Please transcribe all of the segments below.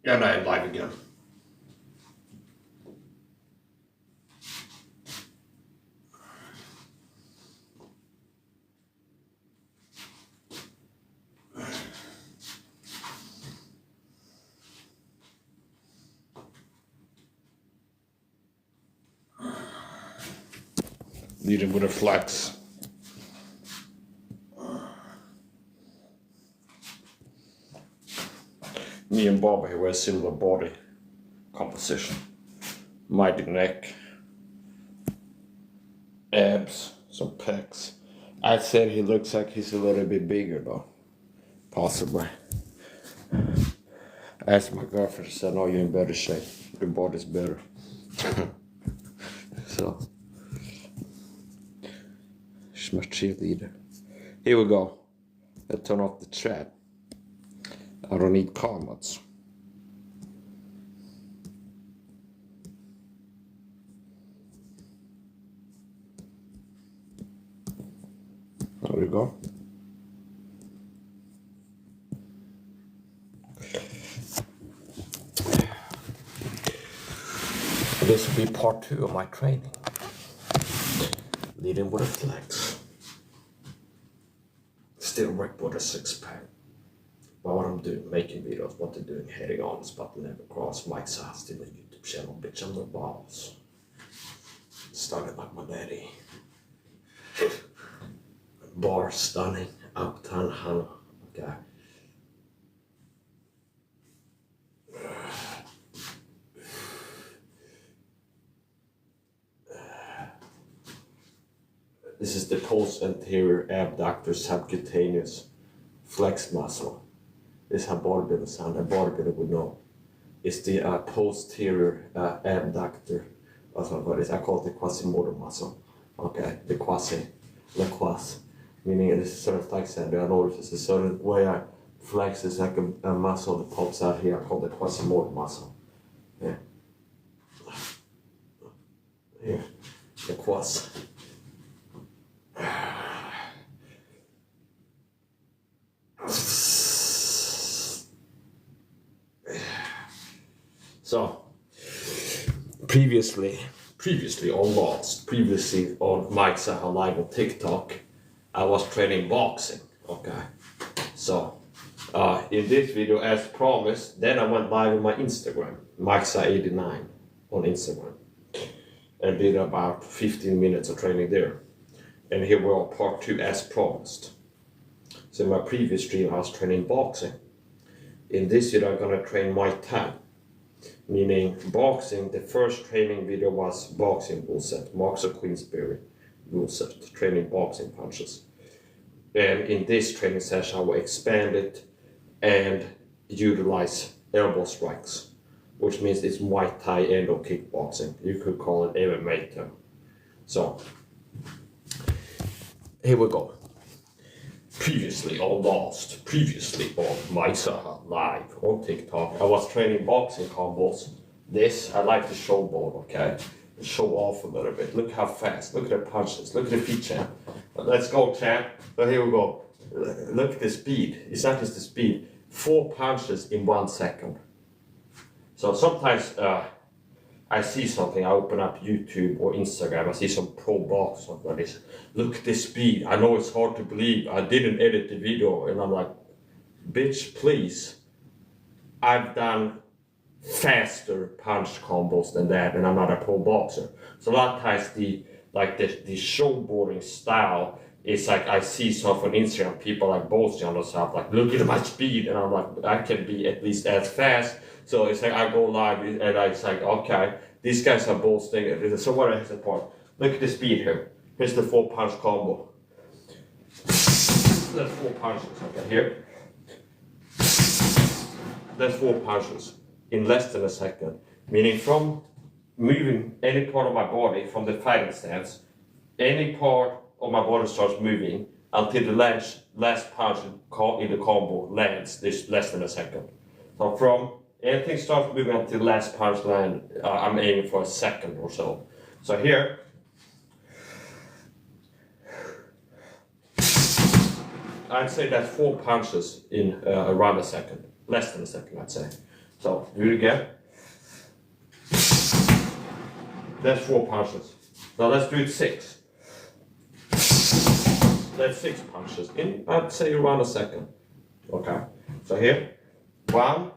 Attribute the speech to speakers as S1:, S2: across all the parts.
S1: Ja, nej, live again. Leading with a flex. Me and Bob here wear similar body composition. Mighty neck, abs, some pecs. I'd say he looks like he's a little bit bigger though. Possibly. I asked my girlfriend, she said, no, you're in better shape. Your body's better. So, she's my cheerleader. Here we go. Let's turn off the chat. I don't need comments. There we go. This will be part 2 of my training. Leading with a flex. Still work with a 6-pack. But what I'm doing, making videos, what they're doing, heading on, but never cross. Mike Saha still a YouTube channel, bitch, I'm the boss. Started like my daddy. Bar stunning, uptown Hannah. Okay. This is the post-anterior abductor subcutaneous flex muscle. This is how bodybuilders sound. A bodybuilder would know. It's the posterior abductor. That's what it is. I call it the quasimotor muscle. Okay, the quasi, the quas. Meaning it's a certain flex area. I notice it's a certain way I flex. It's like a muscle that pops out here. I call it the quasimotor muscle. Yeah. Here, the quas. So, previously on Mike Saha Live on TikTok, I was training boxing, okay? So, in this video, as promised, then I went live on my Instagram, Mike Saha 89 on Instagram, and did about 15 minutes of training there. And here we are, part 2 as promised. So in my previous stream, I was training boxing. In this video, I'm gonna train Muay Thai. Meaning boxing, the first training video was boxing rule set, Marks of Queensberry rule set, training boxing punches. And in this training session, I will expand it and utilize elbow strikes, which means it's Muay Thai and or kickboxing. You could call it MMA term. So, here we go. Previously on Mike Saha Live on TikTok, I was training boxing combos. This, I like to showboat, okay? Show off a little bit. Look how fast, look at the punches, look at the feet, champ. Let's go, champ. So here we go. Look at the speed. It's not just the speed. 4 punches in 1 second. So sometimes I see something, I open up YouTube or Instagram, I see some pro box, something like this. Look at the speed. I know it's hard to believe. I didn't edit the video, and I'm like, bitch, please. I've done faster punch combos than that, and I'm not a pro boxer. So a lot of times the showboarding style is like I see stuff on Instagram, people like boasting on themselves, like look at my speed, and I'm like, I can be at least as fast. So it's like I go live and it's like, okay, these guys are boasting. So what is the point? Look at the speed here. Here's the 4 punch combo. That's 4 punches, okay, here. That's 4 punches in less than a second. Meaning from moving any part of my body from the fighting stance, any part of my body starts moving until the last punch in the combo lands, this less than a second. So from anything starts moving until the last punch land, I'm aiming for a second or so. So here, I'd say that's 4 punches in around a second, less than a second, I'd say. So, do it again. That's 4 punches. Now let's do it 6. That's 6 punches in, I'd say, around a second. Okay, so here, 1,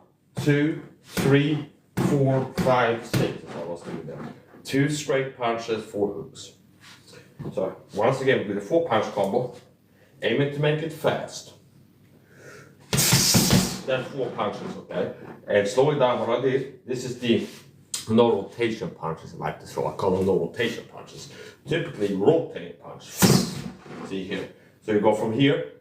S1: 2, 3, 4, 5, 6. I was doing that. 2 straight punches, 4 hooks. So once again, with a 4 punch combo, aiming to make it fast. That's 4 punches, okay? And slowing down what I did, this is the no rotation punches I like to throw. I call them no rotation punches. Typically rotating punch. See here. So you go from here,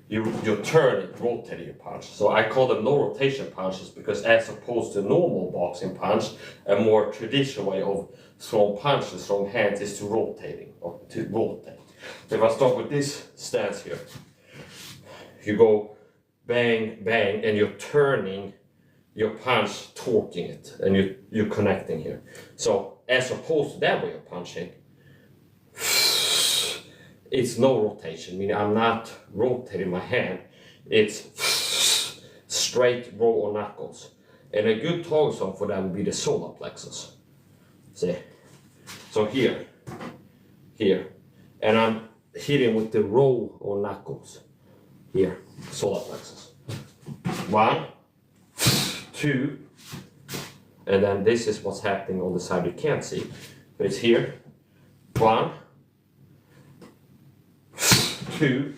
S1: you turn it, rotating your punch. So I call them no rotation punches because as opposed to normal boxing punch, a more traditional way of throwing punches, throwing hands is to rotating, or to rotate. So if I start with this stance here, you go bang, bang, and you're turning your punch, torquing it, and you're connecting here. So as opposed to that way of punching, it's no rotation, meaning I'm not rotating my hand. It's straight row or knuckles. And a good target zone for that would be the solar plexus. See? So here, and I'm hitting with the row or knuckles. Here, solar plexus. 1, 2, and then this is what's happening on the side you can't see. But it's here, 1, 2,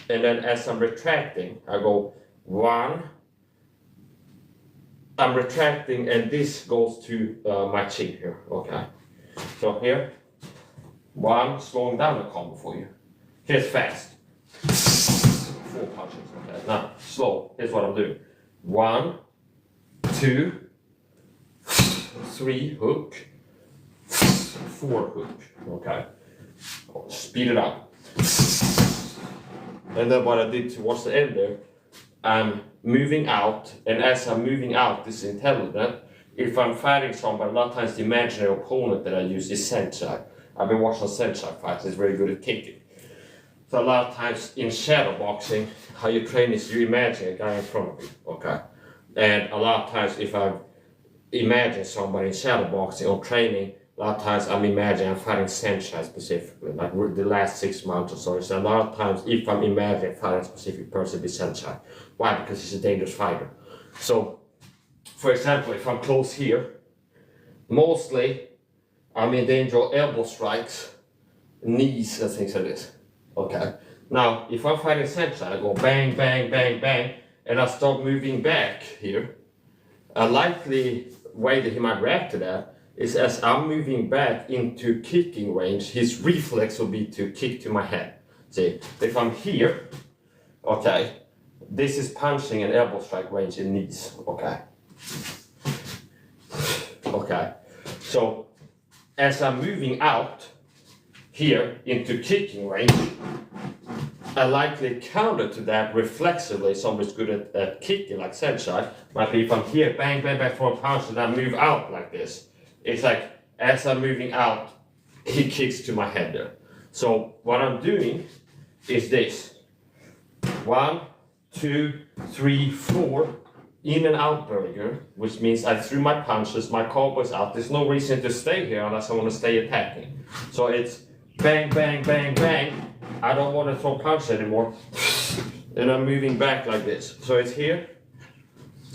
S1: and then as I'm retracting, I go 1, I'm retracting, and this goes to my chin here, okay? So here, 1, slowing down the combo for you. Here's fast. 4 punches, okay? Now, slow, here's what I'm doing. 1, 2, 3, hook, 4, hook, okay? Speed it up. And then what I did towards the end there, I'm moving out, and as I'm moving out, this is intelligent. If I'm fighting somebody, a lot of times the imaginary opponent that I use is Senchai. I've been watching Senchai fights, he's very good at kicking. So a lot of times in shadow boxing, how you train is you imagine a guy in front of you, okay? And a lot of times if I imagine somebody in shadow boxing or training, a lot of times I'm imagining I'm fighting Senchai specifically, like the last 6 months or so. So a lot of times if I'm imagining fighting a specific person, it's Senchai. Why? Because he's a dangerous fighter. So, for example, if I'm close here, mostly I'm in danger of elbow strikes, knees and things like this. Okay. Now, if I'm fighting Senchai, I go bang, bang, bang, bang, and I start moving back here. A likely way that he might react to that is as I'm moving back into kicking range, his reflex will be to kick to my head. See, if I'm here, okay, this is punching an elbow strike range in knees, okay? Okay, so as I'm moving out here into kicking range, a likely counter to that reflexively, somebody's good at kicking like Senchai, might be if I'm here, bang, bang, bang, for a punch, and I move out like this. It's like, as I'm moving out, he kicks to my head there. So what I'm doing is this. 1, 2, 3, 4, in and out burger, which means I threw my punches, my combo is out. There's no reason to stay here unless I want to stay attacking. So it's bang, bang, bang, bang. I don't want to throw punches anymore. And I'm moving back like this. So it's here,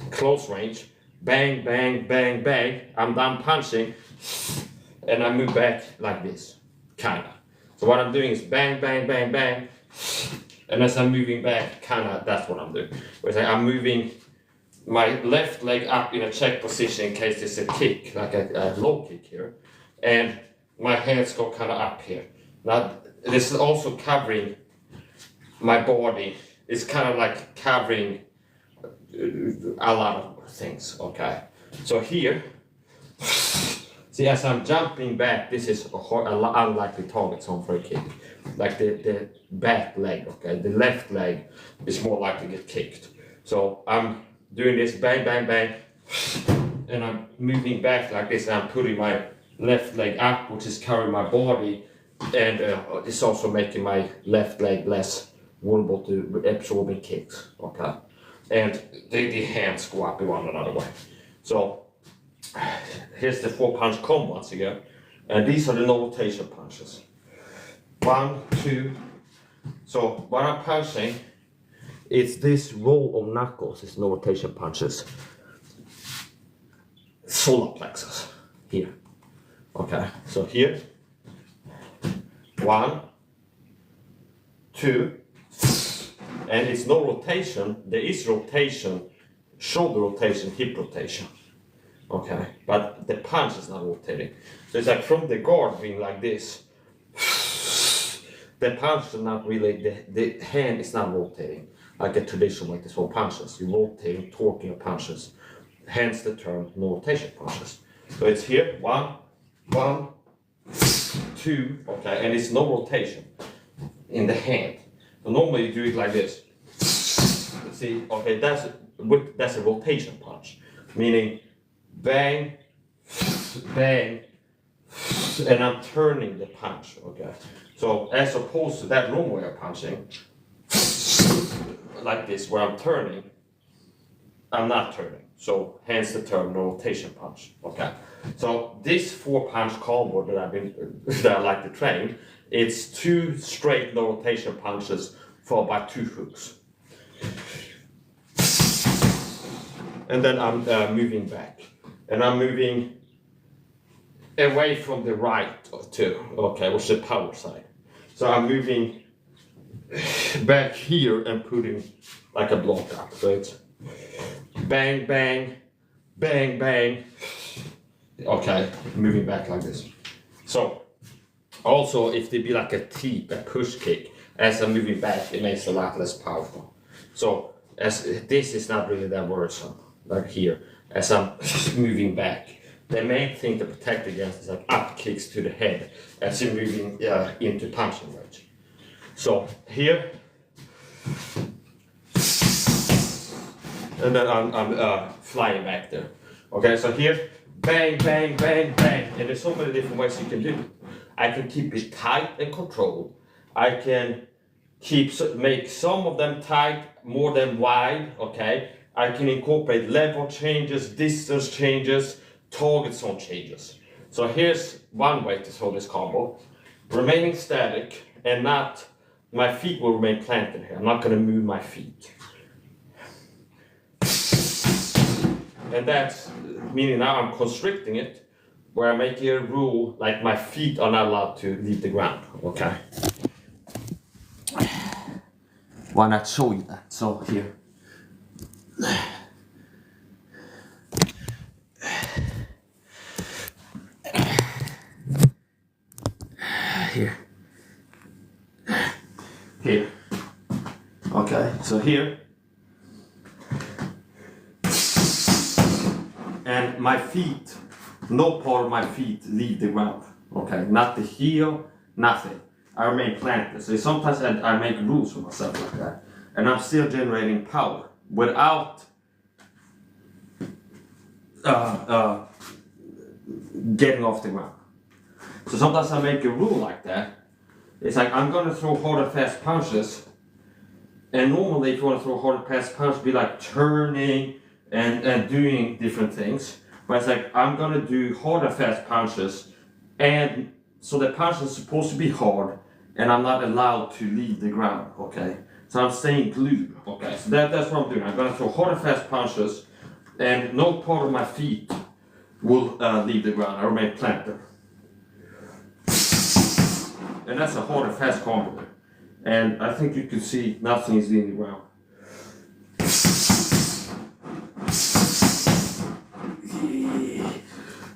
S1: close range. Bang, bang, bang, bang. I'm done punching, and I move back like this, kinda. So what I'm doing is bang, bang, bang, bang, and as I'm moving back, kinda, that's what I'm doing. Whereas I'm moving my left leg up in a check position in case there's a kick, like a low kick here, and my hands go kinda up here. Now, this is also covering my body. It's kind of like covering a lot of things, okay? So here, see, as I'm jumping back, this is an unlikely target zone for a kick. Like the back leg, okay? The left leg is more likely to get kicked. So I'm doing this bang, bang, bang, and I'm moving back like this, and I'm putting my left leg up, which is covering my body, and it's also making my left leg less vulnerable to absorbing kicks, okay? and the hands go up in one another way. So here's the 4-punch combo once again, and these are the no rotation punches. 1, 2. So when I'm punching, it's this row of knuckles, it's no rotation punches. Solar plexus here. Okay, so here, 1, 2, and it's no rotation. There is rotation, shoulder rotation, hip rotation. Okay, but the punch is not rotating. So it's like from the guard being like this, the punch is not really, the hand is not rotating like a traditional like this for punches. You're rotating, torquing your punches. Hence the term no rotation punches. So it's here, 1, 1, 2, okay, and it's no rotation in the hand. So normally you do it like this. See, okay, that's a rotation punch, meaning bang, bang, and I'm turning the punch, okay. So as opposed to that normal way of punching, like this, where I'm turning, I'm not turning. So hence the term no rotation punch. Okay. So this 4-punch combo that I like to train, it's 2 straight no rotation punches followed by 2 hooks. And then I'm moving back. And I'm moving away from the right too. Okay, which is the power side. So I'm moving back here and putting like a block up. So it's bang, bang, bang, bang. Okay, moving back like this. So, also if they be like a teep, a push kick, as I'm moving back, it makes it a lot less powerful. So, as this is not really that worrisome, like here, as I'm moving back. The main thing to protect against is like up kicks to the head as you're moving into punching range. So, here, and then I'm flying back there. Okay, so here, bang, bang, bang, bang, and there's so many different ways you can do it. I can keep it tight and controlled. I can make some of them tight, more than wide. Okay, I can incorporate level changes, distance changes, target zone changes. So here's one way to throw this combo: remaining static and not. My feet will remain planted here. I'm not going to move my feet. And that's meaning now I'm constricting it, where I make a rule like my feet are not allowed to leave the ground. Okay. Why not show you that? So here. Here. Here. Okay, so here. And my feet, no part of my feet leave the ground. Okay, not the heel, nothing. I remain planted. So sometimes I make rules for myself like that. And I'm still generating power without getting off the ground. So sometimes I make a rule like that. It's like I'm gonna throw hard and fast punches. And normally if you want to throw hard and fast punches, be like turning and doing different things. But it's like I'm gonna do hard and fast punches, and so the punch is supposed to be hard, and I'm not allowed to leave the ground. Okay, so I'm staying glued. Okay, so that's what I'm doing. I'm gonna throw hard and fast punches, and no part of my feet will leave the ground. I remain planted, and that's a hard and fast combo. And I think you can see nothing is leaving the ground.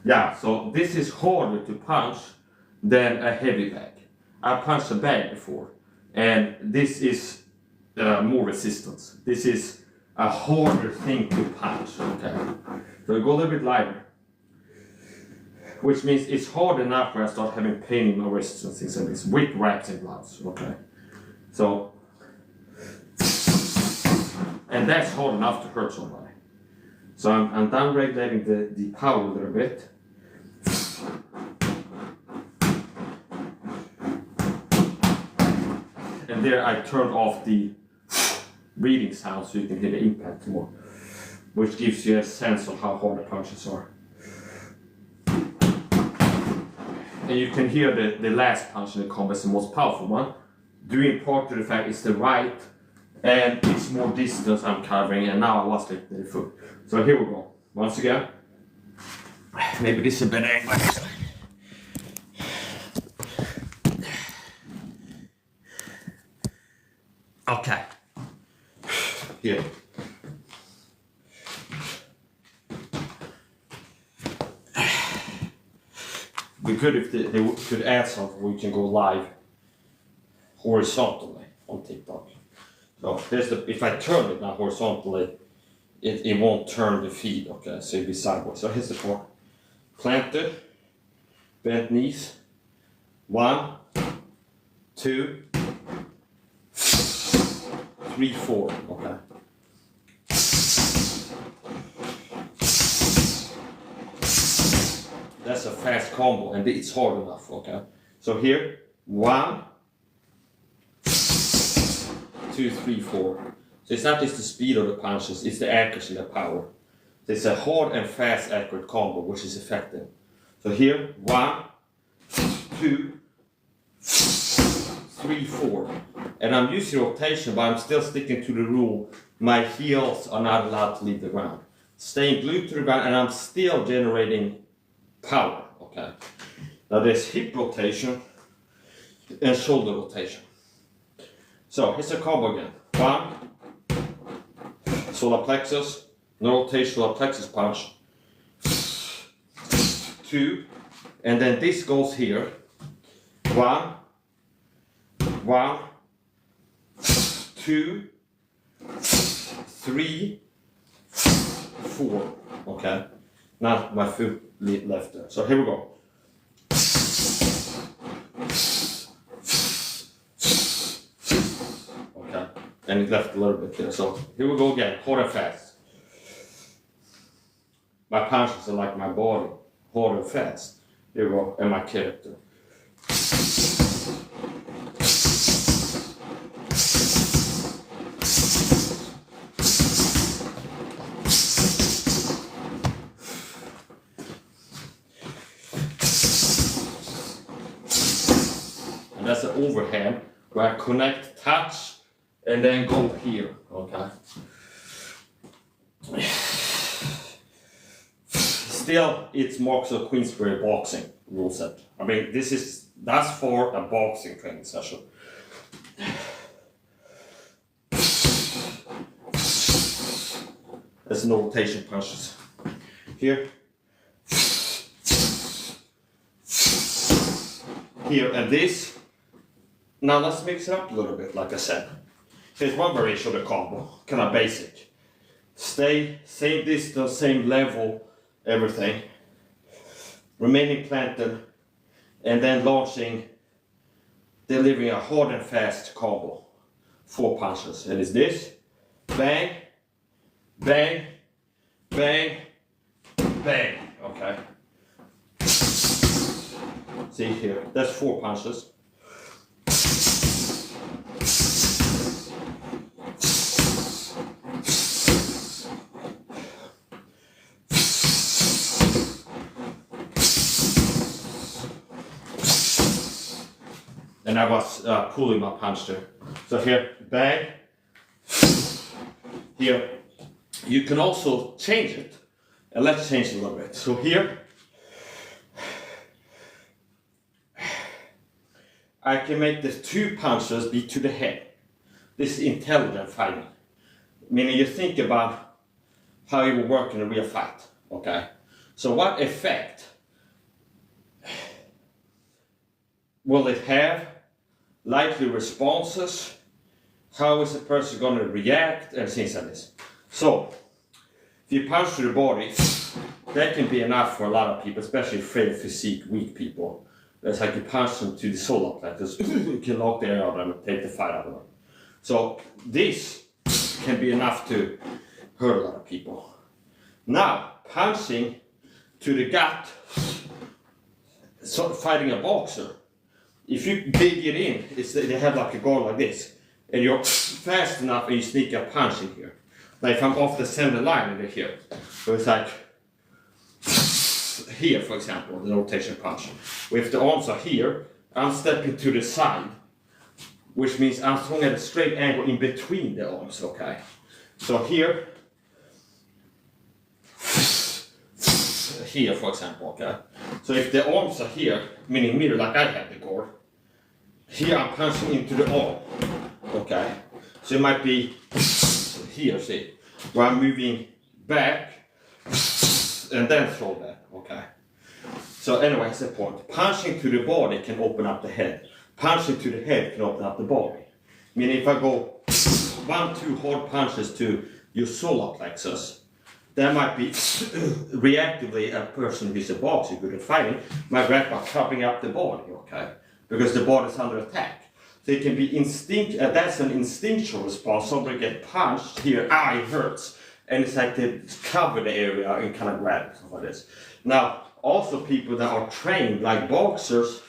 S1: Yeah, so this is harder to punch than a heavy bag. I punched a bag before, and this is more resistance. This is a harder thing to punch, okay? So I go a little bit lighter, which means it's hard enough where I start having pain in my wrists and things like this, with wraps and gloves, okay? So, and that's hard enough to hurt somebody. So I'm down regulating the power a little bit. And there I turn off the reading sound so you can hear the impact more, which gives you a sense of how hard the punches are. And you can hear the last punch in the combo is the most powerful one, due in part to the fact it's the right and it's more distance I'm covering, and now I lost the foot. So here we go. Once again. Maybe this is a better angle. Okay. Here. We could, if they could add something, we can go live horizontally on TikTok. So there's if I turn it now horizontally, it won't turn the feed, okay, so it'll be sideways. So here's the part. Planted, bent knees, 1, 2, 3, 4, okay. That's a fast combo and it's hard enough, okay. So here, 1, 2, 3, 4. So it's not just the speed of the punches, it's the accuracy and the power. So it's a hard and fast accurate combo which is effective. So here, 1, 2, 3, 4. And I'm using rotation, but I'm still sticking to the rule. My heels are not allowed to leave the ground. Staying glued to the ground, and I'm still generating power, okay. Now there's hip rotation and shoulder rotation. So here's a combo again. 1, solar plexus, no rotation, solar plexus punch. 2, and then this goes here. 1, 1, 2, 3, 4. Okay. Now my foot left there. So here we go. Okay. And it left a little bit there. So here we go again. Hard and fast. My punches are like my body. Hard and fast. Here we go. And my character. That's the overhand where I connect, touch, and then go here, okay? Still, it's marks of Queensberry boxing rule set. I mean, that's for a boxing training session. There's no rotation punches. Here. Here, and this. Now let's mix it up a little bit, like I said. Here's one variation of the combo, kind of basic. Stay, same distance, same level, everything. Remaining planted, and then launching, delivering a hard and fast combo. 4 punches, and it's this, bang, bang, bang, bang, okay. See here, that's 4 punches. And I was pulling my punch there. So here, bang. Here, you can also change it. And let's change it a little bit. So here, I can make the 2 punches be to the head. This is intelligent fighting. Meaning you think about how it will work in a real fight. Okay? So what effect will it have? Likely responses, how is the person going to react, and things like this. So, if you punch to the body, that can be enough for a lot of people, especially frail physique, weak people. It's like you punch them to the solar plexus, you can lock the air out of them and take the fight out of them. So, this can be enough to hurt a lot of people. Now, punching to the gut, so fighting a boxer, if you dig it in, they have like a guard like this. and you're fast enough and you sneak a punch in here. Like if I'm off the center line over here, so it's like here, for example, the rotation punch. If the arms are here, I'm stepping to the side, which means I'm throwing at a straight angle in between the arms, okay? So here, for example, okay? So if the arms are here, meaning mirror like I have the guard, here I'm punching into the arm, okay? So it might be here, see, where I'm moving back and then throw that, okay? So anyway, that's the point. Punching to the body can open up the head. Punching to the head can open up the body. Meaning if I go 1-2 hard punches to your solar plexus, that might be reactively a person who's a boxer good at fighting might react by covering up the body, okay? Because the body is under attack. So it can be that's an instinctual response. Somebody get punched here, it hurts. And it's like they cover the area and kind of grab it, stuff like this. Now, also people that are trained, like boxers,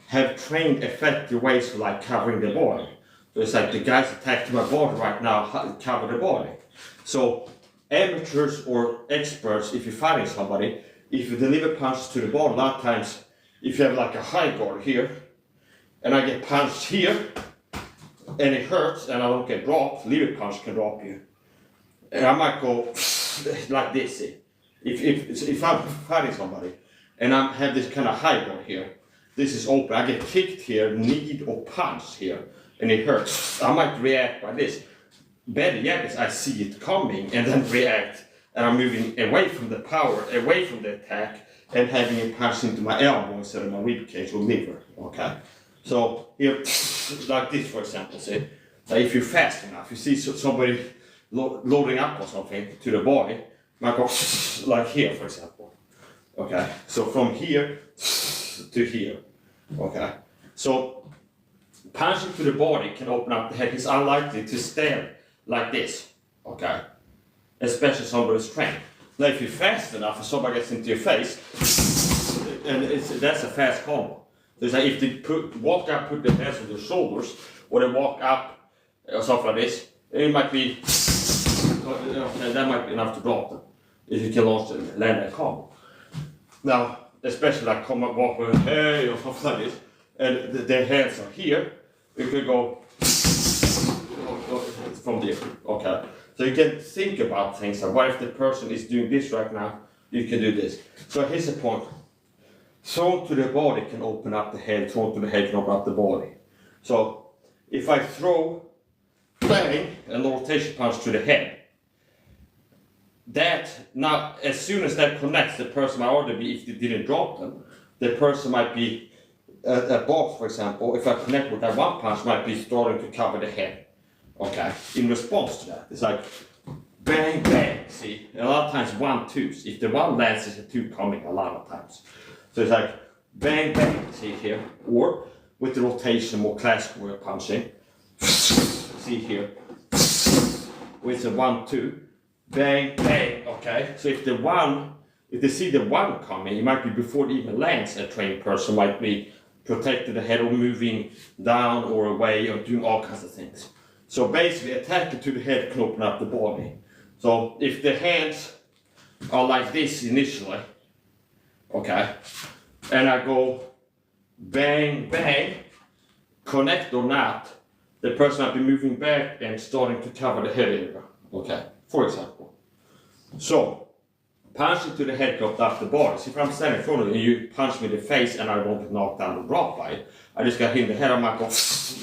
S1: have trained effective ways for like covering the body. So it's like the guys attacked my body right now, cover the body. So amateurs or experts, if you're fighting somebody, if you deliver punches to the body, a lot of times, if you have like a high guard here, and I get punched here, and it hurts, and I don't get dropped, lever punch can drop you. And I might go like this. See? If I'm fighting somebody, and I have this kind of high guard here, this is open, I get kicked here, kneed or punched here, and it hurts. I might react by this. Better yet is I see it coming and then react, and I'm moving away from the power, away from the attack, and having it punch into my elbow instead of my rib cage or liver, okay? So here, like this for example, see, if you're fast enough, you see somebody loading up or something to the body, might go like here for example, okay? So from here to here, okay? So punching to the body can open up the head. It's unlikely to stand like this, okay? Especially somebody's trained. Now if you're fast enough and somebody gets into your face, and that's a fast combo. So it's like if they walk up, put their hands on their shoulders, or they walk up or something like this, it might be, that might be enough to drop them. If you can launch them, land that combo. Now, especially like come and walk with hey or something like this, and their hands are here, you could go from there, okay? So you can think about things like what if the person is doing this right now, you can do this. So here's the point. Thrown to the body can open up the head, thrown to the head can open up the body. So if I throw, bang, a rotation punch to the head, that now as soon as that connects, the person might already be, if they didn't drop them, the person might be, a box for example, if I connect with that one punch, might be starting to cover the head, okay, in response to that. It's like bang, bang, see, a lot of times 1-2s, if the one lands, there's a 2 coming a lot of times. So it's like bang, bang, see here, or with the rotation, more classical way of punching, see here, with a 1-2, bang, bang, okay? So if they see the one coming, it might be before it even lands, a trained person might be protecting the head or moving down or away or doing all kinds of things. So basically attacking to the head can open up the body. So if the hands are like this initially, okay, and I go bang, bang, connect or not, the person might be moving back and starting to cover the head area, okay, for example. So, punching to the head got up the body. So if I'm standing in front of you and you punch me in the face and I don't get knocked down or dropped by it, I just got hit in the head, I might go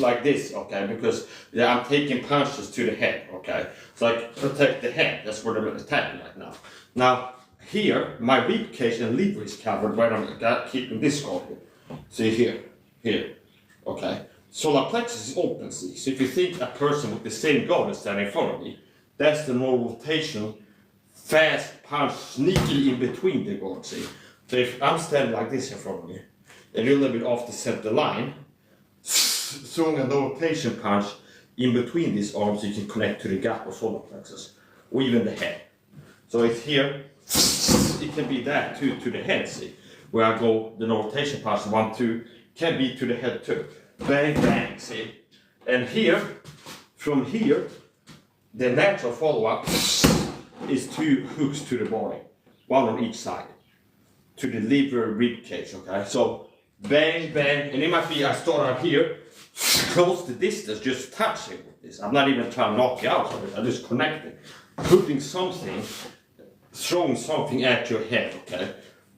S1: like this, okay, because I'm taking punches to the head, okay. So I protect the head, that's where they're attacking right now. Now, here, my rib cage and liver is covered when I'm keeping this guard here. See here, okay. Solar plexus is open, see. So if you think a person with the same guard is standing in front of me, that's the normal rotation, fast punch, sneaky in between the guards, see. So if I'm standing like this in front of you, and you're a little bit off the center line, throwing a rotation punch in between these arms, you can connect to the gap or solar plexus, or even the head. So it's here, it can be that too, to the head, see, where I go, the rotation punch, 1-2, can be to the head too. Bang, bang, see. And here, from here, the natural follow-up is 2 hooks to the body, 1 on each side, to the liver rib cage, okay? So bang, bang, and it might be I start out here, close the distance, just touching with this. I'm not even trying to knock you out of it, I'm just connecting. Putting something, throwing something at your head, okay?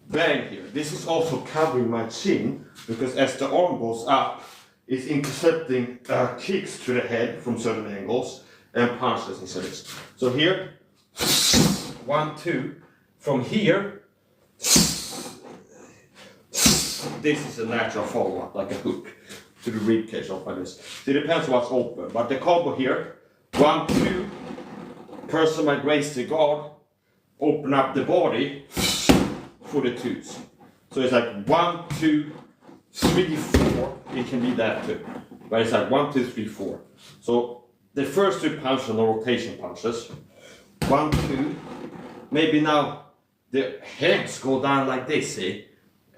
S1: Bang here. This is also covering my chin, because as the arm goes up, it's intercepting kicks to the head from certain angles and punches instead of this. So here, 1, 2, from here, this is a natural follow-up, like a hook to the rib cage off like this. So it depends what's open, but the combo here, 1, 2, person might raise the guard, open up the body for the 2s. So it's like 1, 2, 3, 4, it can be that too. But it's like 1, 2, 3, 4. So the first 2 punches are rotation punches. 1, 2, maybe now the heads go down like this, see?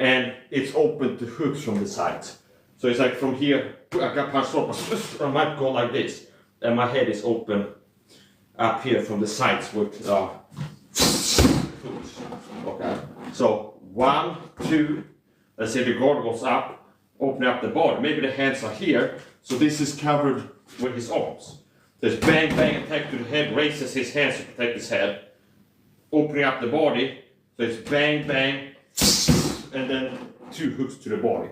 S1: And it's open to hooks from the sides. So it's like from here, I got punched up, I might go like this. And my head is open up here from the sides with hooks. Okay. So 1, 2, let's say the guard goes up, open up the body. Maybe the hands are here, so this is covered with his arms. There's bang, bang, attack to the head, raises his hands to protect his head. Opening up the body, so it's bang, bang, and then 2 hooks to the body.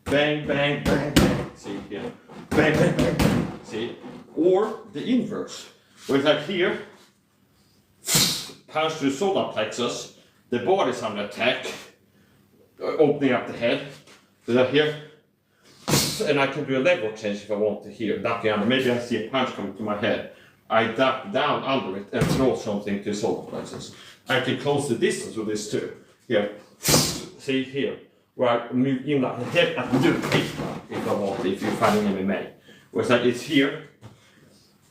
S1: Bang, bang, bang, bang. See here. Bang, bang, bang, bang. See? Or the inverse. Where it's like here, punch to the solar plexus, the body's under attack, opening up the head. So that here, and I can do a level change if I want to here, ducking under. Maybe I see a punch coming to my head. I duck down under it and throw something to the solar plexus. I can close the distance with this too. Here, see here, where I move in like that. I can do it if I want, if you're fighting MMA. Where it's like it's here.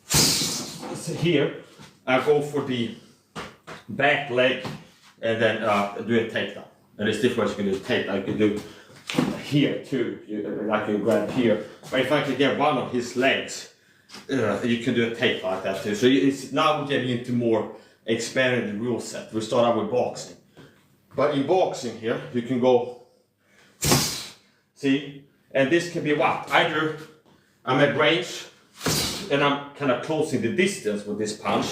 S1: So here, I go for the back leg and then do a takedown. And there's different ways you can do a takedown. You can do here too. I can grab here. But if I can get one of his legs, you can do a takedown like that too. So it's now we're getting into more expanded rule set. We start out with boxing. But in boxing here, you can go, see, and this can be what? Either I'm at range and I'm kind of closing the distance with this punch.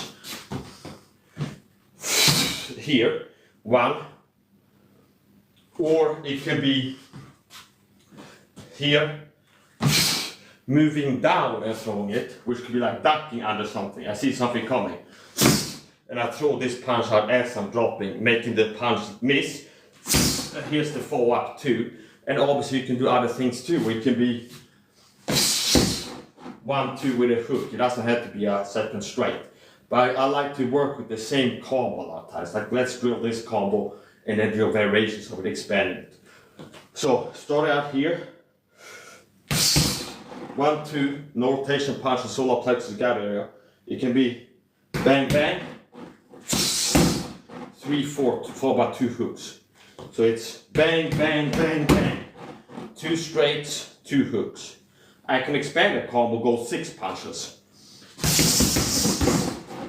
S1: Here, 1. Or it can be here, moving down and throwing it, which could be like ducking under something. I see something coming. And I throw this punch out as I'm dropping, making the punch miss. And here's the follow-up too. And obviously you can do other things too. It can be 1, 2 with a hook. It doesn't have to be a second straight. But I like to work with the same combo a lot of times. Like let's drill this combo and then drill variations of it, expanding it. So start out here. 1, 2, no rotation punch and solar plexus guard area. It can be bang, bang. 3, 4, followed by 2 hooks. So it's bang, bang, bang, bang. 2 straights, 2 hooks. I can expand the combo, go 6 punches.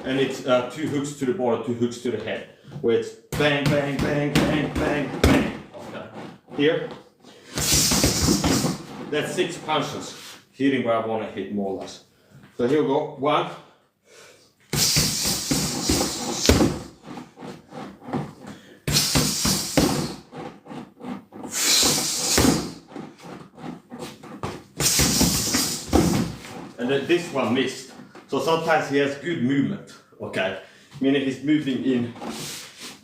S1: And it's 2 hooks to the body, 2 hooks to the head. Where it's bang, bang, bang, bang, bang, bang. Okay. Here. That's 6 punches. Hitting where I want to hit more or less. So here we go. 1. And then this one missed. So sometimes he has good movement, okay? Meaning he's moving in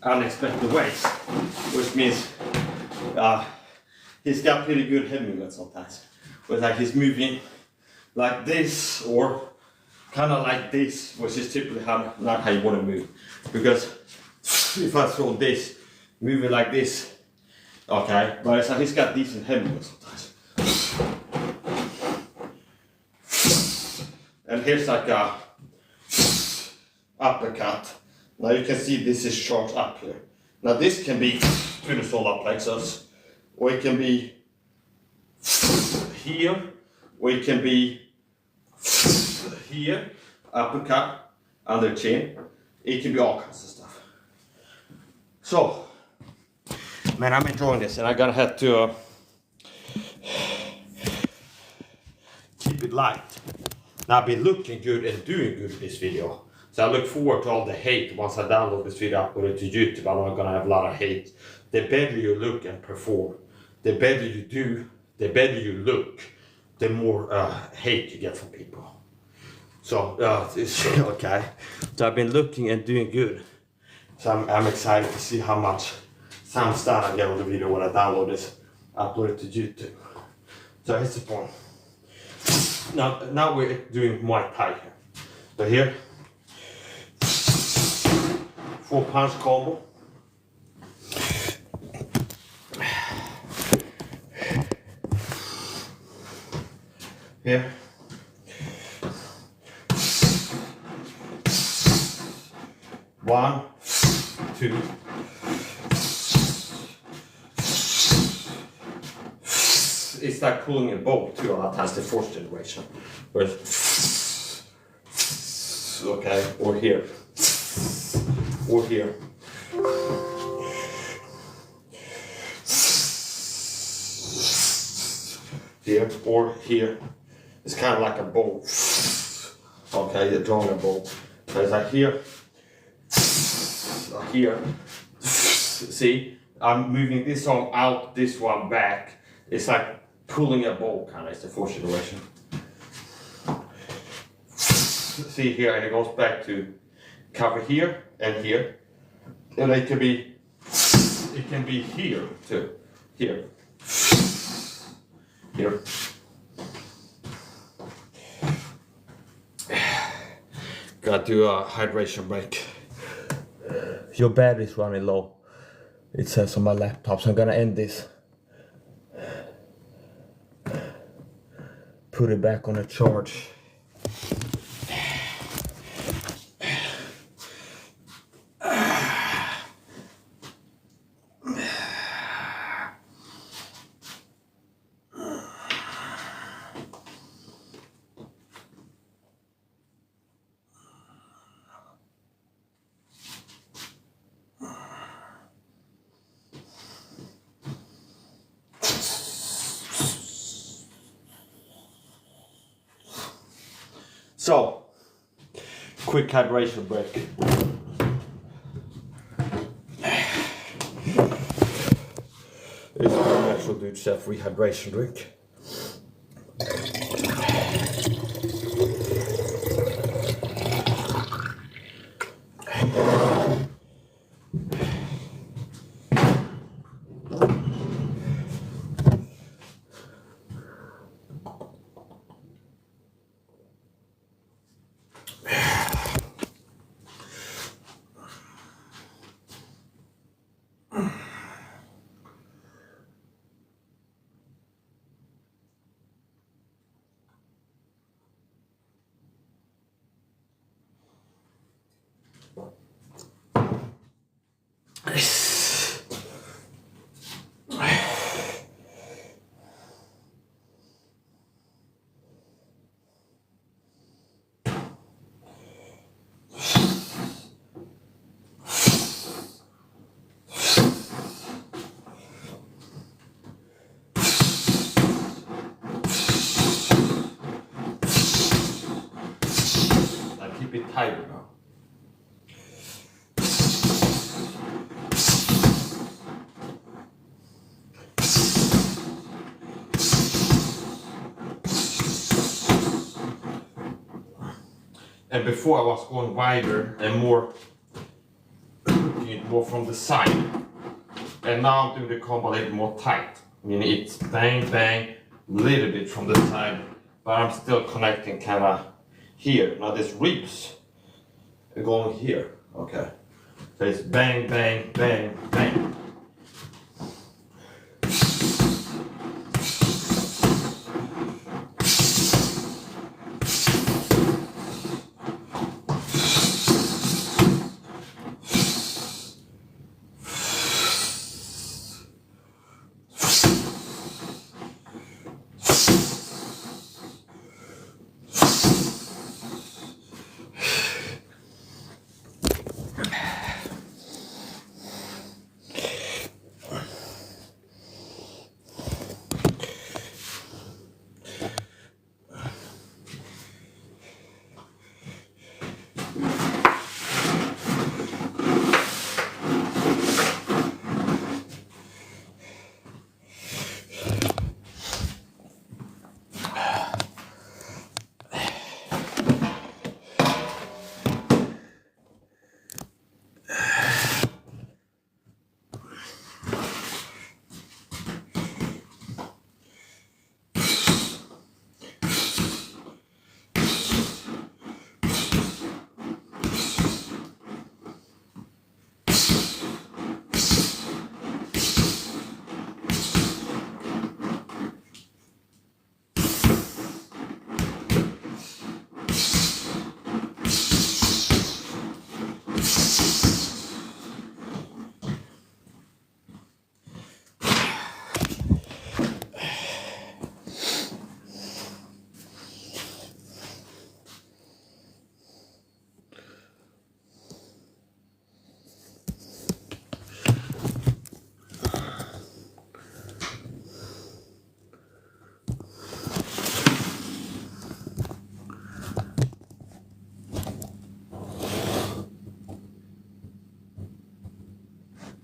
S1: unexpected ways, which means he's got pretty good head movement sometimes. But like he's moving like this or kind of like this, which is typically not how you want to move. Because if I throw this, moving like this, okay, but it's like he's got decent head movement sometimes. And here's like a uppercut. Now you can see this is short up here. Now this can be to the solar plexus, or it can be here, or it can be here, uppercut, under chin. It can be all kinds of stuff. So, man, I'm enjoying this, and I'm gonna have to keep it light. Now, I've been looking good and doing good in this video. So I look forward to all the hate once I download this video, upload it to YouTube. I'm not gonna have a lot of hate. The better you look and perform, the better you do, the better you look, the more hate you get from people. So, it's okay. So I've been looking and doing good. So I'm excited to see how much sound start I get with the video when I download this, upload it to YouTube. So here's the point. Now we're doing Muay Thai here. So here, 4-punch combo. Here. One, two. It's like pulling a bow too, a lot of times the fourth generation. Okay, or here. Or here. Here, or here. It's kind of like a bow. Okay, you're drawing a bow. So it's like here. Here. See, I'm moving this arm out, this one back. It's like pulling a bow, kind of. It's the fourth generation. See here, and it goes back to cover here and here, and it can be here too. Here, here. Gotta do a hydration break. Your battery's running low. It says on my laptop, so I'm gonna end this. Put it back on a charge. So, quick hydration break. It's a natural dude chef rehydration drink. Keep it tighter now. And before I was going wider and more from the side. And now I'm doing the combo a little more tight. I mean, it's bang, bang, a little bit from the side, but I'm still connecting kind of here. Now this ribs are going here. Okay. So it's bang, bang, bang, bang.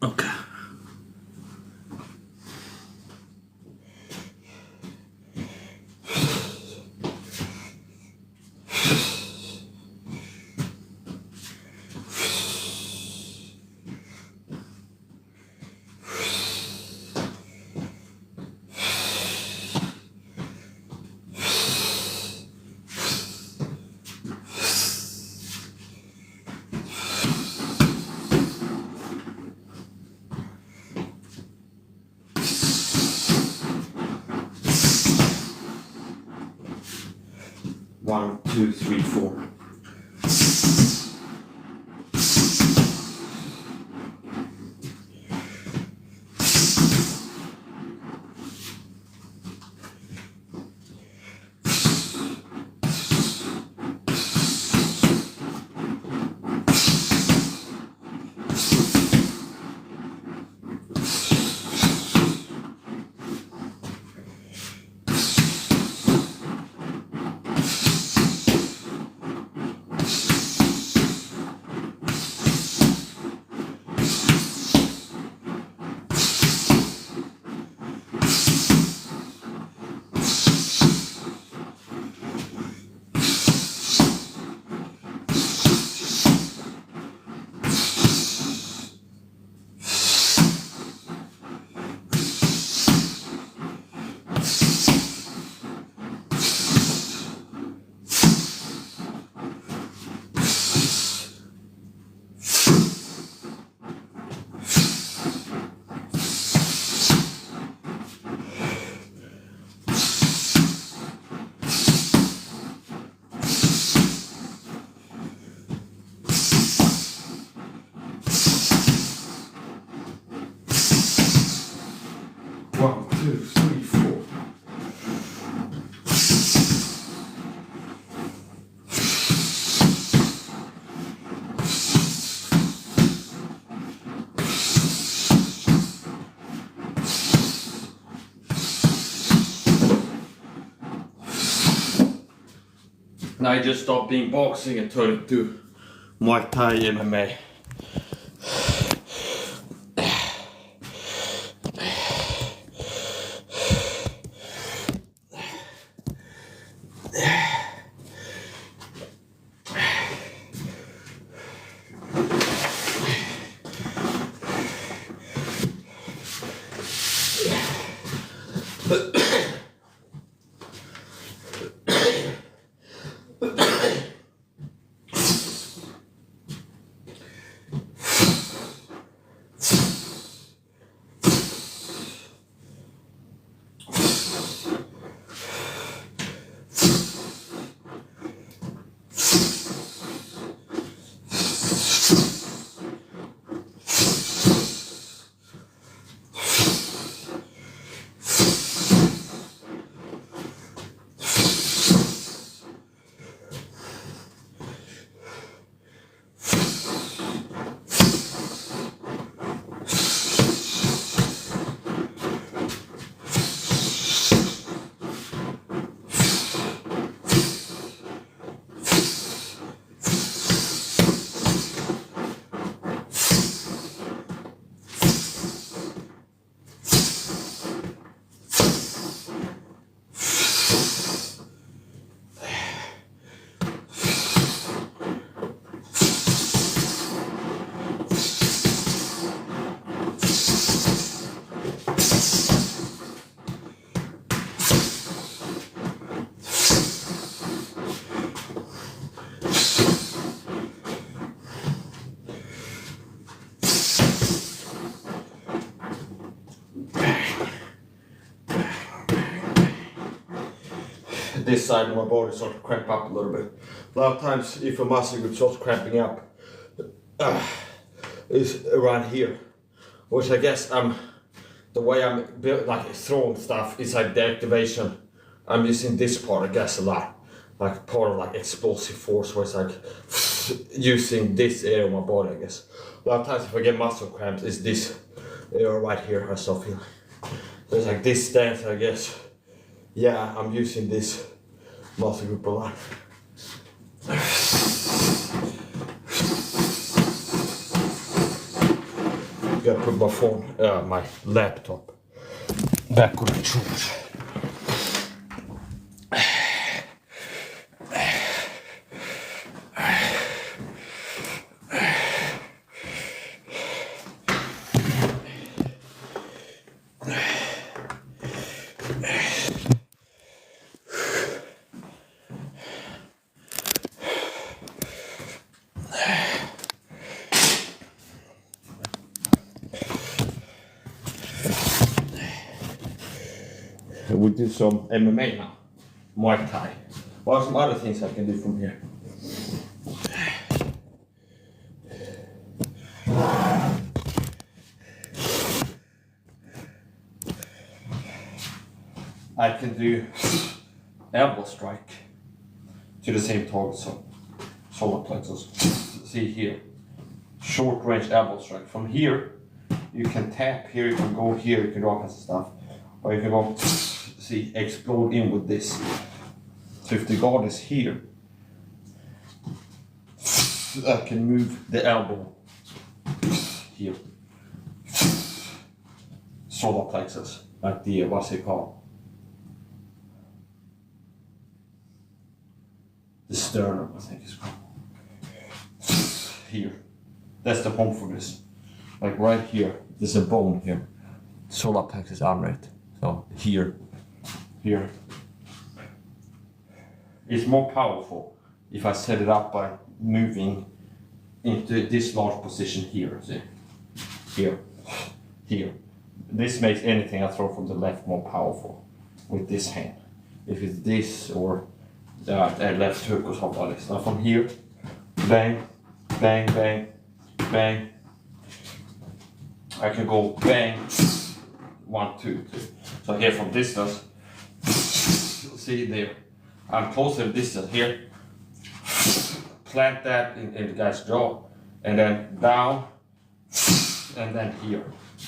S2: Okay. One, two, three, four. One, two, three, four.
S1: Now I just stopped being boxing and turned into Muay Thai MMA. This side of my body sort of cramp up a little bit. A lot of times if a muscle group starts cramping up, is around here, which I guess the way I'm built, like throwing stuff is like the activation. I'm using this part I guess a lot, like part of like explosive force, where it's like using this area of my body I guess. A lot of times if I get muscle cramps, it's this area right here I start feeling. So it's like this stance I guess. Yeah, I'm using this muscle group a lot. gotta put my phone, my laptop back on the charge. We do some MMA now, Muay Thai. What are some other things I can do from here? I can do elbow strike to the same target, so solar plexus. See here, short range elbow strike. From here, you can tap here, you can go here, you can do all kinds of stuff, or you can go. See, explode in with this. So if the guard is here, I can move the elbow here. Solar plexus, like the, what's it called? The sternum, I think it's called. Here. That's the home for this. Like right here, there's a bone here. Solar plexus arm right. So here. Here. It's more powerful if I set it up by moving into this large position here. See? Here. Here. This makes anything I throw from the left more powerful with this hand. If it's this or left hook or something like this. Now from here, bang, bang, bang, bang. I can go bang, 1, 2, 3. So here from distance, see there, I'm closer to distance here, plant that in the guy's jaw, and then down, and then here,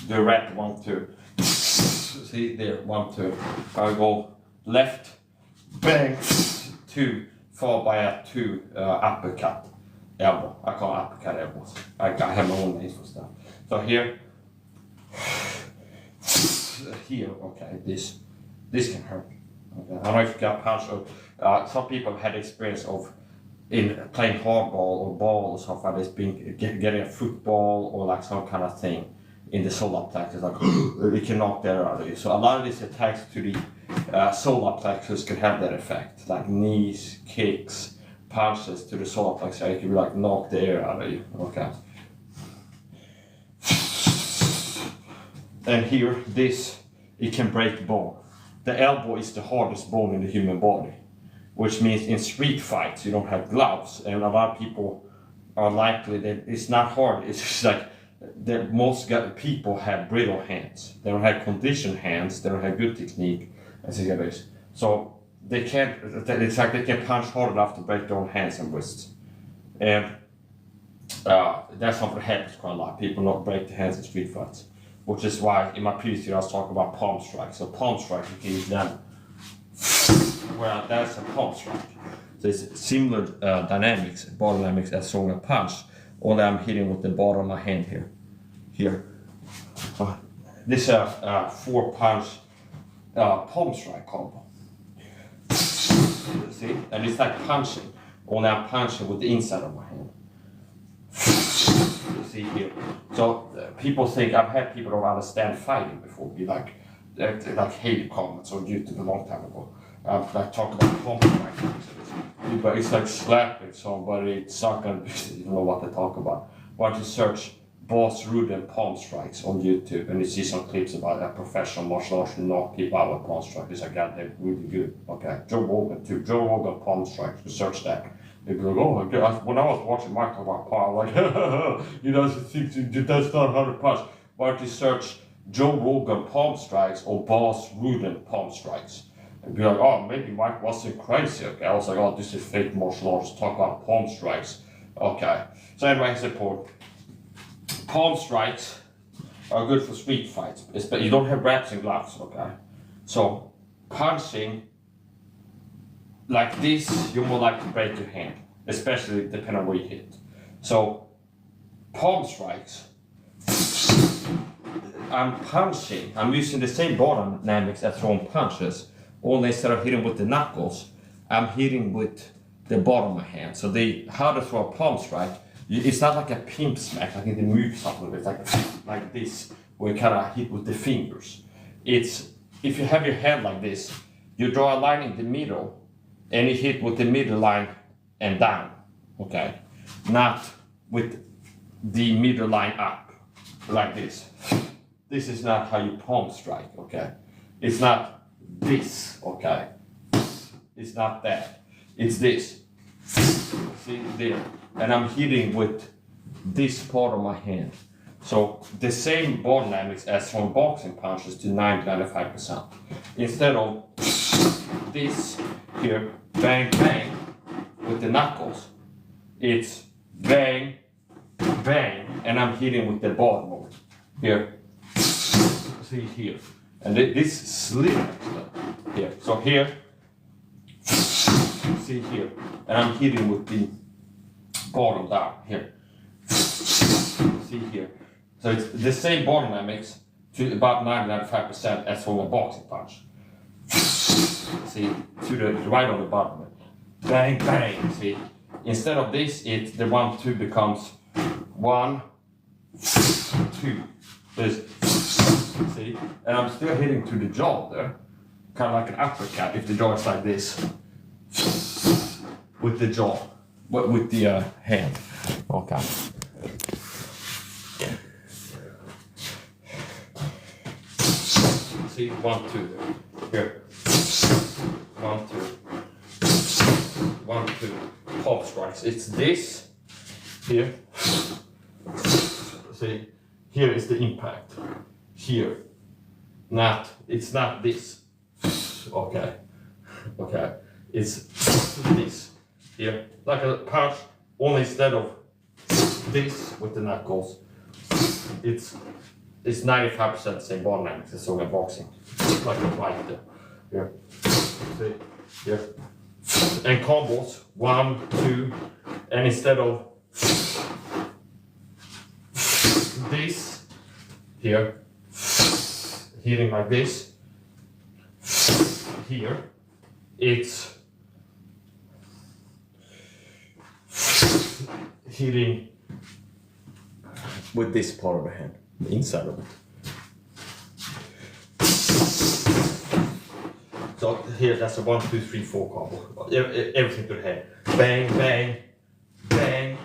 S1: direct 1, 2, see there, 1, 2, I go left, bang, 2, followed by a 2 uppercut elbow. I call it uppercut elbows. I have my own names for stuff. So here, okay, this can hurt. Okay. I don't know if you got punched or some people have had experience of in playing hardball or ball or something like this, getting a football or like some kind of thing in the solar plexus, like it can knock that out of you. So a lot of these attacks to the solar plexus can have that effect, like knees, kicks, punches to the solar plexus. It can be like knock the air out of you. Okay. And here, it can break bone. The elbow is the hardest bone in the human body, which means in street fights you don't have gloves, and a lot of people are likely that it's not hard. It's just like that most people have brittle hands. They don't have conditioned hands. They don't have good technique, as it is. So they can't. It's like they can punch hard enough to break their own hands and wrists, and that's something that happens quite a lot. People not break their hands in street fights. Which is why in my previous video I was talking about palm strike. So palm strike, you can use them. Well, that's a palm strike. So it's similar dynamics, body dynamics as throwing a punch. Only I'm hitting with the bottom of my hand here. Here. This is a 4-punch palm strike combo. See? And it's like punching. Only I'm punching with the inside of my hand. See here. So people think, I've had people don't understand fighting before, be like hate comments on YouTube a long time ago. Like talk about palm strike. But it's like slapping somebody, it's not gonna be, you don't know what they talk about. Why don't you search Boss Ruden palm strikes on YouTube and you see some clips about a professional martial artist who knock people out with palm strikes. It's like, God, they're really good. Okay, Joe Rogan too. Joe Rogan palm strikes, you search that. They go, oh, when I was watching Michael about palm, I'm like, he doesn't think that's not how to punch. Why don't you search Joe Rogan palm strikes or Boss Ruden palm strikes? And be like, oh, maybe Mike wasn't crazy. Okay, I was like, oh, this is fake martial arts, talk about palm strikes. Okay, so anyway, here's the point. Palm strikes are good for street fights, but you don't have wraps and gloves, okay? So punching like this, you're more likely to break your hand, especially depending on where you hit. So palm strikes, I'm punching, I'm using the same body dynamics as throwing punches, only instead of hitting with the knuckles, I'm hitting with the bottom of my hand. So how to throw a palm strike, it's not like a pimp smack, like it moves something, it's like this, where you kind of hit with the fingers. It's, if you have your hand like this, you draw a line in the middle, and you hit with the middle line and down, okay? Not with the middle line up, like this. This is not how you palm strike, okay? It's not this, okay? It's not that. It's this. See, there. And I'm hitting with this part of my hand. So the same body dynamics as from boxing punches to 95%. Instead of this here, bang, bang, with the knuckles, it's bang, bang, and I'm hitting with the bottom of it. Here, see here. And this slip actually, here. So here, see here, and I'm hitting with the bottom down, here. See here. So it's the same body dynamics to about 95% as from a boxing punch. See, to the right on the bottom. Bang, bang, see. Instead of this, the 1-2 becomes 1, 2. There's, see, and I'm still hitting to the jaw there, kind of like an uppercut if the jaw is like this, with the jaw, with the hand. Okay. See, 1, 2 there. Here. 1, 2. 1, 2. Pop strikes. It's this here. See, here is the impact. Here. It's not this. Okay. Okay. It's this. Here. Like a punch, only instead of this with the knuckles. It's 95% the same body dynamics as in boxing. Like a right there. Here. See? Here. And combos, 1, 2, and instead of this here, hitting like this, here, it's hitting with this part of the hand, the inside of it. So here, that's a 1, 2, 3, 4 combo. Everything to the head. Bang, bang, bang,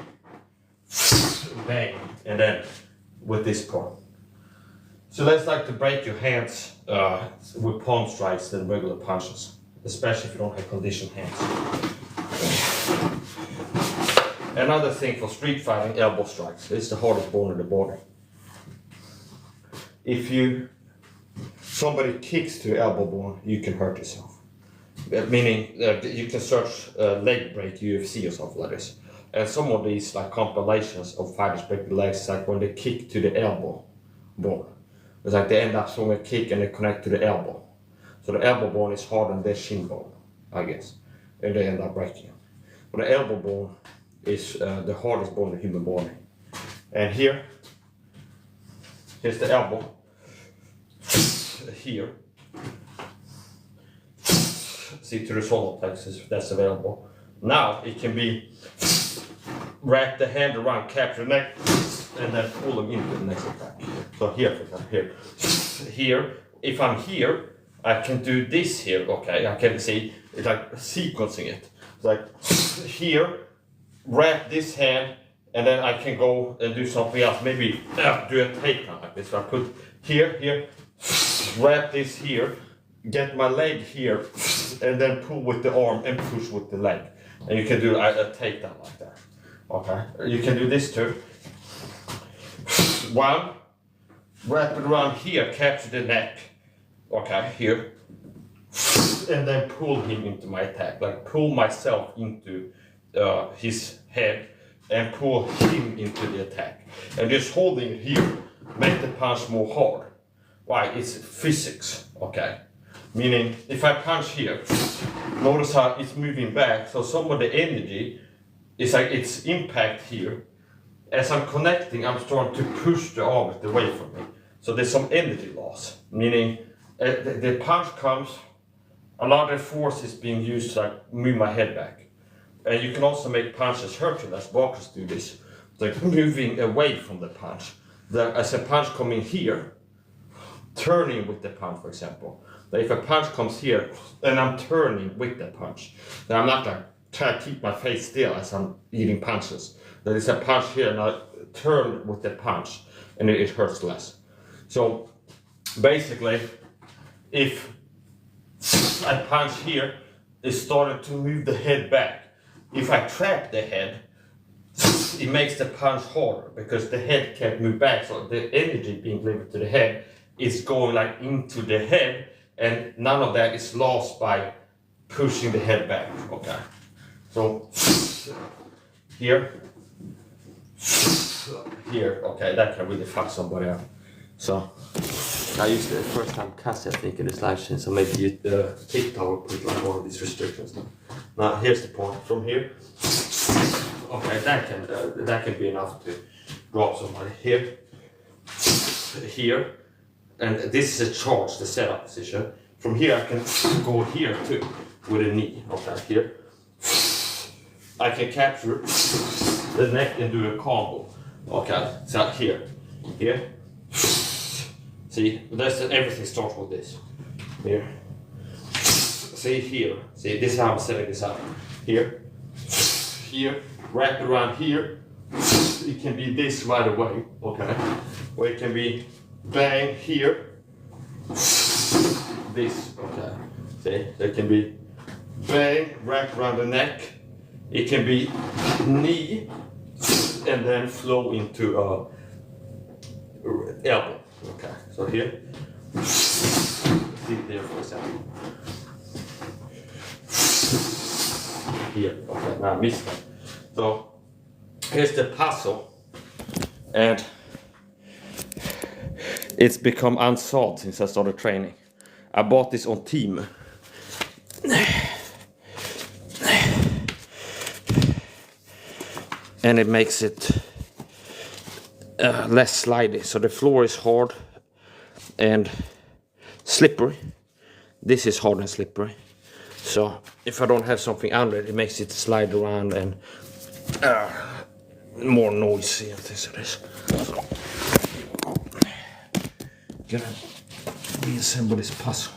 S1: bang, and then with this part. So let's like to break your hands with palm strikes than regular punches, especially if you don't have conditioned hands. Another thing for street fighting, elbow strikes. It's the hardest bone in the body. If somebody kicks to the elbow bone, you can hurt yourself. Meaning you can search leg break UFC or something like this. And some of these like compilations of fighters break the legs, like when they kick to the elbow bone. It's like they end up throwing a kick and they connect to the elbow. So the elbow bone is harder than their shin bone, I guess. And they end up breaking it. But the elbow bone is the hardest bone in the human body. And here's the elbow. Here. See to the solar plexus if that's available. Now it can be wrap the hand around, capture the neck, and then pull them into the next attack. So here, for example, here. Here, if I'm here, I can do this here, okay? I can see, it's like sequencing it. It's like here, wrap this hand, and then I can go and do something else. Maybe do a takedown like this. So I put here, wrap this here, get my leg here, and then pull with the arm and push with the leg. And you can do a takedown like that. Okay, you can do this too. 1, wrap it around here, capture the neck. Okay, here. And then pull him into my attack. Like pull myself into his head and pull him into the attack. And just holding it here, make the punch more hard. Why? It's physics, okay? Meaning, if I punch here, notice how it's moving back, so some of the energy is like its impact here. As I'm connecting, I'm starting to push the object away from me. So there's some energy loss, meaning the punch comes, a lot of force is being used to like move my head back. And you can also make punches hurtful, as boxers do this, like moving away from the punch. As a punch coming here, turning with the punch, for example. If a punch comes here and I'm turning with the punch, then I'm not like trying to keep my face still as I'm eating punches. There is a punch here and I turn with the punch and it hurts less. So basically, if a punch here is starting to move the head back, if I trap the head, it makes the punch harder because the head can't move back. So the energy being delivered to the head is going like into the head, and none of that is lost by pushing the head back. Okay. So here, okay, that can really fuck somebody up. So I used the first time Cassie, I think, in this live stream, so maybe you TikTok will put like one of these restrictions now. Now here's the point. From here, okay, that can be enough to drop somebody here, here, and this is a charge, the setup position. From here I can go here too with a knee. Okay, here I can capture the neck and do a combo. Okay, so here. See, everything starts with this. Here. See here. See, this is how I'm setting this up. Here. Wrap it around here. It can be this right away. Okay. Or it can be bang here. This. Okay. See, it can be bang, wrap around the neck. It can be knee and then flow into elbow. Okay, so here, sit there for a second. Here, okay, now I missed that. So here's the puzzle, and it's become unsolved since I started training. I bought this on Team. And it makes it less slidey. So the floor is hard and slippery. This is hard and slippery. So if I don't have something under it, it makes it slide around and more noisy and things like this. So, gonna reassemble this puzzle.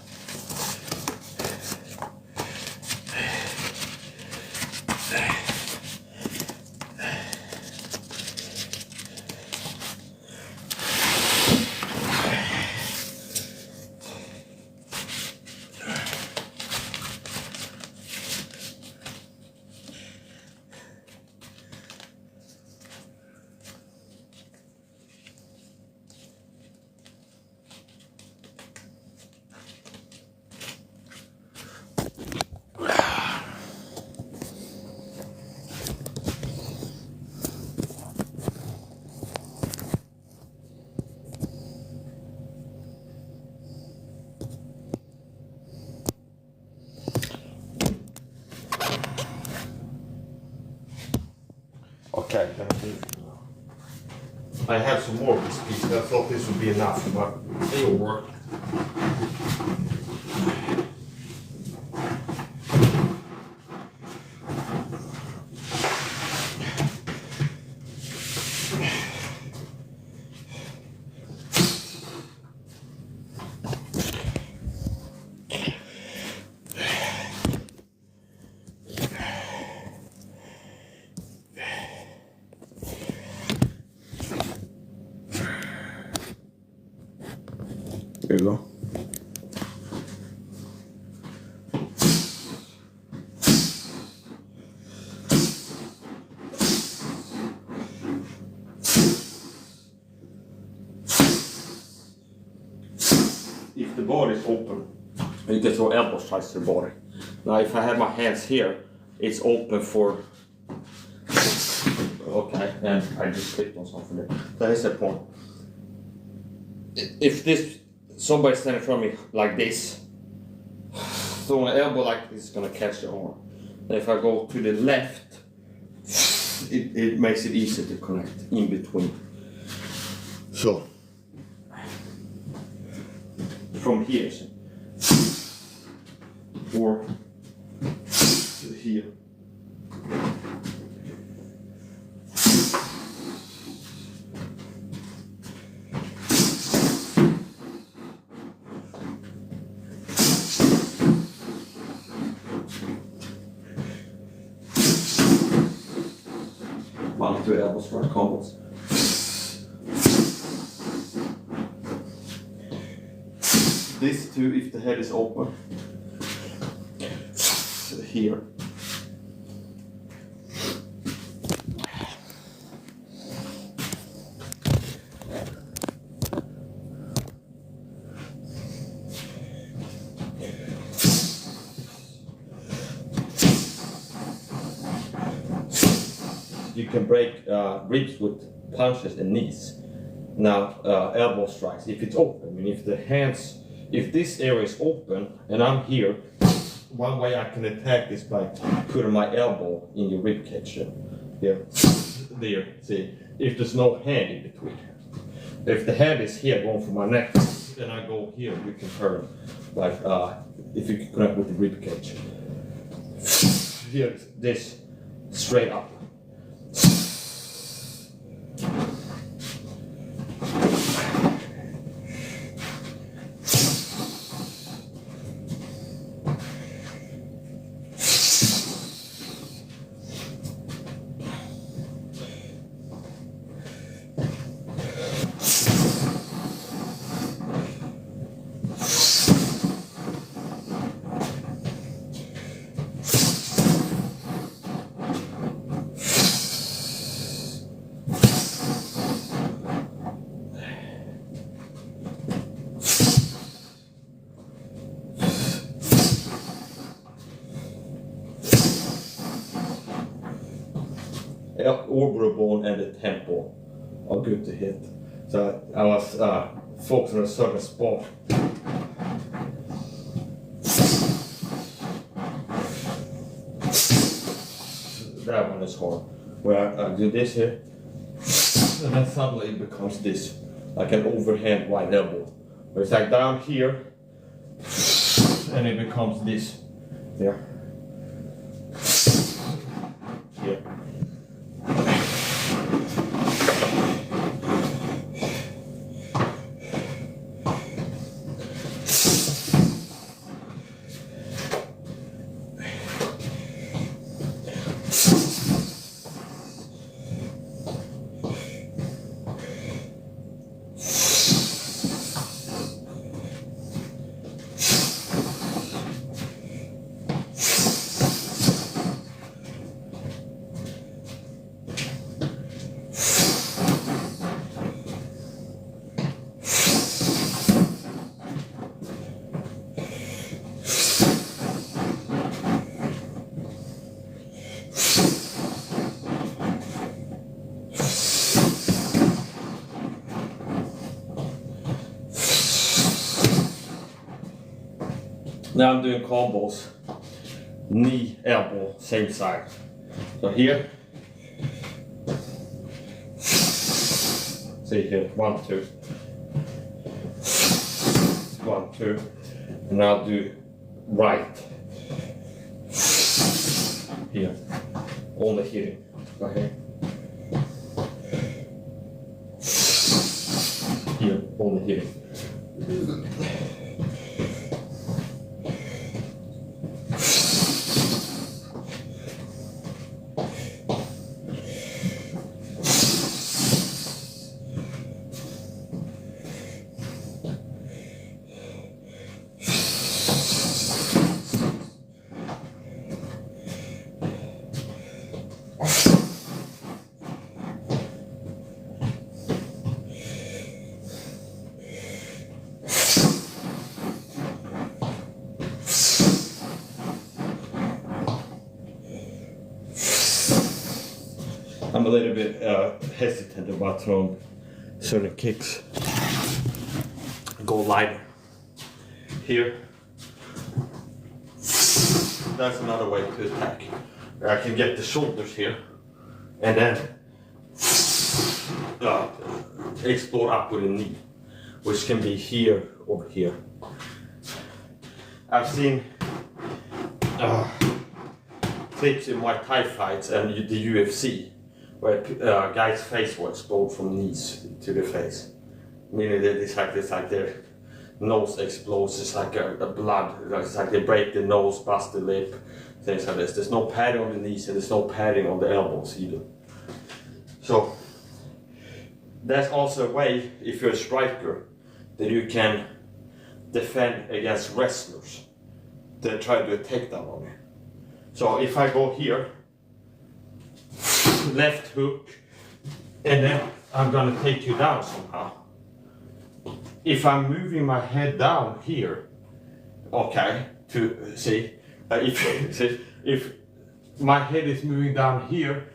S1: Okay, I have some more of this piece. I thought this would be enough, but it will work. There you go. If the body is open, you can throw elbow strikes to the body. Now if I have my hands here, it's open for... Okay, and I just clicked on something there. That is the point. If this... Somebody standing in front of me like this, throwing an elbow like this is gonna catch the arm. And if I go to the left, it makes it easy to connect in between. So, from here, or here. One, two elbow strike combos. This too, if the head is open. Here. You can break ribs with punches and knees. Now, elbow strikes, if it's open, I mean, if the hands, if this area is open and I'm here, one way I can attack is by putting my elbow in your rib cage. Here, there, see, if there's no hand in between. If the hand is here going for my neck, then I go here, you can turn, like, if you connect with the rib cage. Here, this, straight up. Orbital bone and the temple are good to hit. So I was focused on a certain spot. That one is hard. Where I do this here, and then suddenly it becomes this, like an overhand wide elbow. Where it's like down here, and it becomes this. Here. Here. Now I'm doing combos, knee, elbow, same side. So here, see here, 1, 2, 1, 2, and I'll do right, here, only hitting, go here, here, only hitting. I'm a little bit hesitant about throwing certain kicks. Go lighter. Here. That's another way to attack. I can get the shoulders here and then explode up with a knee. which can be here or here. I've seen clips in my Thai fights and the UFC where a guy's face will explode from knees to the face. Meaning that it's like their nose explodes, it's like a blood, it's like they break the nose, bust the lip, things like this. There's no padding on the knees and there's no padding on the elbows either. So there's also a way, if you're a striker, that you can defend against wrestlers that try to do a takedown on you. So if I go here, left hook, and then I'm gonna take you down somehow. If I'm moving my head down here, okay, to see, if my head is moving down here,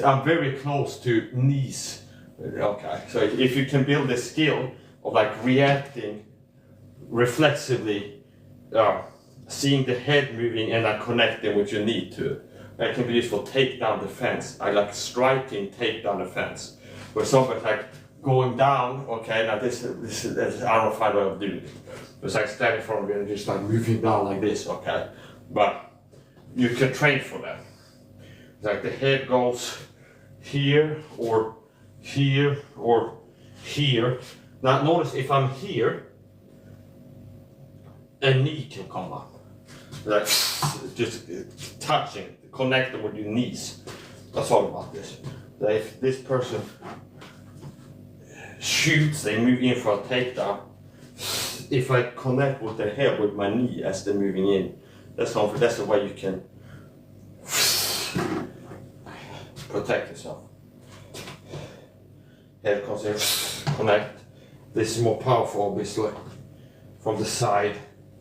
S1: I'm very close to knees. Okay, so if you can build a skill of like reacting reflexively, seeing the head moving and like connecting with your knee to it, that can be used for takedown defense. I like striking takedown defense, where somebody's like going down. Okay, now this is I don't find a way of doing it. It's like standing in front of you and just like moving down like this. Okay, but you can train for that. It's like the head goes here or here or here. Now notice if I'm here, a knee can come up. Like just touching, connecting with your knees. That's all about this. That if this person shoots, they move in for a takedown. If I connect with their head with my knee as they're moving in, that's the way you can protect yourself. Head comes in, connect. This is more powerful, obviously, from the side.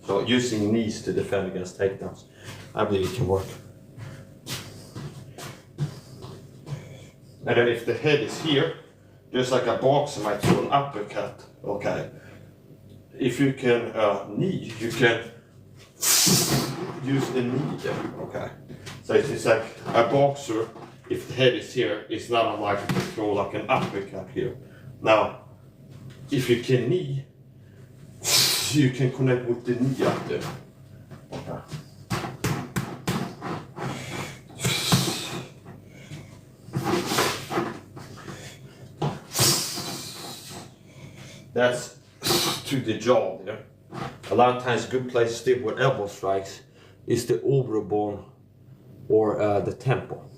S1: So using knees to defend against takedowns, I believe it can work. And then if the head is here, just like a boxer might do an uppercut, okay. If you can knee, you can use the knee there, okay. So it's like a boxer, if the head is here, it's not unlikely to throw like an uppercut here. Now, if you can knee, you can connect with the knee up there. Okay. That's to the jaw there. A lot of times good place still with elbow strikes is the overbone or the temple.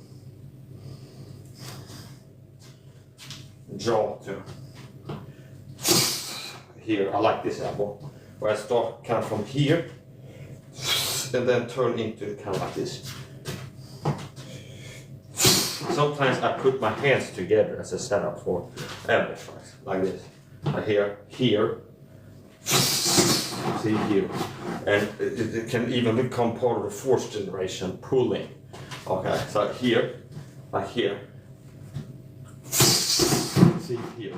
S1: Jaw too. Here, I like this elbow, where I start kind of from here and then turn into kind of like this. Sometimes I put my hands together as a setup for elbow strikes, like this. Here, see here, and it can even become part of the force generation, pulling. Okay, so here, like here. See here,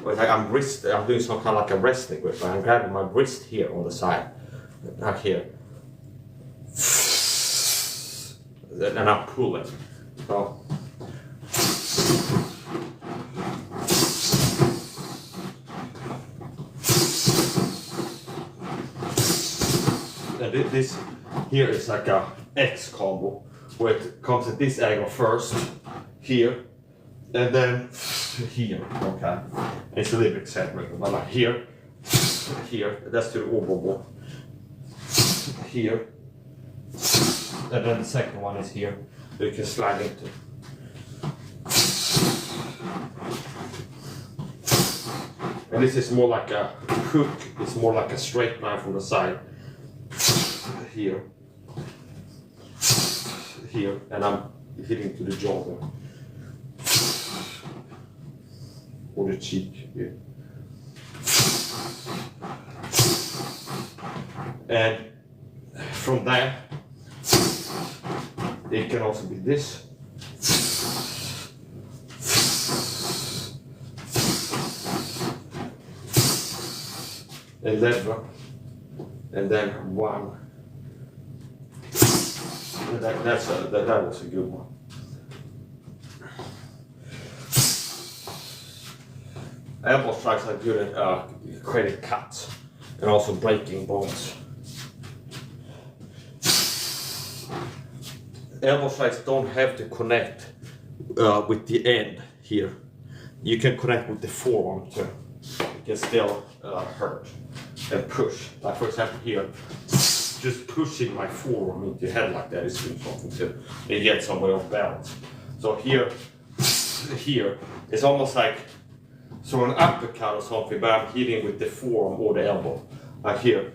S1: like I'm doing some kind of like a wrestling grip. I'm grabbing my wrist here on the side, like here, and I'm pulling. So. And this here is like a X combo, where it comes at this angle first, here, and then here, okay? It's a little bit separate, but like here, that's to the overball. Here, and then the second one is here, you can slide into. And this is more like a hook, it's more like a straight line from the side. Here, and I'm hitting to the jaw there. Or the cheek here. And from there, it can also be this. And then one. That was a good one. elbow strikes are good at creating cuts and also breaking bones. Elbow strikes don't have to connect with the end here. You can connect with the forearm too. You can still hurt and push. Like for example here, just pushing my forearm into your head like that is doing something too. You get somebody off balance. So here, it's almost like an uppercut or something, but I'm hitting with the forearm or the elbow. Like here,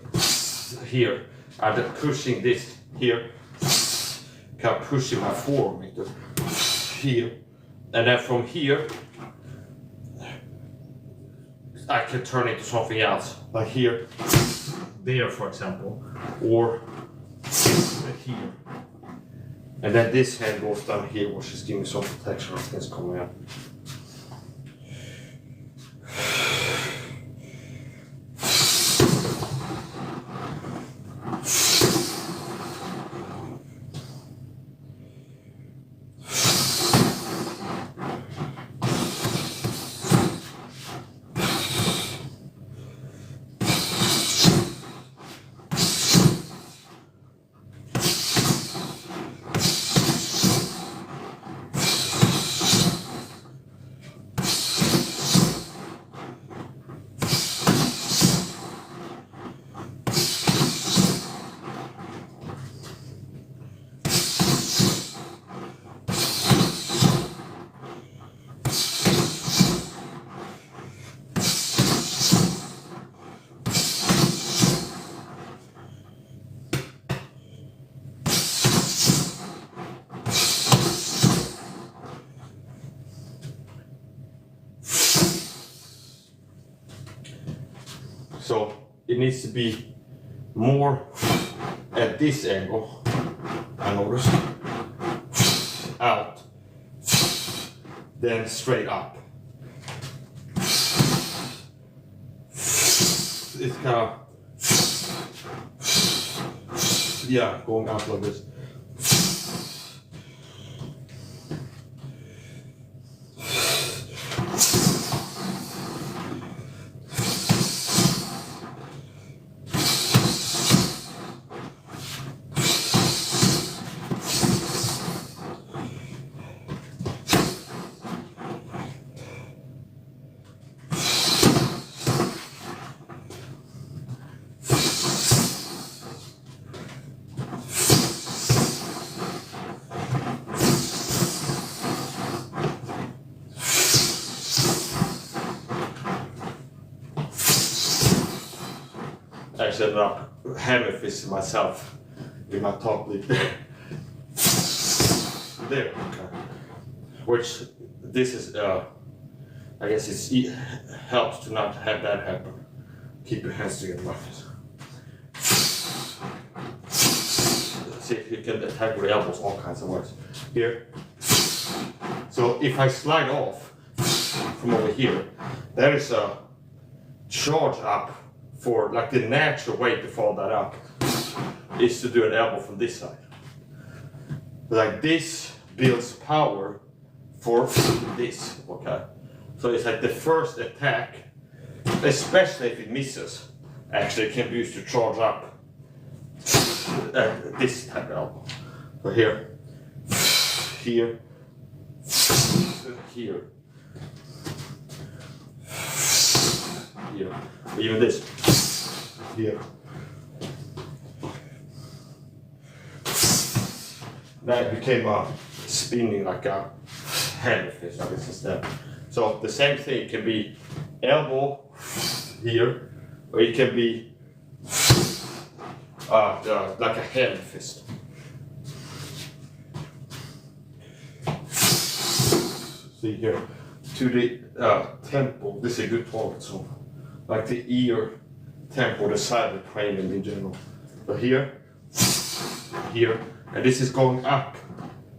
S1: I'm just pushing this here, kind of pushing my forearm into here, and then from here, I can turn it to something else, like here, there for example, or here. And then this hand goes down here, which is giving me some protection against coming out. So it needs to be more at this angle, I noticed, out, then straight up. It's kind of, yeah, going up like this. I actually ended up hammer fisting myself in my top lip there. Okay. Which this is, I guess it helps to not have that happen. Keep your hands together like this. See if you can attack with elbows all kinds of ways. Here. So if I slide off from over here, there is a charge up. For like the natural way to follow that up is to do an elbow from this side. Like this builds power for this, okay? So it's like the first attack, especially if it misses, actually can be used to charge up this type of elbow. So here, here, here, here, even this. Here. That became spinning like a hand fist, I guess instead. So the same thing can be elbow here, or it can be like a hand fist. See here, to the temple. This is a good target, so like the ear. Temple, the side of the cranium in general. So here, and this is going up,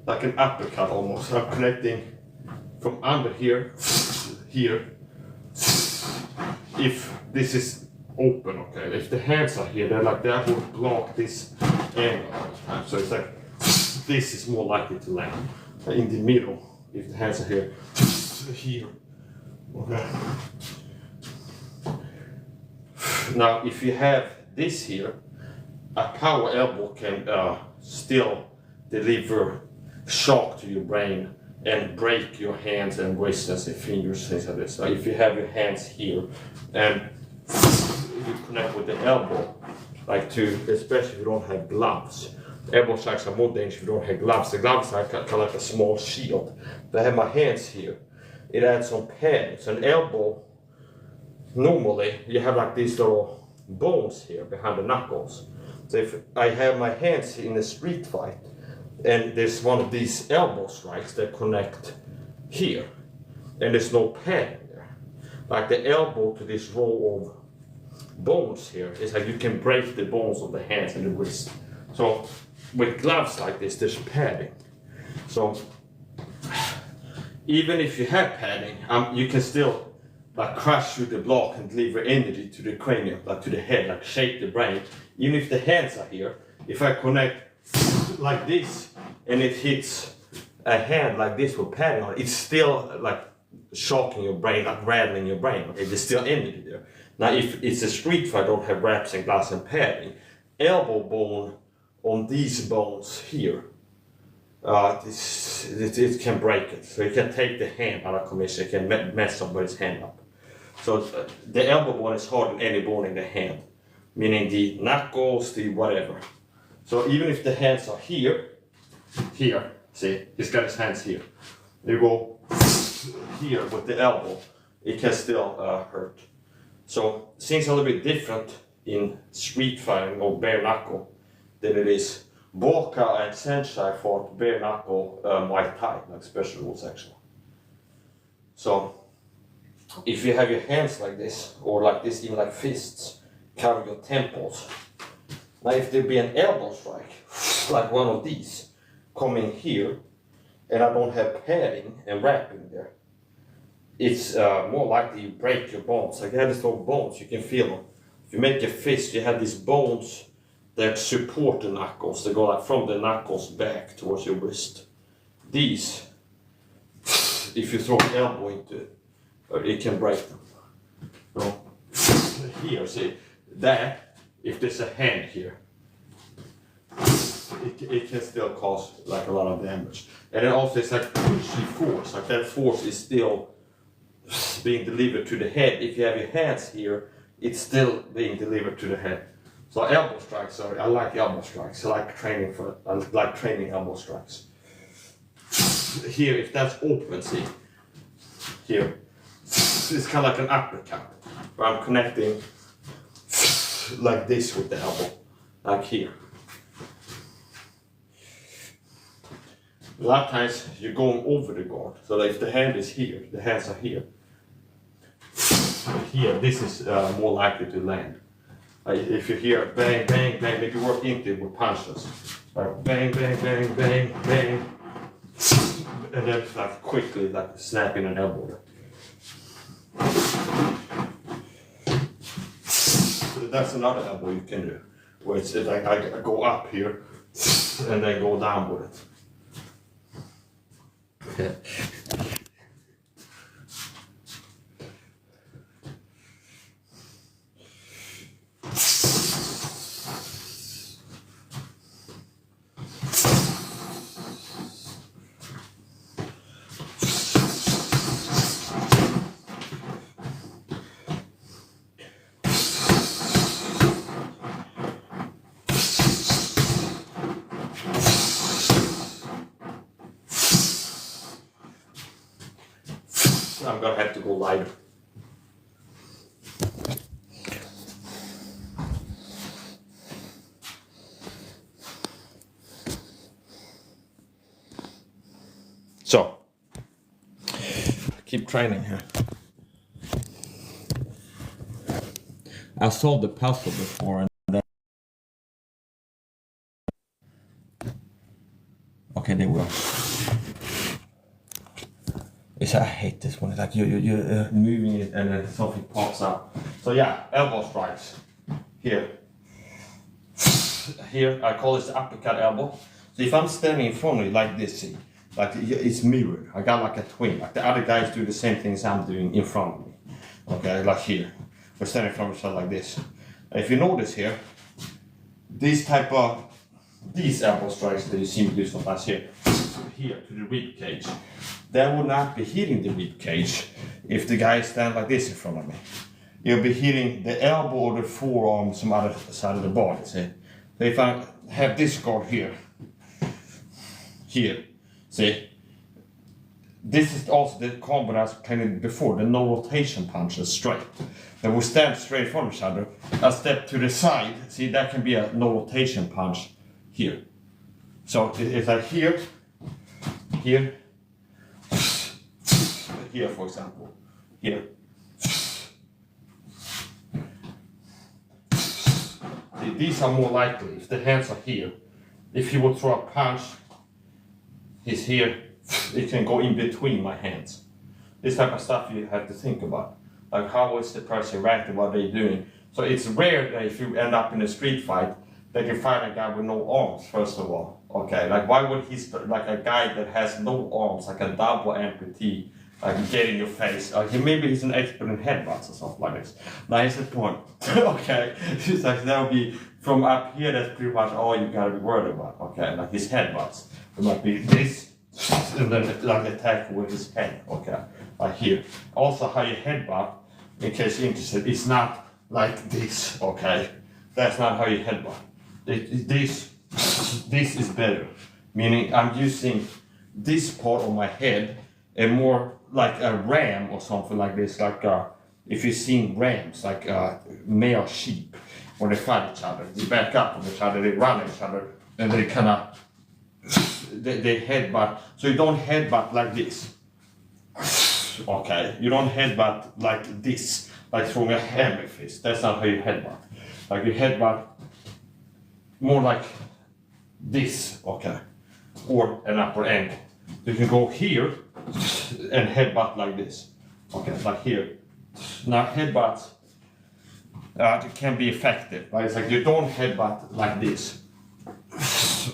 S1: like an uppercut almost. I'm connecting from under here, here. If this is open, okay, if the hands are here, then like that would block this angle all the time. So it's like, this is more likely to land. In the middle, if the hands are here, okay. Now, if you have this here, a power elbow can still deliver shock to your brain and break your hands and wrists and fingers, things like this. So if you have your hands here and you connect with the elbow, like especially if you don't have gloves. Elbow strikes are more dangerous if you don't have gloves. The gloves are kind of like a small shield. But I have my hands here. It adds some padding. So an elbow, normally you have like these little bones here behind the knuckles. So if I have my hands in a street fight and there's one of these elbow strikes that connect here and there's no padding there. Like the elbow to this row of bones here is like you can break the bones of the hands and the wrist. So with gloves like this, there's padding. So even if you have padding, you can still like crash through the block and deliver energy to the cranium, like to the head, like shake the brain. Even if the hands are here, if I connect like this and it hits a hand like this with padding on it, it's still like shocking your brain, like rattling your brain. Okay, there's still energy there. Now, if it's a street fight, I don't have wraps and glass and padding. Elbow bone on these bones here, it can break it. So it can take the hand out of commission. It can mess somebody's hand up. So the elbow bone is harder than any bone in the hand, meaning the knuckles, the whatever. So even if the hands are here, see, he's got his hands here. You go here with the elbow, it can still hurt. So things are a little bit different in street fighting or bare knuckle than it is Boka and Senshai fought bare knuckle Muay Thai, like special rules actually. So if you have your hands like this, or like this, even like fists, cover your temples. Now if there be an elbow strike, like one of these, coming here, and I don't have padding and wrapping there, it's more likely you break your bones. Like you have these little bones, you can feel them. If you make a fist, you have these bones that support the knuckles. They go like from the knuckles back towards your wrist. These, if you throw an elbow into it, it can break them. So here, see, that, if there's a hand here, it can still cause like a lot of damage. And then also it's like pushy force, like that force is still being delivered to the head. If you have your hands here, it's still being delivered to the head. So elbow strikes, sorry, I like elbow strikes. I like training elbow strikes. Here, if that's open, see, here, it's kind of like an uppercut, where I'm connecting like this with the elbow, like here. A lot of times you're going over the guard, so that if the hand is here, the hands are here. Here, this is more likely to land. If you hear bang, bang, bang, maybe work into it with punches. Like bang, bang, bang, bang, bang. And then like quickly like snapping an elbow. So that's another elbow you can do. Where it's like I go up here and then go down with it. Okay. I'm gonna have to go lighter. So, keep training here. I solved the puzzle before and then... Okay, they will. I hate this one. It's like you're moving it and then something pops up. So yeah, elbow strikes. Here. Here, I call this the uppercut elbow. So if I'm standing in front of you like this, see, like it's mirrored. I got like a twin. Like the other guys do the same things I'm doing in front of me. Okay, like here. We're standing in front of each other like this. If you notice here, these elbow strikes that you see me do sometimes here to the rib cage, that would not be hitting the rib cage if the guy stand like this in front of me. You'll be hitting the elbow or the forearm some other side of the body. See? So if I have this guard here, see? This is also the combo I was training before, the no rotation punches straight. Then we stand straight from each other. I step to the side, see that can be a no rotation punch here. So it's like here, here for example, here. See, these are more likely if the hands are here. If you would throw a punch, he's here, it can go in between my hands. This type of stuff you have to think about. Like how is the person reacting, what they're doing. So it's rare that if you end up in a street fight, that you find a guy with no arms, first of all. Okay, like why would he, like a guy that has no arms, like a double amputee, like get in your face. Maybe he's an expert in headbutts or something like this. Now here's the point. Okay, it's like that'll be from up here, that's pretty much all you gotta be worried about. Okay, like his headbutts. It might be this, and then like attack with his head. Okay, like here. Also how you headbutt, in case you're interested, it's not like this. Okay, that's not how you headbutt. This is better. Meaning I'm using this part of my head and more like a ram or something like this, like if you've seen rams, like male sheep, when they fight each other, they back up on each other, they run at each other, and they kind of they headbutt. So you don't headbutt like this. Okay, you don't headbutt like this, like throwing a hammer fist. That's not how you headbutt. Like you headbutt more like this, okay, or an upper angle. You can go here and headbutt like this. Okay, like here. Now headbutts can be effective, but it's like you don't headbutt like this.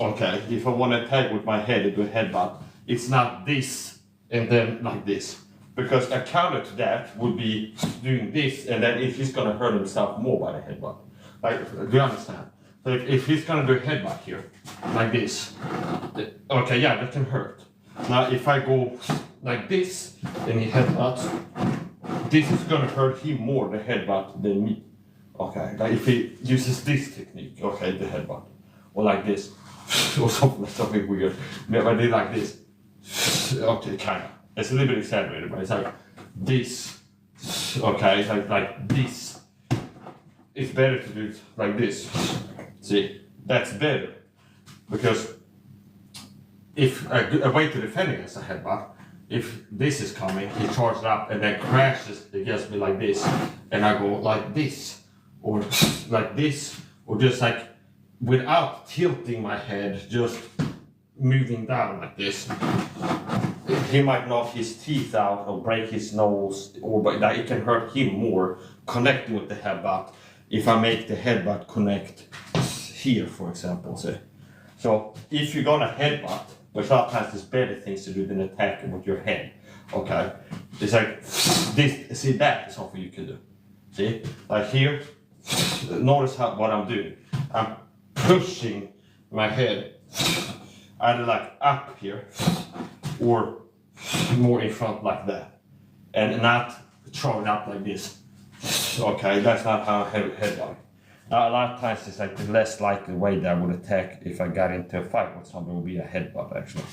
S1: Okay, if I want to attack with my head into a headbutt, it's not this and then like this. Because a counter to that would be doing this, and then if he's gonna hurt himself more by the headbutt. Like, do you understand? So if he's gonna do a headbutt here, like this, okay, yeah, that can hurt. Now if I go like this, and he headbutts, this is gonna hurt him more, the headbutt, than me. Okay, like if he uses this technique, okay, the headbutt, or like this, or something weird. But I did like this, okay, kinda. It's a little bit exaggerated, but it's like this, okay, it's like this. It's better to do it like this. See, that's better, because if a way to defend against a headbutt, if this is coming, he charges up and then crashes against me like this, and I go like this, or like this, or just like without tilting my head, just moving down like this. He might knock his teeth out or break his nose, or but that it can hurt him more connecting with the headbutt if I make the headbutt connect here, for example. So if you're gonna headbutt, but sometimes there's better things to do than attacking with your head. Okay, it's like this. See, that is something you can do. See, like here. Notice what I'm doing. I'm pushing my head either like up here or more in front like that, and not throwing up like this. Okay, that's not how I headbutt. Now a lot of times it's like the less likely way that I would attack if I got into a fight with somebody would be a headbutt actually.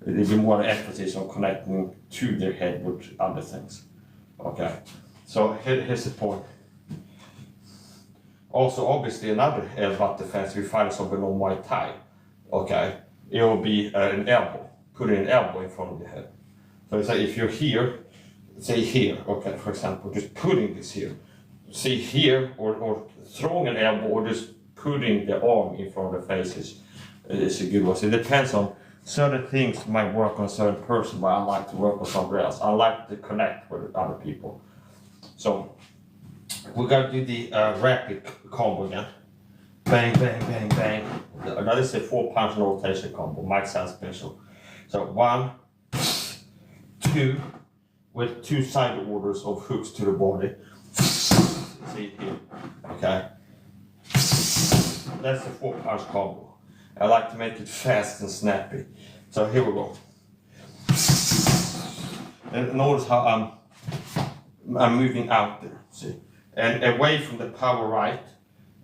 S1: It'd be more emphasis on connecting to their head with other things. Okay, so here's the point. Also, obviously, another headbutt defense, if you fight somebody on Muay Thai, okay, it will be an elbow, putting an elbow in front of the head. So it's like if you're here, say here, okay, for example, just putting this here, say here, or throwing an elbow, or just putting the arm in front of the face is a good one. So it depends on certain things might work on a certain person, but I like to work with somebody else. I like to connect with other people. So we're gonna do the rapid combo again. Bang, bang, bang, bang. Now this is a 4-punch rotation combo. Might sound special. So 1, 2, with 2 side orders of hooks to the body. See here. Okay. that's the 4-punch combo. I like to make it fast and snappy. So here we go. And notice how I'm moving out there, see? And away from the power right.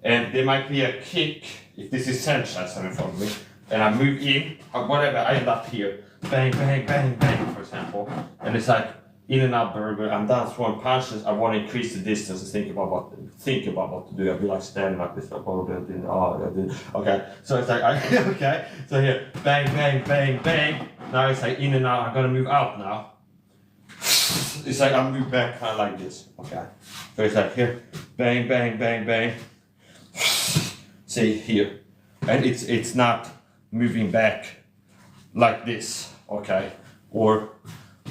S1: And there might be a kick, if this is central in front of me. And I move in, or whatever, I end up here. Bang, bang, bang, bang, for example. And it's like in and out burger. I'm done throwing punches. I want to increase the distance and think about what to do. I'll be like standing like this. Okay. So it's like, okay. So here, bang, bang, bang, bang. Now it's like in and out. I'm gonna move out now. It's like I move back kind of like this. Okay. So it's like here, bang, bang, bang, bang. See here, and it's not moving back like this. Okay, or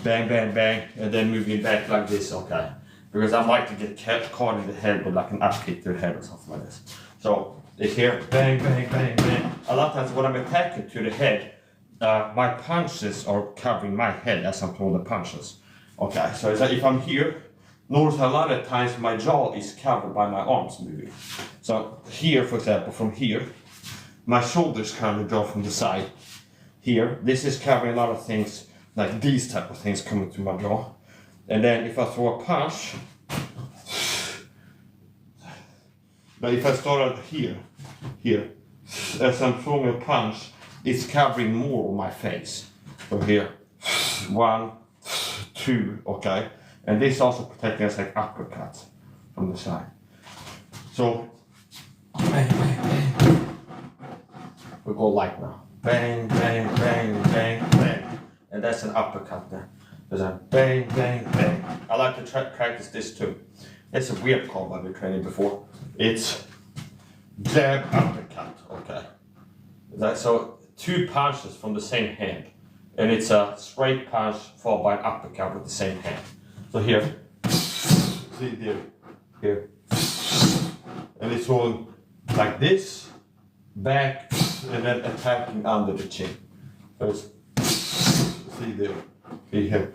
S1: bang, bang, bang, and then moving back like this. Okay, because I like to get caught in the head with like an up kick to the head or something like this. So it's here, bang, bang, bang, bang. A lot of times when I'm attacking to the head, my punches are covering my head as I'm throwing the punches. Okay, so it's like if I'm here, notice a lot of times my jaw is covered by my arms moving. So here, for example, from here, my shoulders kind of draw from the side. Here, this is covering a lot of things, like these type of things coming to my jaw. And then if I throw a punch, but if I start out here, as I'm throwing a punch, it's covering more of my face. So here, 1, 2, okay. And this also protecting us like uppercuts from the side. So, bang, bang, bang. We go like now. Bang, bang, bang, bang, bang. And that's an uppercut there. There's a bang, bang, bang. I like to practice this too. It's a weird combo I've been training before. It's jab, uppercut, okay. So 2 punches from the same hand. And it's a straight punch followed by an uppercut with the same hand. So here, see here, and it's all like this, back, and then attacking under the chin. So it's, see there, here.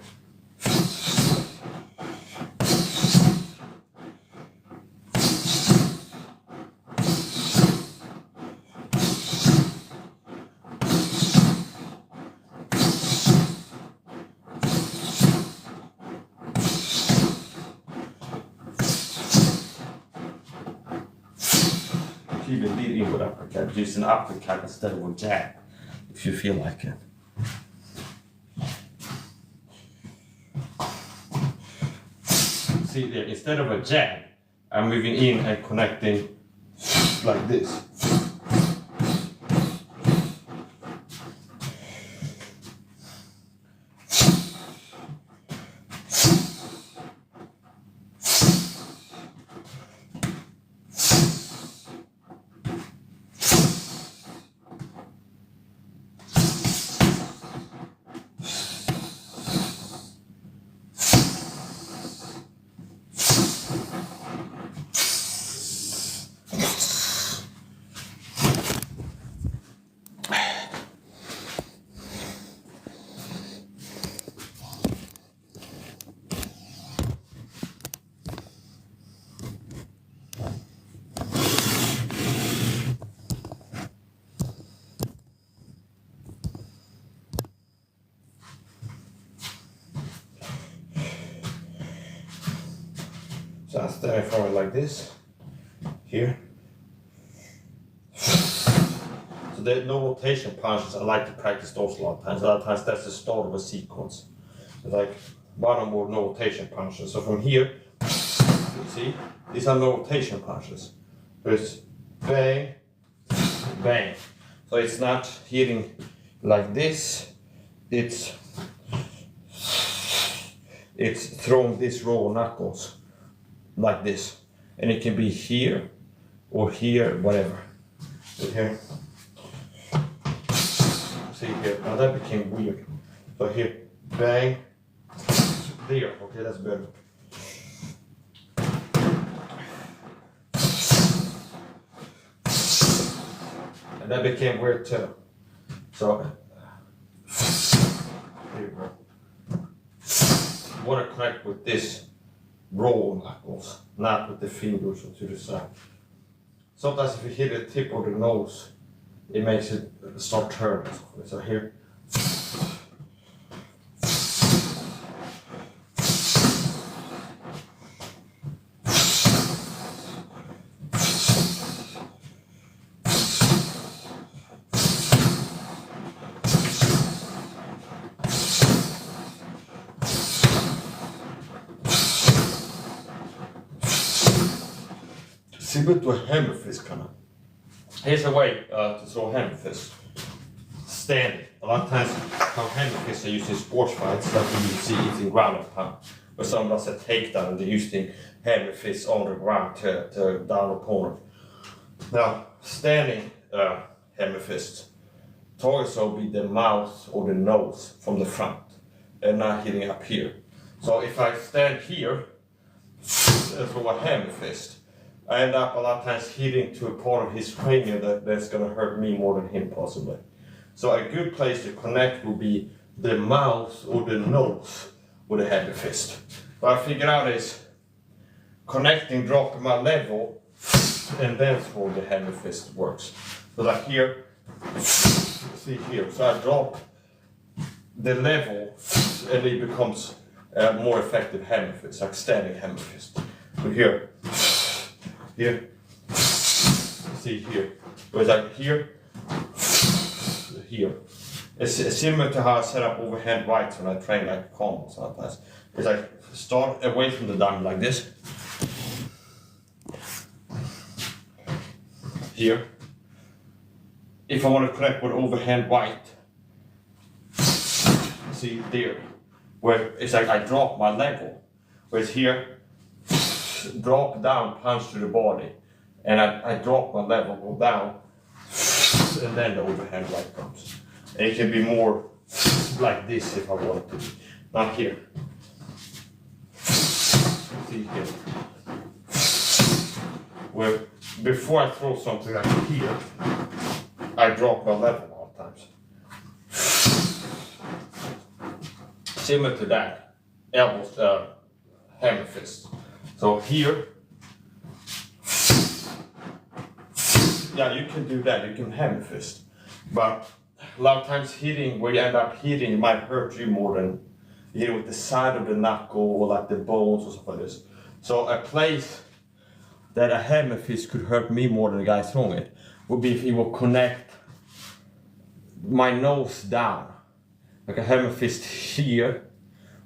S1: Even lead in with uppercut, use an uppercut instead of a jab, if you feel like it. See there, instead of a jab, I'm moving in and connecting like this. So I stand forward like this, here. So there are no rotation punches. I like to practice those a lot of times. A lot of times that's the start of a sequence. It's like 1 or more no rotation punches. So from here, you see, these are no rotation punches. There's bang, bang. So it's not hitting like this. It's throwing these raw knuckles like this, and it can be here or here, whatever. So here, see here, now that became weird. So here, bang, there, okay, that's better. And that became weird too. So, here you go. You want to connect with this raw knuckles, not with the fingers to the side. sometimes if you hit the tip of the nose, it makes it start turning. So here. Similar to a hammer fist kind of. Here's a way to throw a hammer fist. Standing. A lot of times how hammer fists are used in sports fights, like you see it in ground and pound. Where someone does a takedown and they're using hammer fists on the ground to down opponent. Now, standing hammer fist, targets will be the mouth or the nose from the front and not hitting up here. So if I stand here and throw a hammer fist, I end up a lot of times hitting to a part of his cranium that's going to hurt me more than him possibly. So a good place to connect will be the mouth or the nose with a hammer fist. What I figured out is connecting, dropping my level, and then throwing the hammer fist works. So like here, see here, so I drop the level and it becomes a more effective hammer fist, like standing hammer fist. So here, see here, so it's like here, here. It's similar to how I set up overhand rights when I train like combo sometimes. It's like start away from the diamond like this. Here. If I want to connect with overhand right, see there, where it's like I drop my level, whereas here, drop down, punch to the body, and I drop my level, go down, and then the overhand right comes. And it can be more like this if I want it to be, not here. See here, where before I throw something like here, I drop my level all the times. Similar to that, elbows, hammer fist. So here, yeah, you can do that, you can hammer fist. But a lot of times hitting, where you end up hitting, it might hurt you more than you hit with the side of the knuckle or like the bones or stuff like this. So a place that a hammer fist could hurt me more than the guy throwing it would be if he will connect my nose down. Like a hammer fist here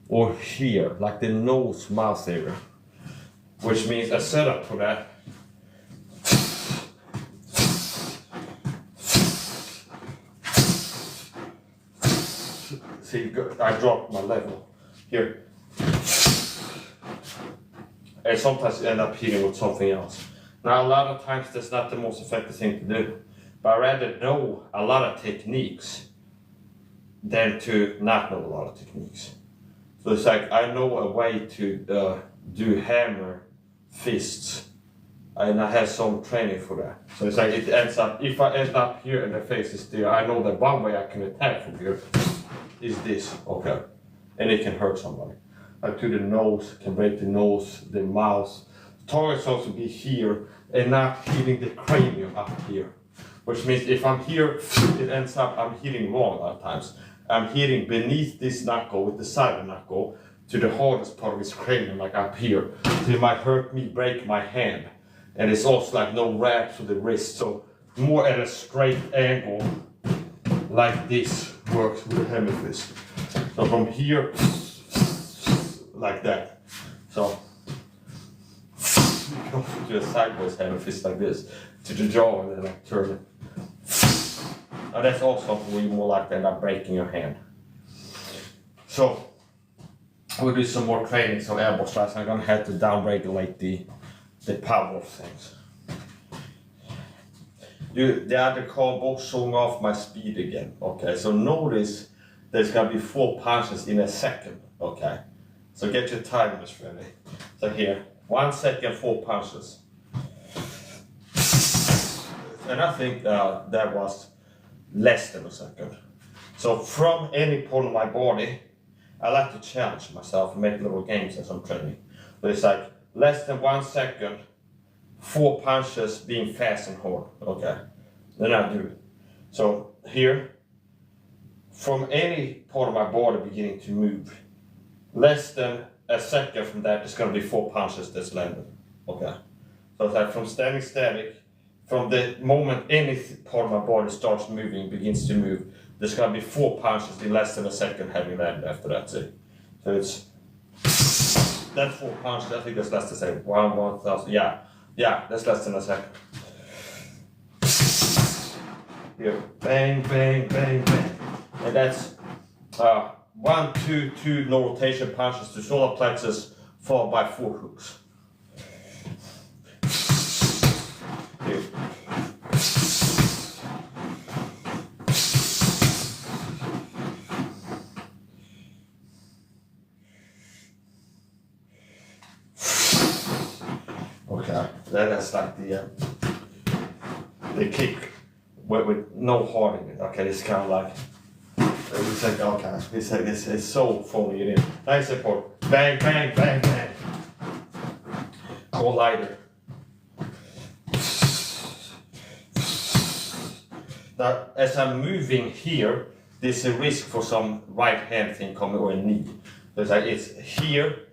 S1: or here, like the nose mouth area. Which means a setup for that. See, I dropped my level here. And sometimes you end up hitting with something else. Now, a lot of times that's not the most effective thing to do. But I rather know a lot of techniques than to not know a lot of techniques. So it's like I know a way to do hammer fists, and I have some training for that. So it's like it ends up, if I end up here and the face is there, I know that one way I can attack from here is this, okay, and it can hurt somebody. Like to the nose, can break the nose, the mouth. Target's also be here and not hitting the cranium up here. Which means if I'm here, it ends up I'm hitting wrong a lot of times. I'm hitting beneath this knuckle with the side of the knuckle to the hardest part of his cranium, like up here. So it might hurt me, break my hand. And it's also like no wrap to the wrist. So more at a straight angle, like this works with a hammer fist. So from here, like that. So you can also do a sideways hammer fist like this to the jaw and then like turn it. And that's also where you more likely end up breaking your hand. So we'll do some more training, so elbow strikes. I'm gonna have to down-regulate the power of things. The other combo, showing off my speed again. Okay, so notice there's gonna be 4 punches in a second. Okay, so get your timers ready. So here, 1 second, 4 punches. And I think that was less than a second. So from any part of my body, I like to challenge myself and make little games as I'm training. But it's like less than 1 second, 4 punches being fast and hard. Okay, then I do it. So here, from any part of my body beginning to move, less than a second from that, it's going to be 4 punches that's landed. Okay, so it's like from standing static, from the moment any part of my body starts moving, begins to move, there's going to be 4 punches in less than a second having landed after that. See? So it's that 4 punches. I think that's less than a second. 1,000. Yeah, that's less than a second. Here, bang, bang, bang, bang, and that's 1, 2, 2 no rotation punches to solar plexus, followed by 4 hooks. Here. Okay, that's like the kick with no heart in it. Okay, it's kind of like. It's like, okay, it's so phoning it in. Nice support. Bang, bang, bang, bang. Or lighter. Now, as I'm moving here, there's a risk for some right hand thing coming or a knee. So it's like, it's here,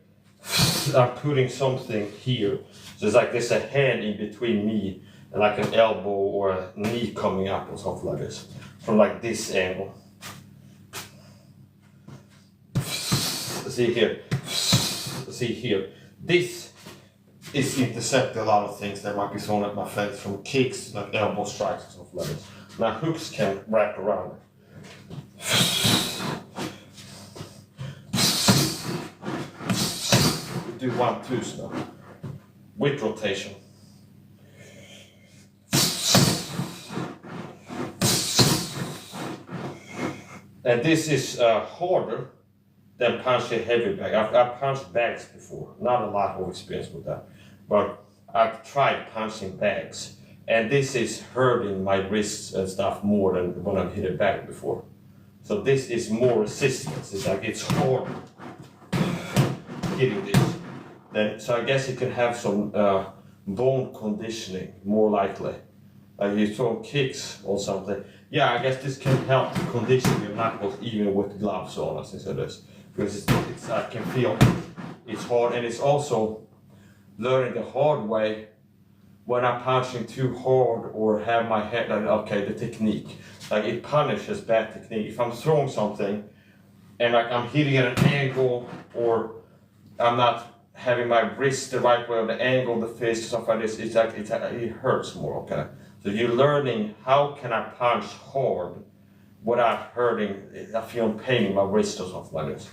S1: I'm putting something here. So it's like there's a hand in between me and like an elbow or a knee coming up or something like this. From like this angle. See here, this is intercept a lot of things that might be thrown at my face, from kicks, like elbow strikes and stuff like this. Now hooks can wrap around it. We do 1-2s now, with rotation. And this is harder than punching heavy bag. I've punched bags before, not a lot of experience with that, but I've tried punching bags, and this is hurting my wrists and stuff more than when I've hit a bag before. So this is more resistance. It's like it's harder hitting this. Then, so I guess it can have some bone conditioning, more likely. Like you throw kicks or something. Yeah, I guess this can help condition your knuckles even with gloves on, as I said this. Because it's I can feel it's hard, and it's also learning the hard way when I'm punching too hard or have my head like, okay, the technique. Like it punishes bad technique. If I'm throwing something and like I'm hitting at an angle, or I'm not having my wrist the right way or the angle, the fist, stuff like this, it's like it hurts more, okay? So you're learning how can I punch hard without hurting, I feel pain in my wrist or something like this.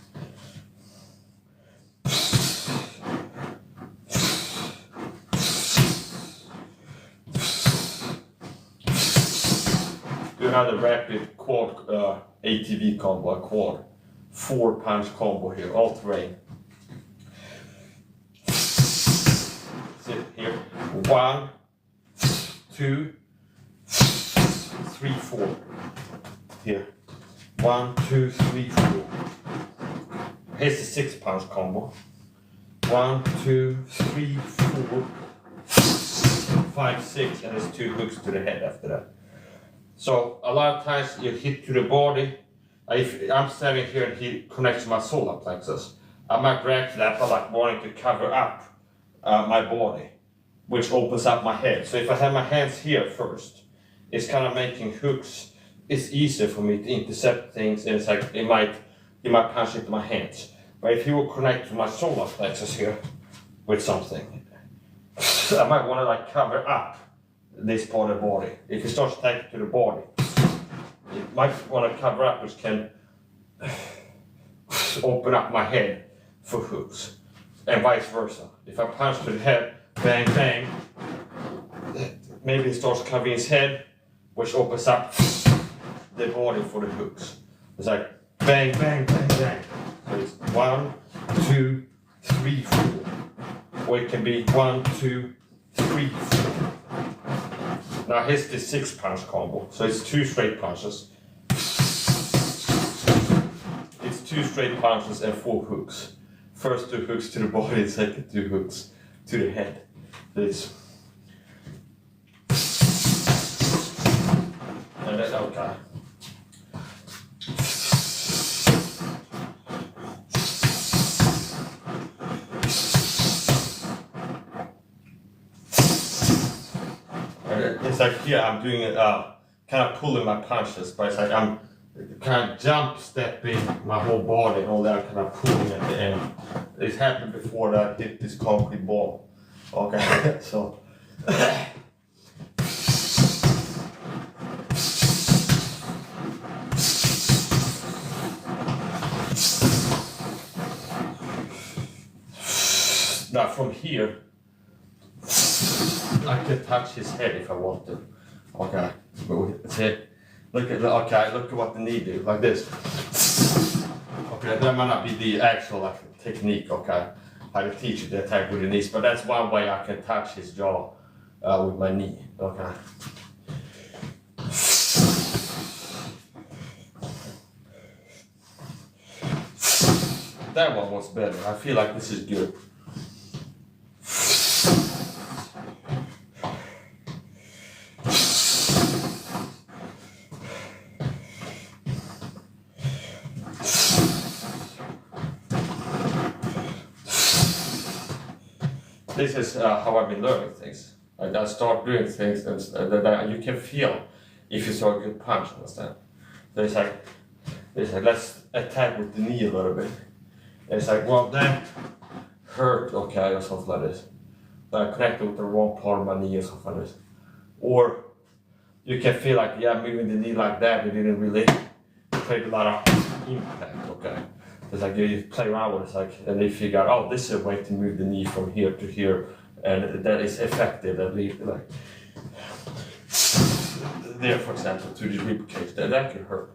S1: Do another rapid quad ATV combo, a quad. 4 punch combo here, all terrain. Sit here. 1, 2, 3, 4. Here. 1, 2, 3, 4. Here's the 6 punch combo. 1, 2, 3, 4, 5, 6, and there's 2 hooks to the head after that. So a lot of times you hit to the body. If I'm standing here and he connects to my solar plexus, I might react to that by like wanting to cover up my body, which opens up my head. So if I have my hands here first, it's kind of making hooks. It's easier for me to intercept things, and it's like he might punch into my hands. But if he will connect to my solar plexus here with something, I might want to like cover up this part of the body. If he starts attacking to the body, it might want to cover up, which can open up my head for hooks, and vice versa. If I punch to the head, bang, bang, maybe he starts covering his head, which opens up the body for the hooks. It's like bang, bang, bang, bang. So it's 1, 2, 3, 4. Or it can be 1, 2, 3, 4. Now here's the 6 punch combo. So it's 2 straight punches. It's 2 straight punches and 4 hooks. First 2 hooks to the body, second 2 hooks to the head. So it's okay. It's like here I'm doing it, kind of pulling my punches, but it's like I'm kind of jump stepping my whole body and all that, kind of pulling at the end. It's happened before that I hit this concrete ball. Okay, so. Now from here, I can touch his head if I want to. Okay, see, look at what the knee do, like this. Okay, that might not be the actual like technique. Okay, how to teach you the attack with the knees, but that's one way I can touch his jaw with my knee. Okay. That one was better. I feel like this is good. This is how I've been learning things. Like I start doing things that you can feel if you throw a good punch, understand? So it's like let's attack with the knee a little bit. And it's like, well, that hurt, okay, or something like this. But I connected with the wrong part of my knee or something like this. Or you can feel like, yeah, moving the knee like that, you didn't really create a lot of impact, okay? It's like you play around with it, it's like, and they figure out, oh, this is a way to move the knee from here to here, and that is effective, at least, like, there, for example, to the rib cage, that can hurt.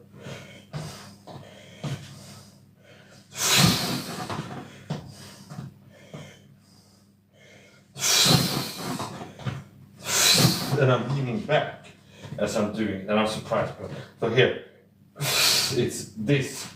S1: And I'm leaning back as I'm doing, and I'm surprised. So here, it's this.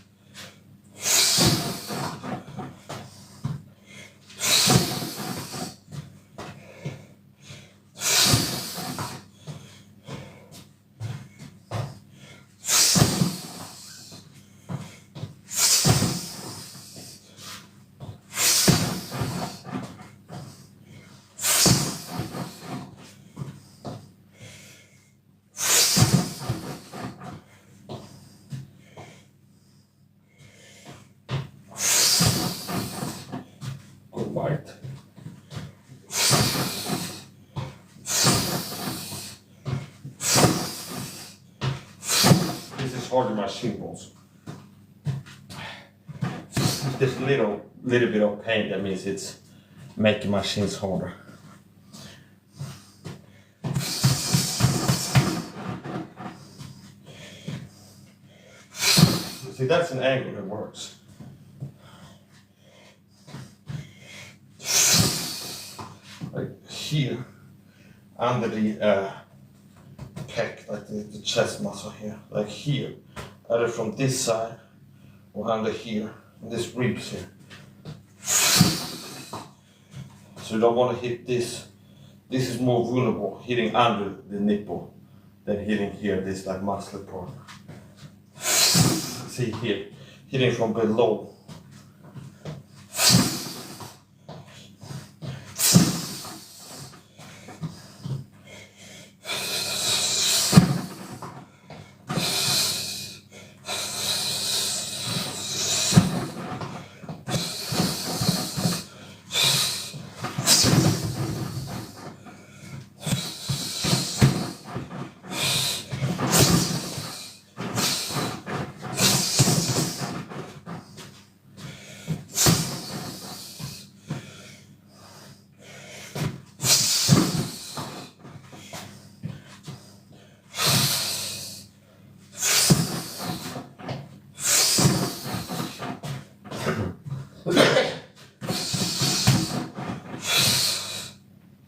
S1: Right. This is harder machine balls. If there's a little bit of pain, that means it's making machines harder. See, that's an angle that works. Like here, under the pec, like the chest muscle here, like here, either from this side or under here, and this ribs here. So you don't want to hit this. This is more vulnerable, hitting under the nipple than hitting here, this like muscle part. See here, hitting from below.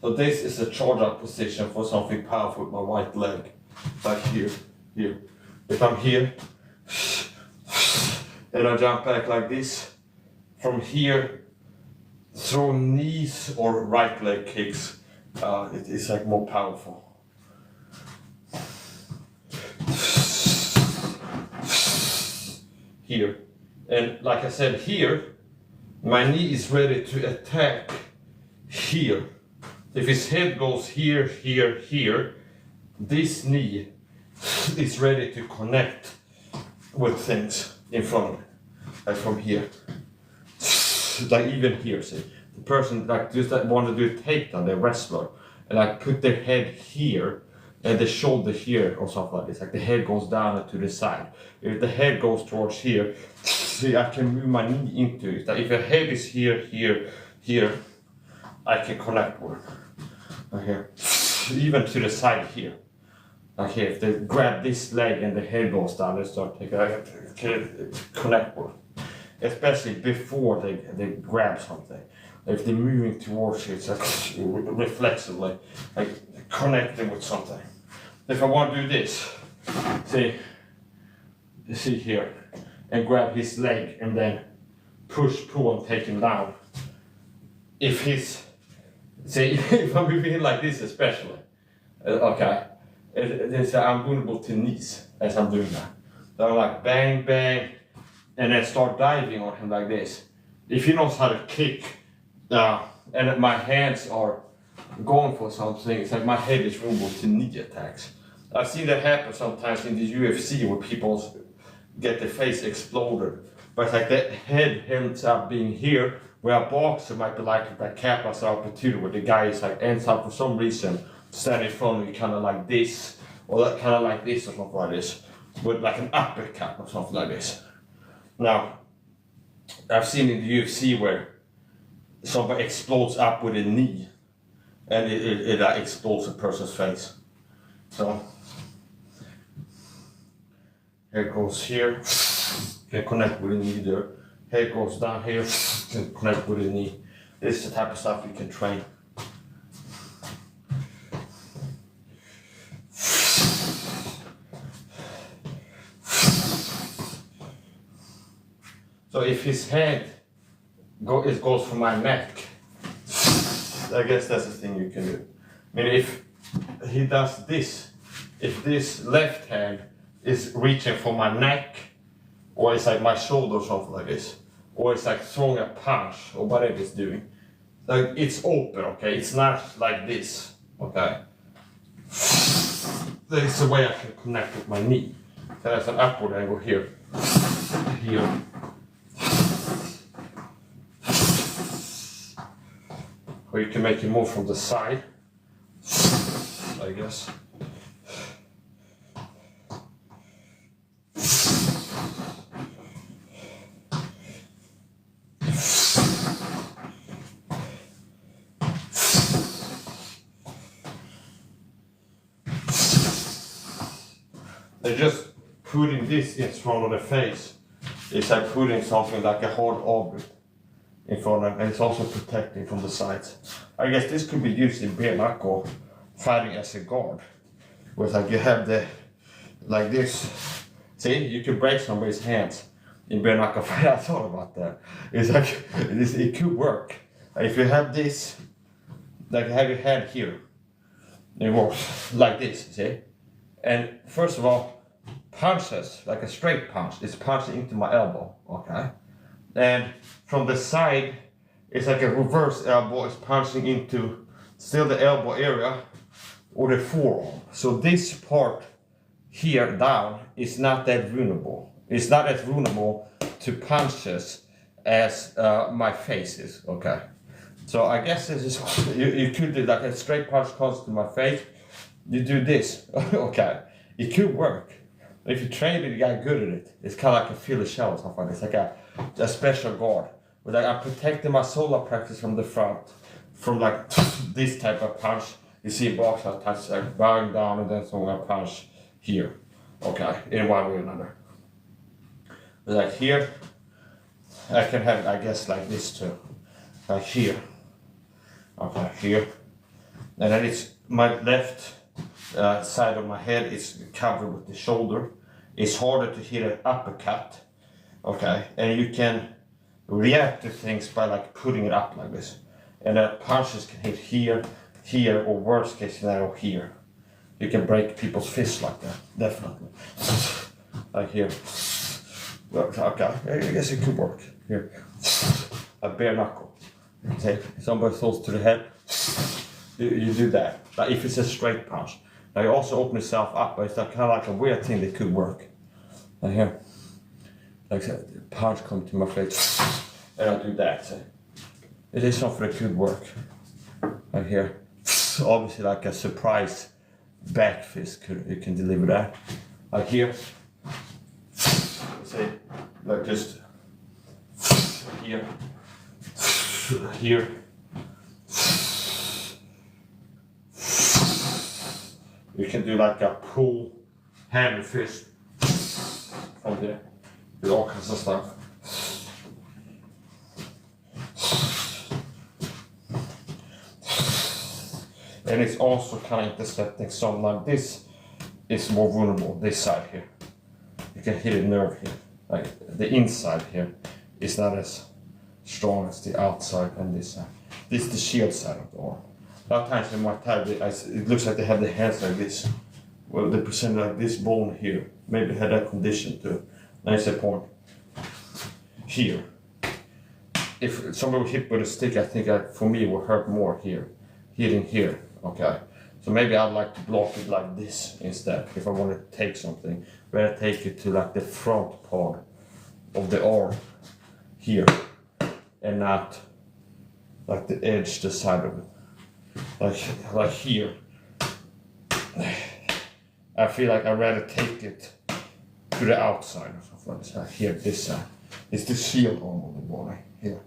S1: So this is a charge up position for something powerful with my right leg. Like here. If I'm here, then I jump back like this. From here, throw knees or right leg kicks. It is like more powerful. here. And like I said here, my knee is ready to attack here. If his head goes here, here, here, this knee is ready to connect with things in front of me, like from here. Like even here, see, the person like just that want to do a takedown, the wrestler, and like put their head here and the shoulder here or something like this. Like the head goes down and to the side. If the head goes towards here, see, I can move my knee into it. Like if the head is here, here, here, I can connect with it. Like here, even to the side here. Like here, if they grab this leg and the head goes down, they start taking. I can connect with it. Especially before they grab something. If they're moving towards you, it's like reflexively, like connecting with something. If I want to do this, see here, and grab his leg and then push, pull, and take him down. If if I'm moving like this, especially, okay, I'm vulnerable to knees as I'm doing that. So I'm like bang, bang. And then start diving on him like this. If he knows how to kick, and my hands are going for something, it's like my head is vulnerable to knee attacks. I've seen that happen sometimes in the UFC where people get their face exploded. But it's like that head ends up being here, where a boxer might be like that Kaplan's opportunity, where the guy is like ends up for some reason standing in front of you kind of like this, or that kind of like this or something like this, with like an uppercut or something like this. Now, I've seen in the UFC where somebody explodes up with a knee and it explodes a person's face. So, here goes here, can connect with the knee there. Here goes down here, can connect with the knee. This is the type of stuff you can train. So if his head goes for my neck, I guess that's the thing you can do. I mean, if he does this, if this left hand is reaching for my neck, or it's like my shoulder or something like this, or it's like throwing a punch, or whatever it's doing, like it's open, okay? It's not like this, okay? There's a way I can connect with my knee. So there's an upward angle here, here. Or you can make it more from the side, I guess. They're just putting this in front of the face. It's like putting something like a hard object in front of them, and it's also protecting from the sides. I guess this could be used in bare knuckle fighting as a guard. Where it's like you have the, like this, see, you can break somebody's hands in bare knuckle fight. I thought about that. It's like, it could work. If you have this, like have your hand here, it works like this, see? And first of all, punches, like a straight punch, is punching into my elbow, okay? And from the side, it's like a reverse elbow, it's punching into still the elbow area or the forearm. So this part here down is not that vulnerable. It's not as vulnerable to punches as my face is, okay? So I guess this is, you could do like a straight punch comes to my face, you do this, okay? It could work. If you train with a guy good at it, it's kind of like a Philly shell or something. It's like a special guard. But like I'm protecting my solar plexus from the front, from like this type of punch. You see a boxer touch like bowing down and then throwing a punch here. Okay, in one way or another. But like here, I can have, I guess, like this too. Like here. Okay, here. And then it's my left side of my head is covered with the shoulder. It's harder to hit an uppercut, okay? And you can react to things by like putting it up like this. And then punches can hit here, here, or worst case scenario here. You can break people's fists like that, definitely. Like here. Well, okay, I guess it could work. Here, a bare knuckle. Take somebody throws to the head. You do that. But if it's a straight punch, now you also open yourself up. But it's kind of like a weird thing that could work. Now here, like I said, the punch comes to my face, and I do that. So it is something that could work. Right here, obviously like a surprise back fist. You can deliver that. Like here, say like just here, here. You can do like a pull hammer fist from there with all kinds of stuff. And it's also kind of intercepting some, like this is more vulnerable, this side here. You can hit a nerve here, like the inside here is not as strong as the outside and this side. This is the shield side of the arm. A lot of times in my Thai, it looks like they have the hands like this. Well, they present like this bone here. Maybe they had that condition too. Nice point. Here. If somebody would hit with a stick, I think for me it would hurt more here. Hitting here, okay. So maybe I'd like to block it like this instead. If I want to take something, better take it to like the front part of the arm here, and not like the edge, the side of it. Like here. I feel like I'd rather take it to the outside or something like this. Here, this side. It's the shield arm of the body. Here.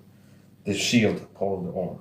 S1: The shield part of the arm.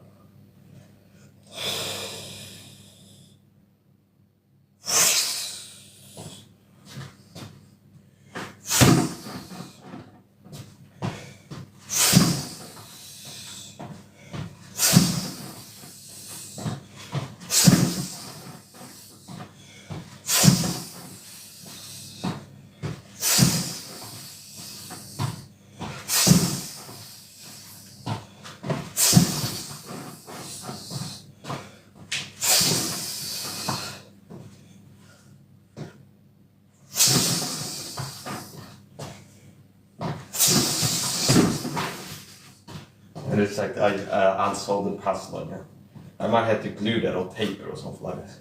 S1: And it's like I unsolved the puzzle again. I might have to glue that on paper or something like this.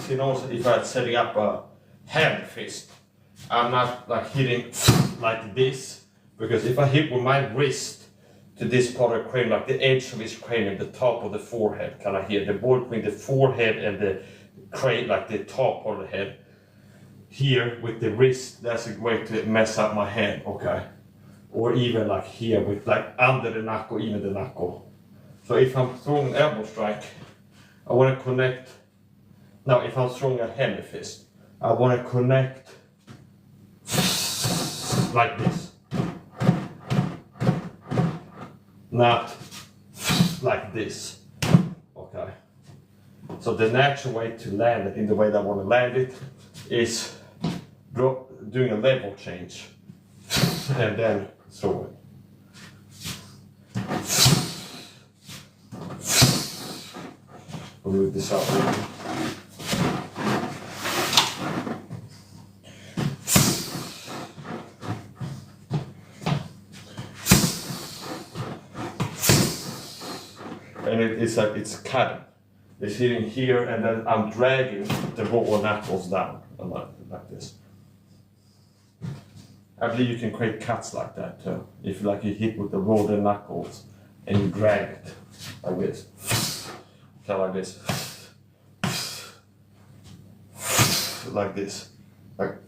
S1: You know, if I'm setting up a hand fist, I'm not like hitting like this, because if I hit with my wrist to this part of the cranium, like the edge of his cranium, the top of the forehead, kind of here, the border between the forehead and the cranium, like the top of the head, here with the wrist, that's a way to mess up my hand, okay? Or even like here with like under the knuckle, even the knuckle. So if I'm throwing an elbow strike, I want to connect. Now, if I'm throwing a hammer fist, I want to connect like this. Not like this. Okay. So the natural way to land it in the way that I want to land it is doing a level change and then throw it. We'll move this out. And it's like it's cutting. It's hitting here, and then I'm dragging the raw knuckles down like this. I believe you can create cuts like that too. If like you hit with the raw knuckles and you drag it like this, kind of like this, like this, like.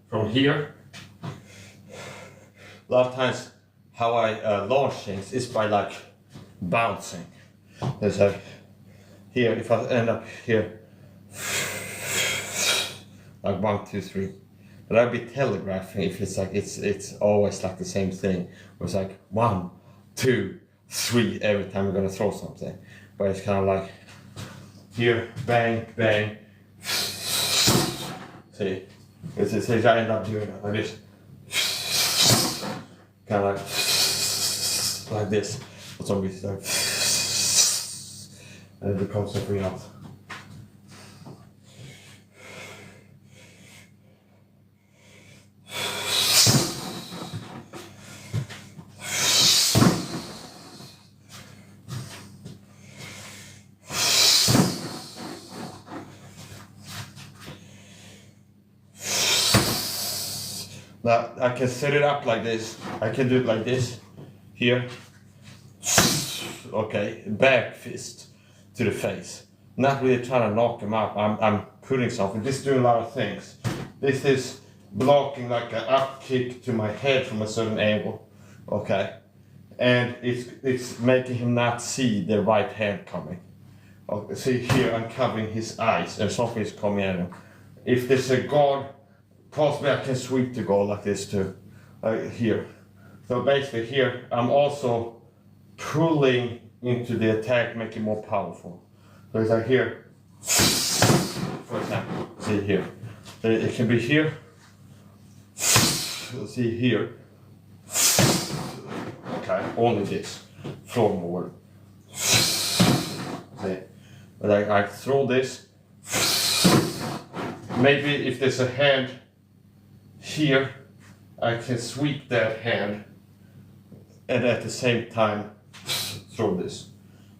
S1: from here. A lot of times, how I launch things is by like bouncing. There's like here, if I end up here, like 1, 2, 3. But I'll be telegraphing if it's like it's always like the same thing. It's like 1, 2, 3 every time we're gonna throw something. But it's kind of like here, bang, bang. See, it's I end up doing it like this, kind of like this. For some reason, like, and it becomes something else. Now I can set it up like this. I can do it like this, here. Okay, back fist to the face. Not really trying to knock him up. I'm putting something. This is doing a lot of things. This is blocking like an up kick to my head from a certain angle. Okay, and it's making him not see the right hand coming. Okay, see here, I'm covering his eyes, and something is coming at him. If there's a guard, possibly I can sweep the guard like this too, here. So basically here, I'm also pulling into the attack, making it more powerful. So it's like here, for example, see here. It can be here, see here. Okay, only this, throw more. See, but I throw this. Maybe if there's a hand here, I can sweep that hand and at the same time throw this,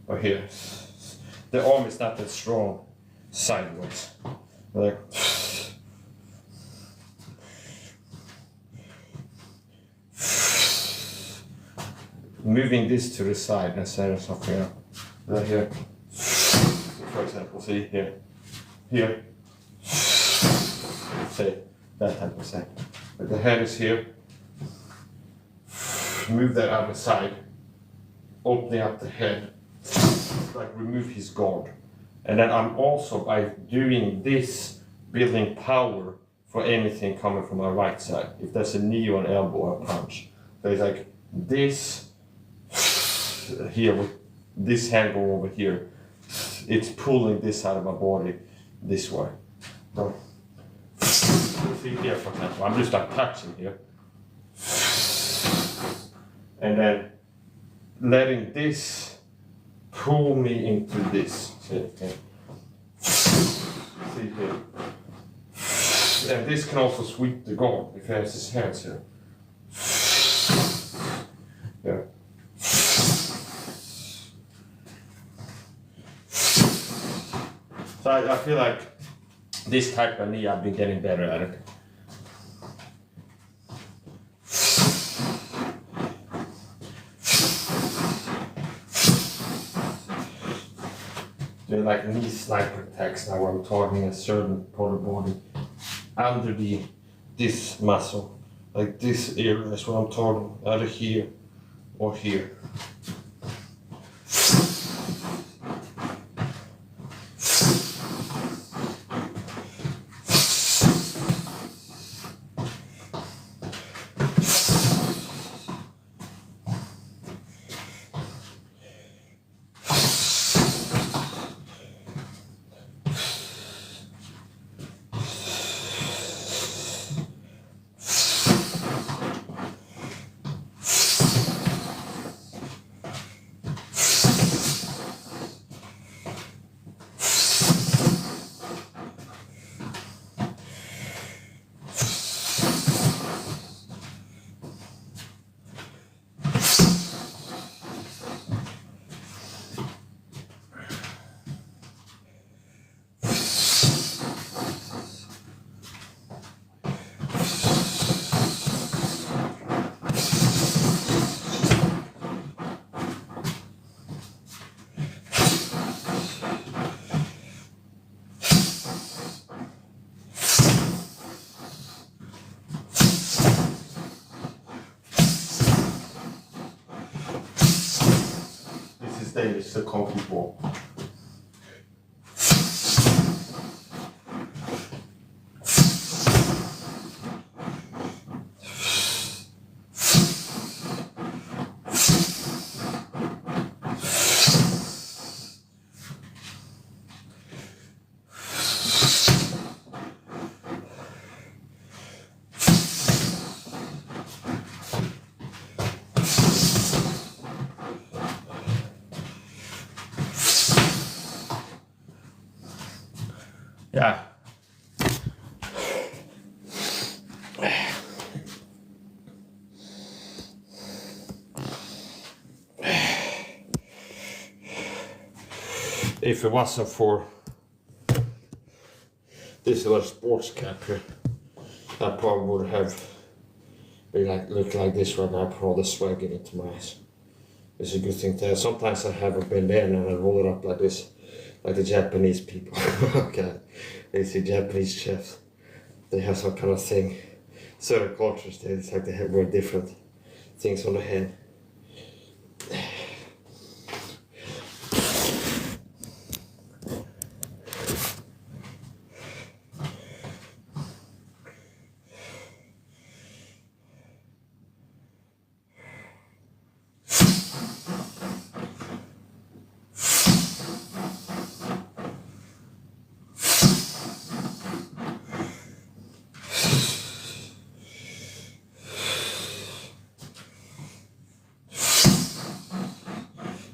S1: or here. The arm is not that strong sideways. Like, moving this to the side instead of something else. Right here, for example, see here, here, see, that type of thing. But the hand is here, move that other side, opening up the head, like remove his guard. And then I'm also, by doing this, building power for anything coming from my right side. If there's a knee or an elbow or a punch. So it's like this, here with this hand going over here, it's pulling this side of my body this way. So, see here for example, I'm just like touching here. And then letting this pull me into this. See here. And this can also sweep the guard if he has his hands here. Yeah. So I feel like this type of knee, I've been getting better at it. Doing like knee sniper attacks now where I'm targeting a certain part of the body under this muscle. Like this area is what I'm targeting, either here or here. stay is a comfortable. Yeah. If it wasn't for this little sports cap here, I probably would have been like look like this right now, put all the swag into my eyes. It's a good thing to have. Sometimes I have a bandana and I roll it up like this, like the Japanese people. Okay, they see Japanese chefs. They have some kind of thing. Certain cultures, it's like they have wear different things on the head.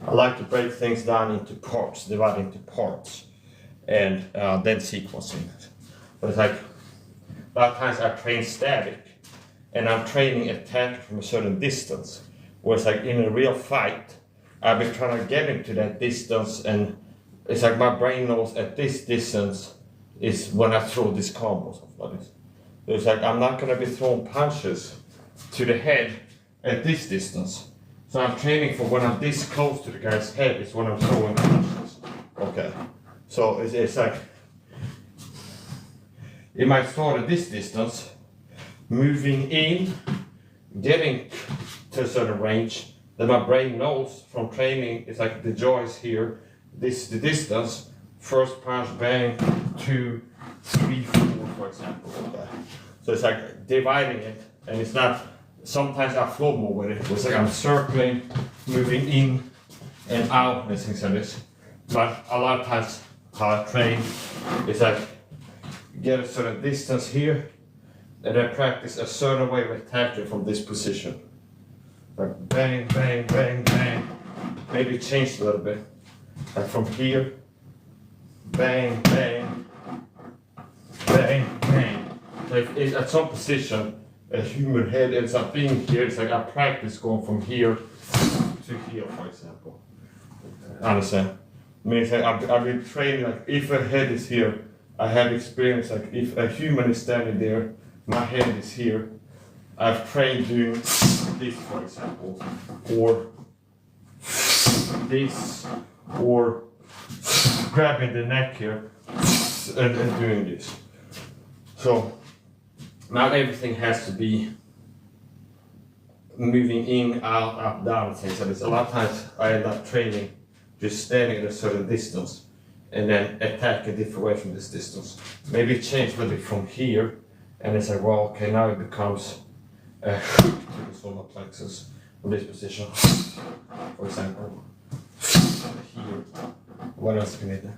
S1: I like to break things down into parts, divide into parts, and then sequencing it. But it's like, a lot of times I train static, and I'm training attack from a certain distance. Whereas like in a real fight, I've been trying to get into that distance, and it's like my brain knows at this distance is when I throw this combo, something like this. So it's like I'm not gonna be throwing punches to the head at this distance. So I'm training for when I'm this close to the guy's head is when I'm throwing punches. Okay. So it's like, it might start at this distance, moving in, getting to a certain range, then my brain knows from training, it's like the jaw is here, this is the distance, first punch, bang, 2, 3, 4, for example. Okay. So it's like dividing it, and it's not, sometimes I flow more with it. It's like I'm circling, moving in and out and things like this. But a lot of times how I train is like get a certain distance here and then practice a certain way of attacking from this position. Like bang, bang, bang, bang. Maybe change a little bit. Like from here, bang, bang, bang, bang. Like at some position, a human head ends up being here. It's like I practice going from here to here, for example. Understand? I mean, it's like I've been training, like if a head is here, I have experience, like if a human is standing there, my head is here. I've trained doing this, for example, or this, or grabbing the neck here and doing this. So, not everything has to be moving in, out, up, down, things like this. A lot of times I end up training just standing at a certain distance and then attack a different way from this distance. Maybe change a little bit from here, and it's like, well, okay, now it becomes a hook to the solar plexus from this position, for example. Here. What else can I do?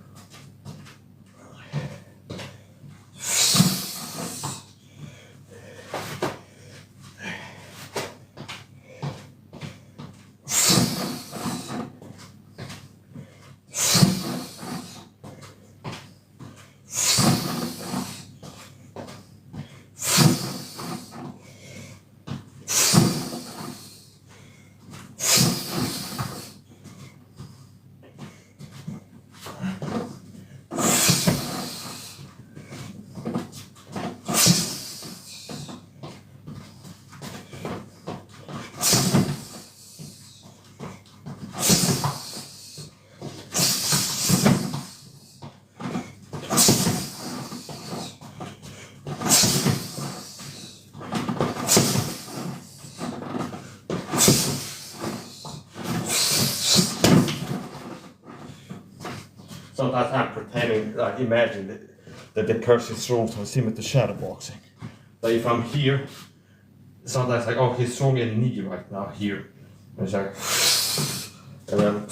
S1: sometimes I'm pretending, like imagine that the person is strong, so I see him at the shadow boxing. But if I'm here, sometimes like, oh, he's throwing a knee right now here. And it's like, and then,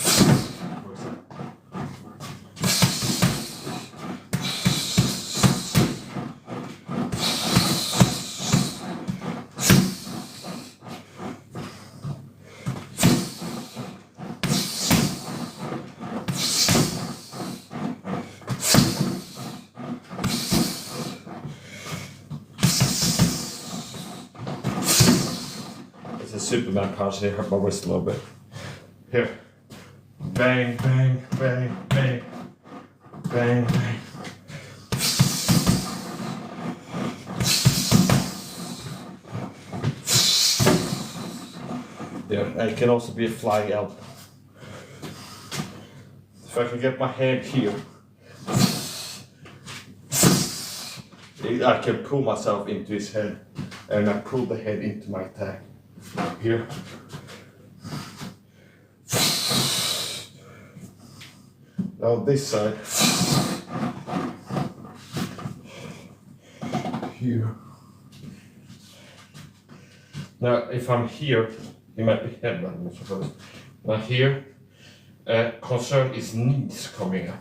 S1: it's a Superman punch, and it hurt my wrist a little bit. Here. Bang, bang, bang, bang. Bang, bang. There, and it can also be a flying elbow. If I can get my hand here, I can pull myself into his head, and I pull the head into my attack. Here. Now this side. Here. Now if I'm here, he might be headbutting, I suppose. Now here, concern is knees coming up.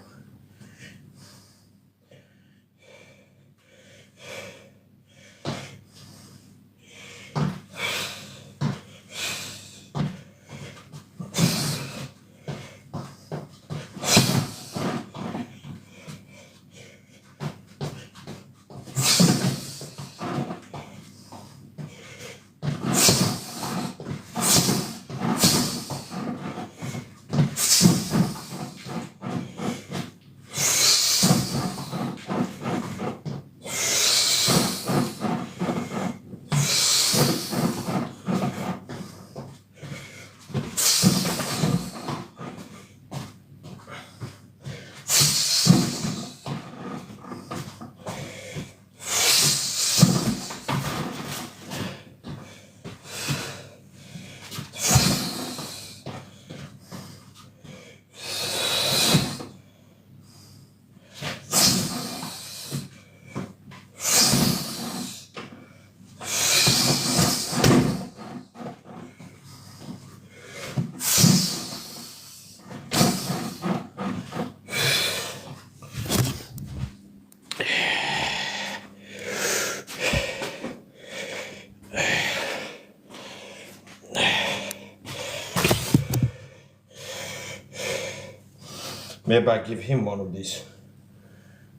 S1: Maybe I give him one of these.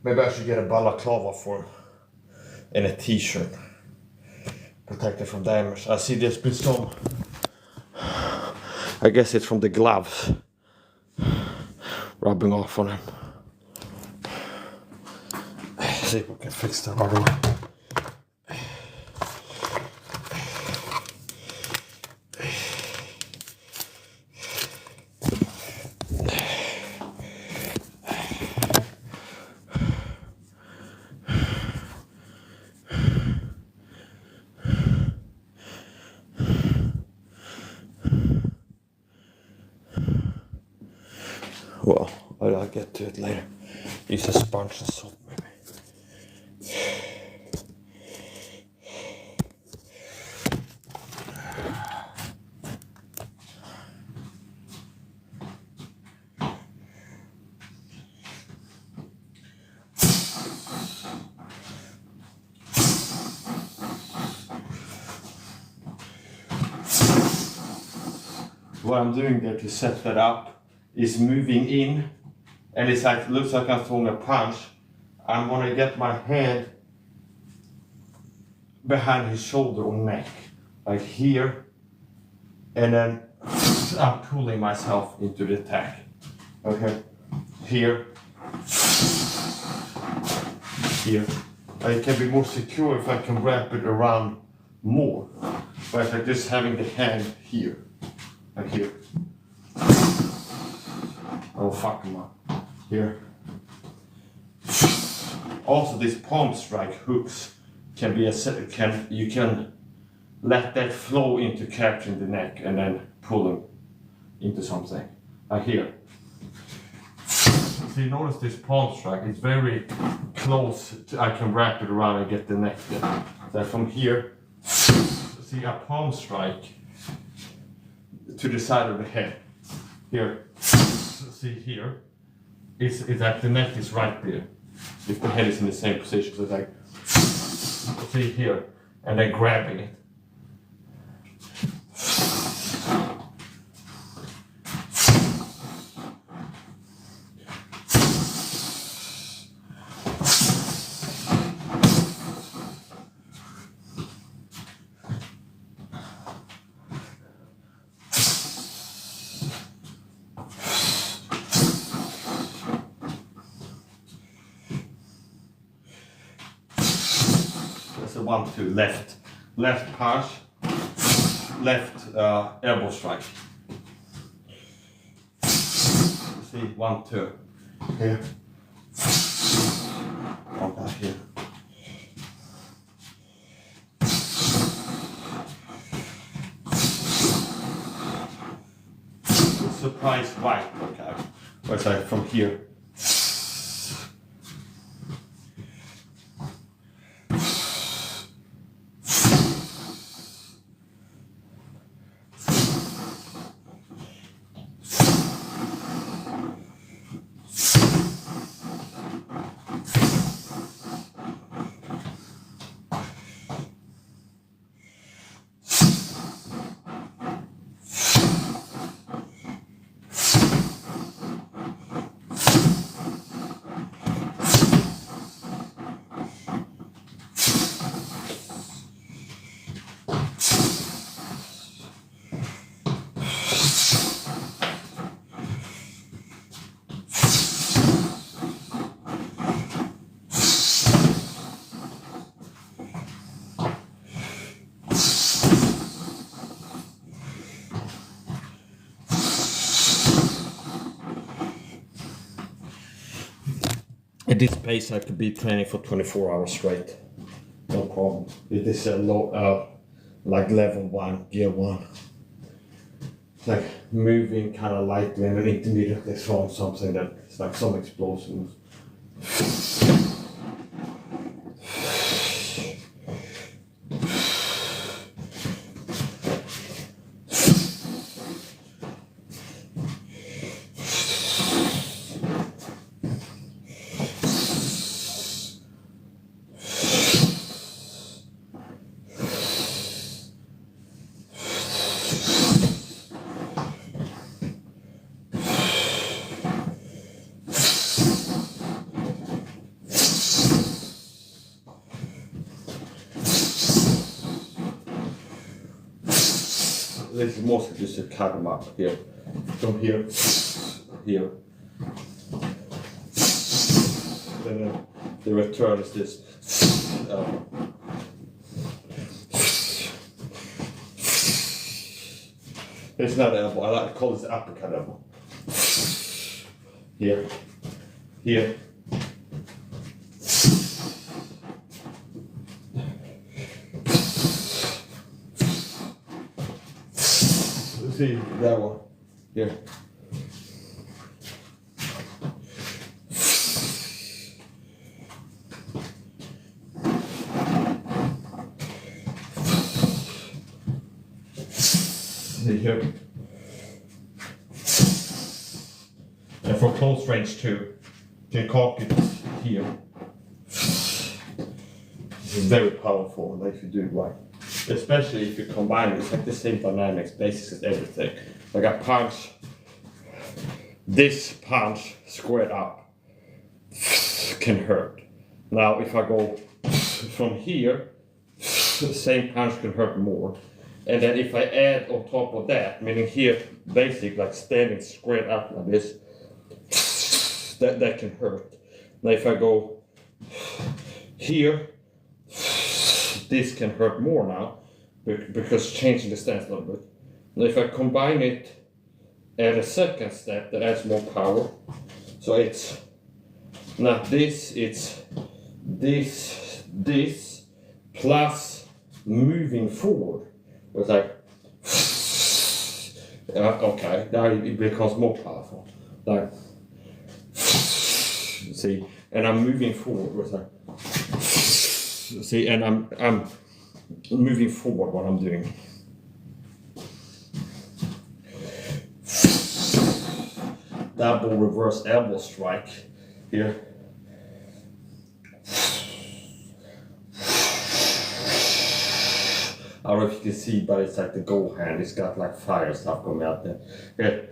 S1: Maybe I should get a balaclava for him. And a t-shirt. Protected from damage. I see there's been some. I guess it's from the gloves. Rubbing off on him. See if we can fix that right away. Well, I'll get to it later. Use a sponge and soap maybe. What I'm doing there to set that up is moving in, and it's like, looks like I'm throwing a punch. I'm gonna get my hand behind his shoulder or neck, like here, and then I'm pulling myself into the attack. Okay, here, here. It can be more secure if I can wrap it around more, but like just having the hand here, like here. Oh, fuck him up. Here. Also, these palm strike hooks can be you can let that flow into capturing the neck and then pull him into something. Like here. See, notice this palm strike, it's very close, I can wrap it around and get the neck there. So from here, see a palm strike to the side of the head. Here, see here, it's like the neck is right there. If the head is in the same position, so it's like, see here, and then grabbing it. That's a 1-2 left punch, left elbow strike. See 1-2 here, on back here. Surprise white, okay. Where it's like from here. At this pace, I could be training for 24 hours straight. No problem. It is a low, like level 1, gear 1. It's like moving kind of lightly and then immediately throwing something that it's like some explosions. This is mostly just to cut them up here. From here, here. Then the return is this. It's not elbow, I like to call this the uppercut elbow. Here, here. See that one here. See here. And for close range too, you can cock it here. This is very powerful if you do it right. Especially if you combine it, it's like the same dynamics, basics as everything. Like I punch, this punch squared up can hurt. Now if I go from here, the same punch can hurt more. And then if I add on top of that, meaning here, basic, like standing squared up like this, that can hurt. Now if I go here, this can hurt more now because changing the stance a little bit. Now if I combine it at a second step, that adds more power. So it's not this, it's this plus moving forward. It's like, okay, now it becomes more powerful. Like, see, and I'm moving forward with that. See, and I'm moving forward what I'm doing. Double reverse elbow strike here. I don't know if you can see, but it's like the goal hand. It's got like fire stuff coming out there. Here.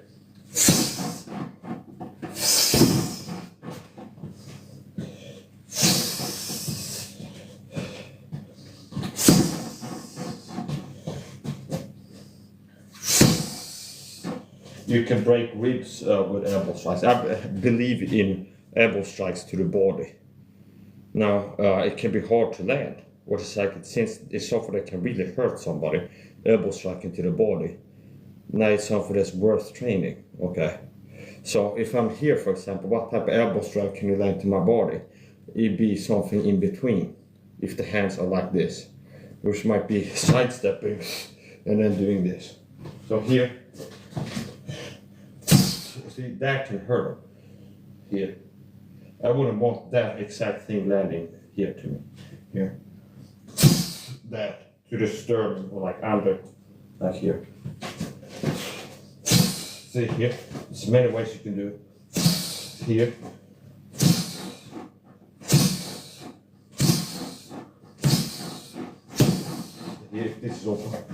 S1: You can break ribs with elbow strikes. I believe in elbow strikes to the body. Now, it can be hard to land. What is like, since it's something that can really hurt somebody, elbow striking to the body. Now it's something that's worth training, okay? So if I'm here, for example, what type of elbow strike can you land to my body? It'd be something in between, if the hands are like this, which might be sidestepping and then doing this. So here, see, that can hurt here. I wouldn't want that exact thing landing here to me, here. That to the sternum or like under, like here. See here, there's many ways you can do it. Here. Here, this is open.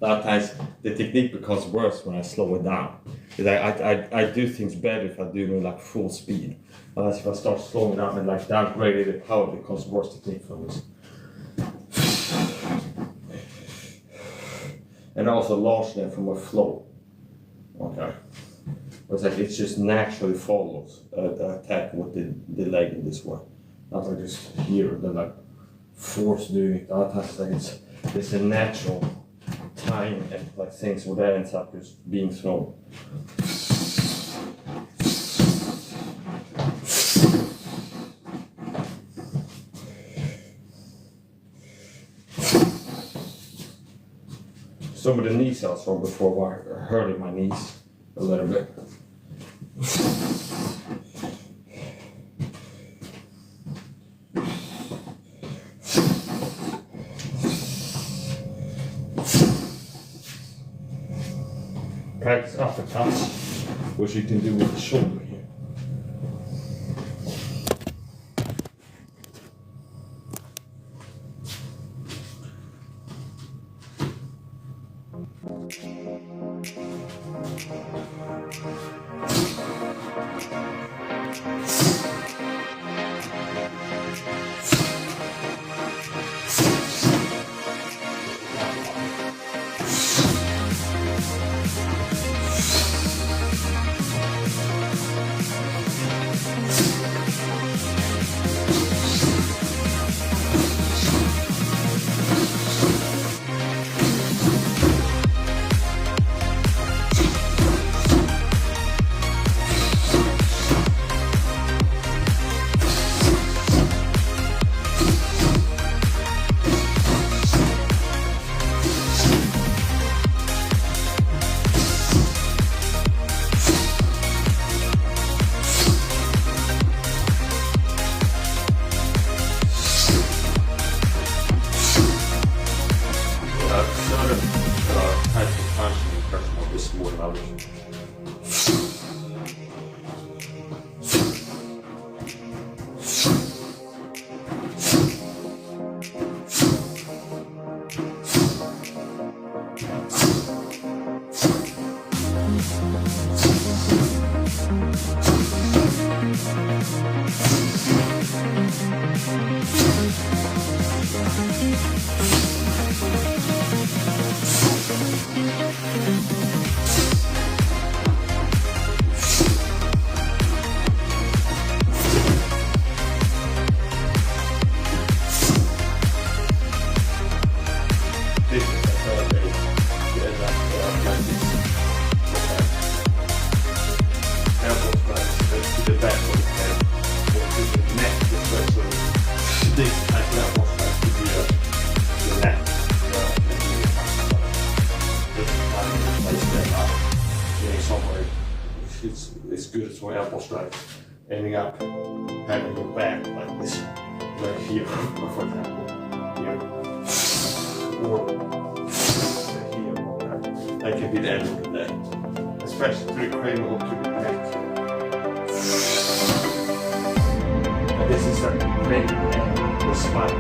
S1: A lot of times the technique becomes worse when I slow it down. I do things better if I do it like full speed. Unless if I start slowing down and like downgrading the power, it becomes worse technique for me. And also launch them from a flow. Okay. It's like it just naturally follows attack with the leg in this way. Not like just here and then like force doing it. A lot of times like it's a natural time and like things where that ends up just being thrown. Some of the knee cells from before were hurting my knees a little bit. Practice uppercuts, which you can do with the shoulder here. it's good as well elbow strike. Ending up having your back like this, right here, for example, here, or right here. That can be the end of the day, especially to the cranial or to the neck. And this is a great end the spine.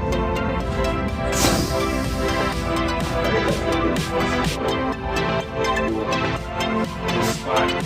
S1: The spine.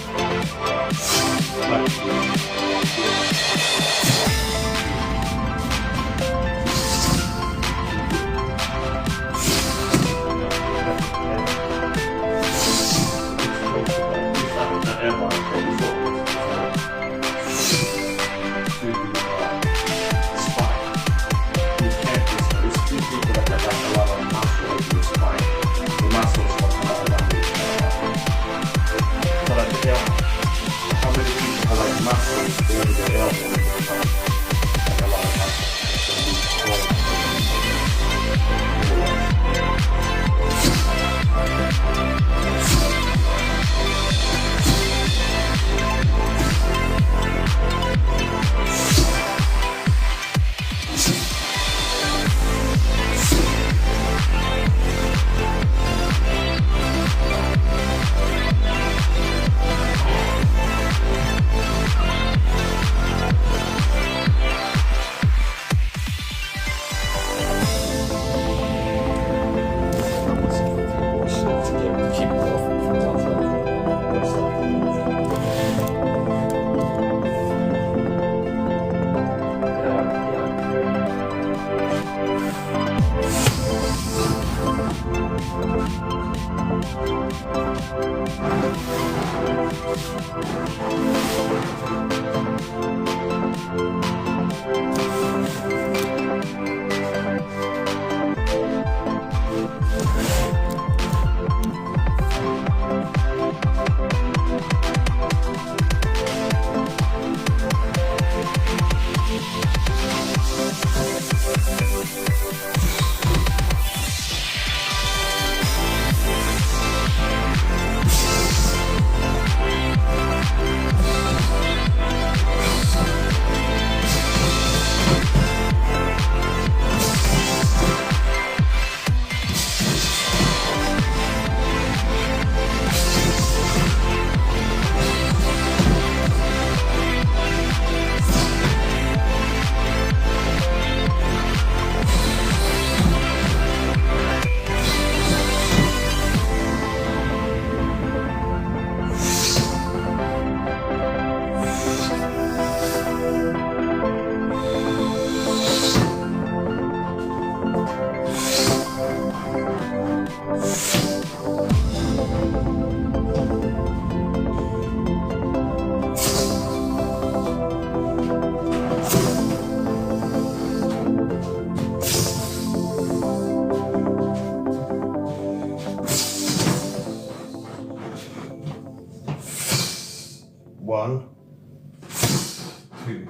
S1: One, two.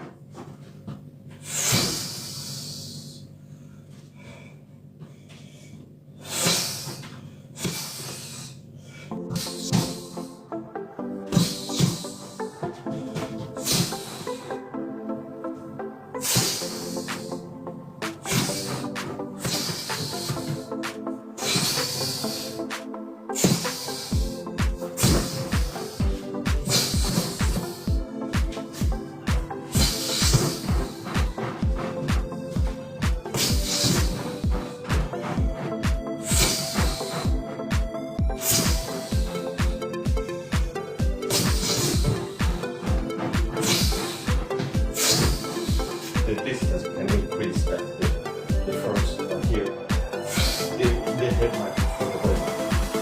S1: The distance can increase that the first here. The head might be further away,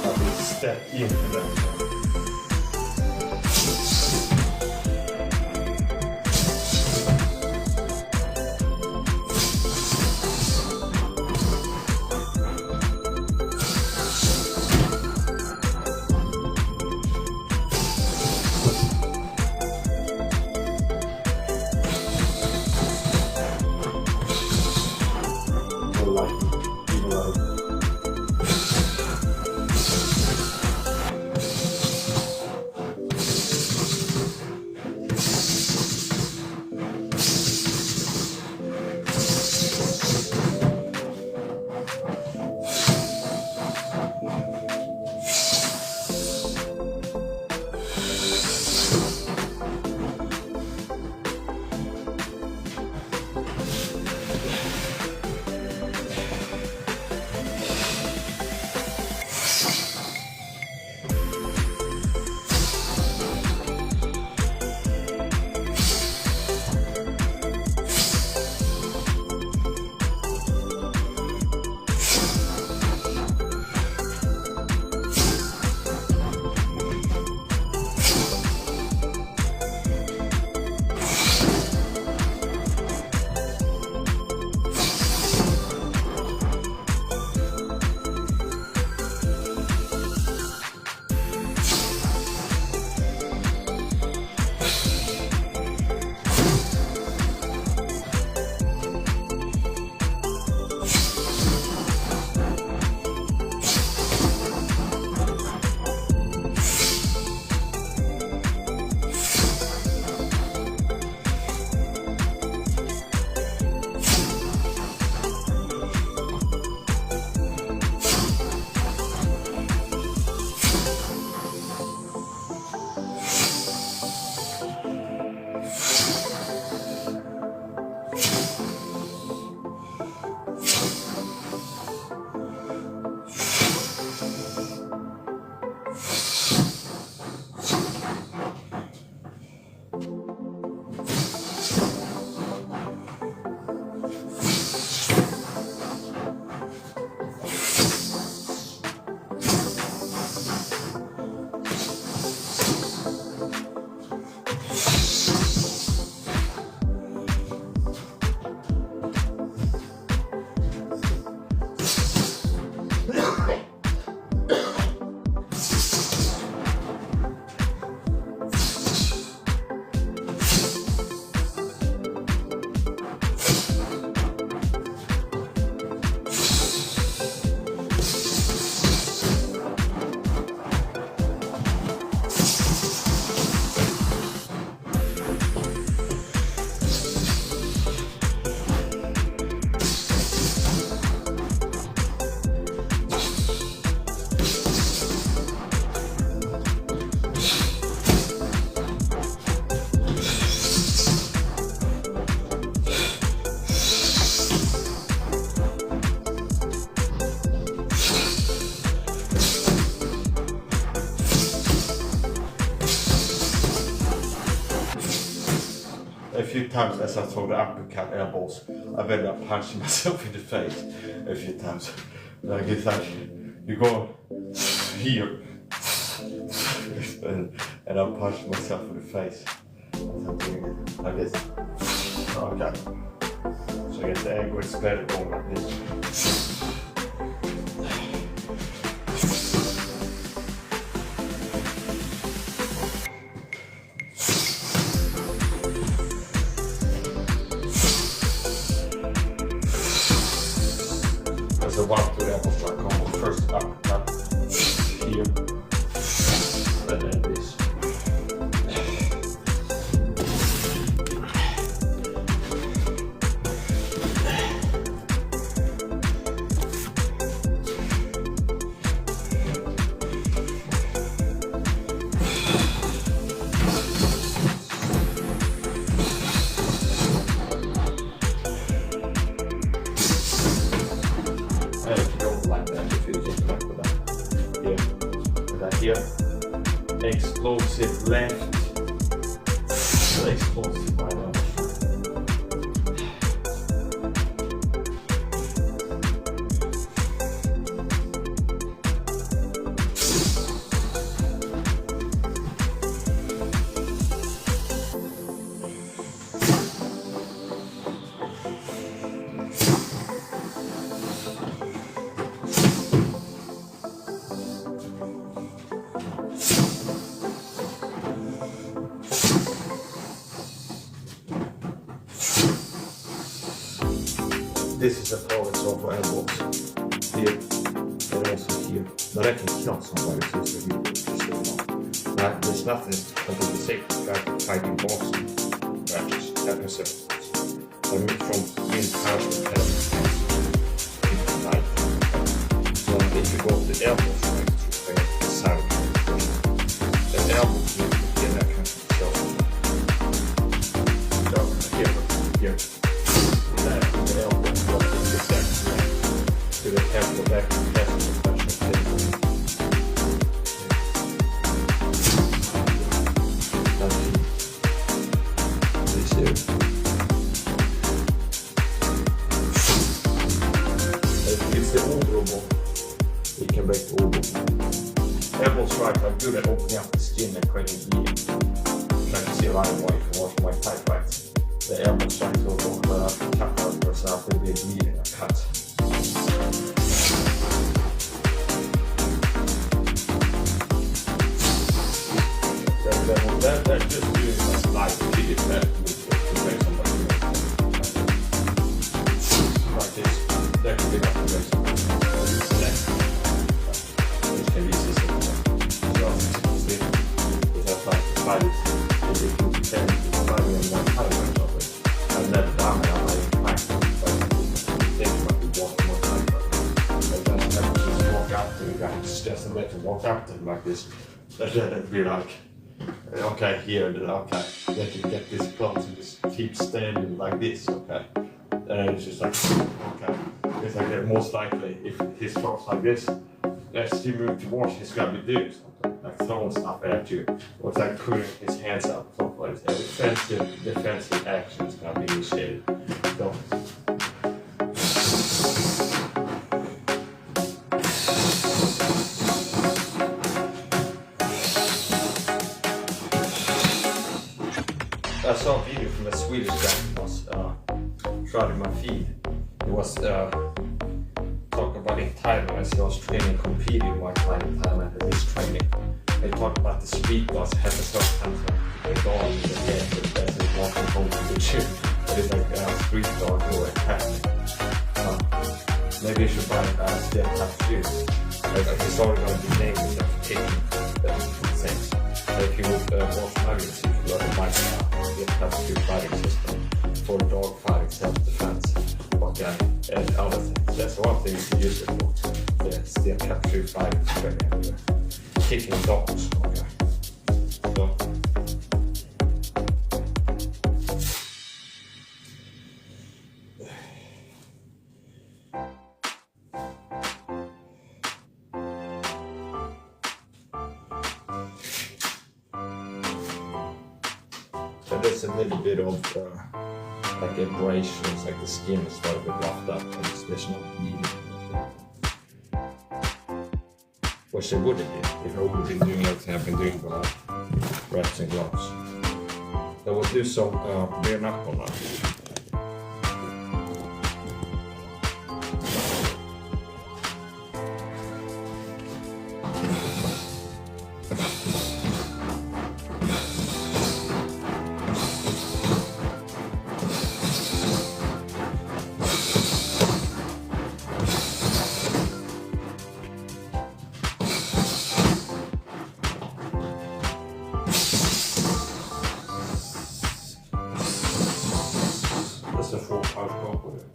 S1: but we step into that. a few times as I throw the uppercut elbows, I've ended up punching myself in the face a few times. Like it's like you go here and I'm punching myself in the face. I'm doing it like this. Okay. So I guess the angle is better going like this. There's a 1-2 elbow strike combo. First uppercut here, and then this. Here, explosive left, explosive right arm. This is a power zone for elbows. Here and also here. But I can kill somebody since they're really interesting now. There's nothing completely safe to fighting boxing matches. That is it. I moved from in-house to night. So if you go to the elbow strike to the side, the elbow here I can kill somebody. Here. The elbow. To the temple back and test the special this here. It's the overall. We can break the overall. Elbow strike are good at opening up the skin and creating bleeding. Try to see a lot of what you can watch my tight fights. The elbow strike will go cut out yourself will be bleeding or cut. That's just doing a live video that to break somebody like this. That could be enough to break somebody. This can be easy to it has like the fight if you can pretend to fight in one time or something. I've never done it, I practice, but I think about to walk more time. But then I just walk up to the guy, it's just a way to walk up to him like this. That'd be like, okay, here, okay, let you get this close and just keep standing like this, okay. And it's just like, okay, it's like most likely if he throws like this, as you move towards, he's gonna be doing something, like throwing stuff at you, or it's like putting his hands up, something like that. Defensive action is gonna be initiated. So, I saw a video from a Swedish guy who was shouting my feed. He was talking about in Thailand as he was training, competing while playing in Thailand at his training. They talked about the speed was had a certain dog in the head as he walking home to the gym. But it's like a street dog who attacked. Maybe you should buy steel type shoes. It's already going to be named as a taking things. So if you watch magazines, you can learn a mic get that steel fighting system for dog fighting self-defense. Okay, and other things. That's one thing you can use it for. The steel capture fighting training. Kicking dogs. Okay. So. And there's a little bit of like abrasions, like the skin is a little bit roughed up, and there's no bleeding. Which it would have been if I would have been doing everything I've been doing with wraps and gloves. I will do some bare knuckle now. That's a 4-pound crop with it.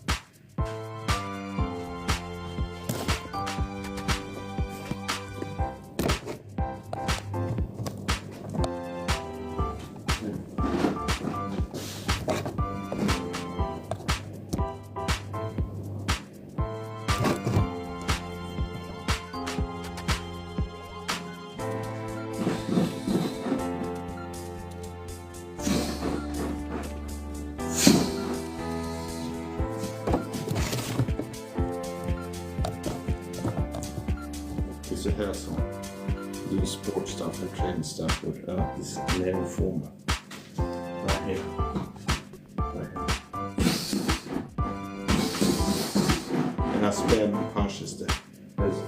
S2: Så här som du sport stuff and training stuff with this level format. Right here. Right here. And I spam punches there. There's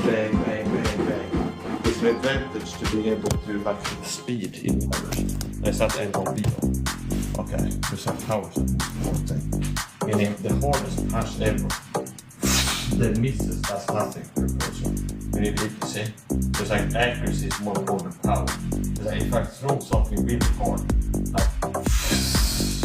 S2: bang, bang, bang, bang. It's an advantage to be able to like speed in punch.
S1: There's that en gång bil.
S2: Okay, there's some powers in this whole thing.
S1: Meaning the hardest punch ever. The misses does nothing for the person. You need to see. Because like accuracy is more important than power. Because like, if I throw something really hard,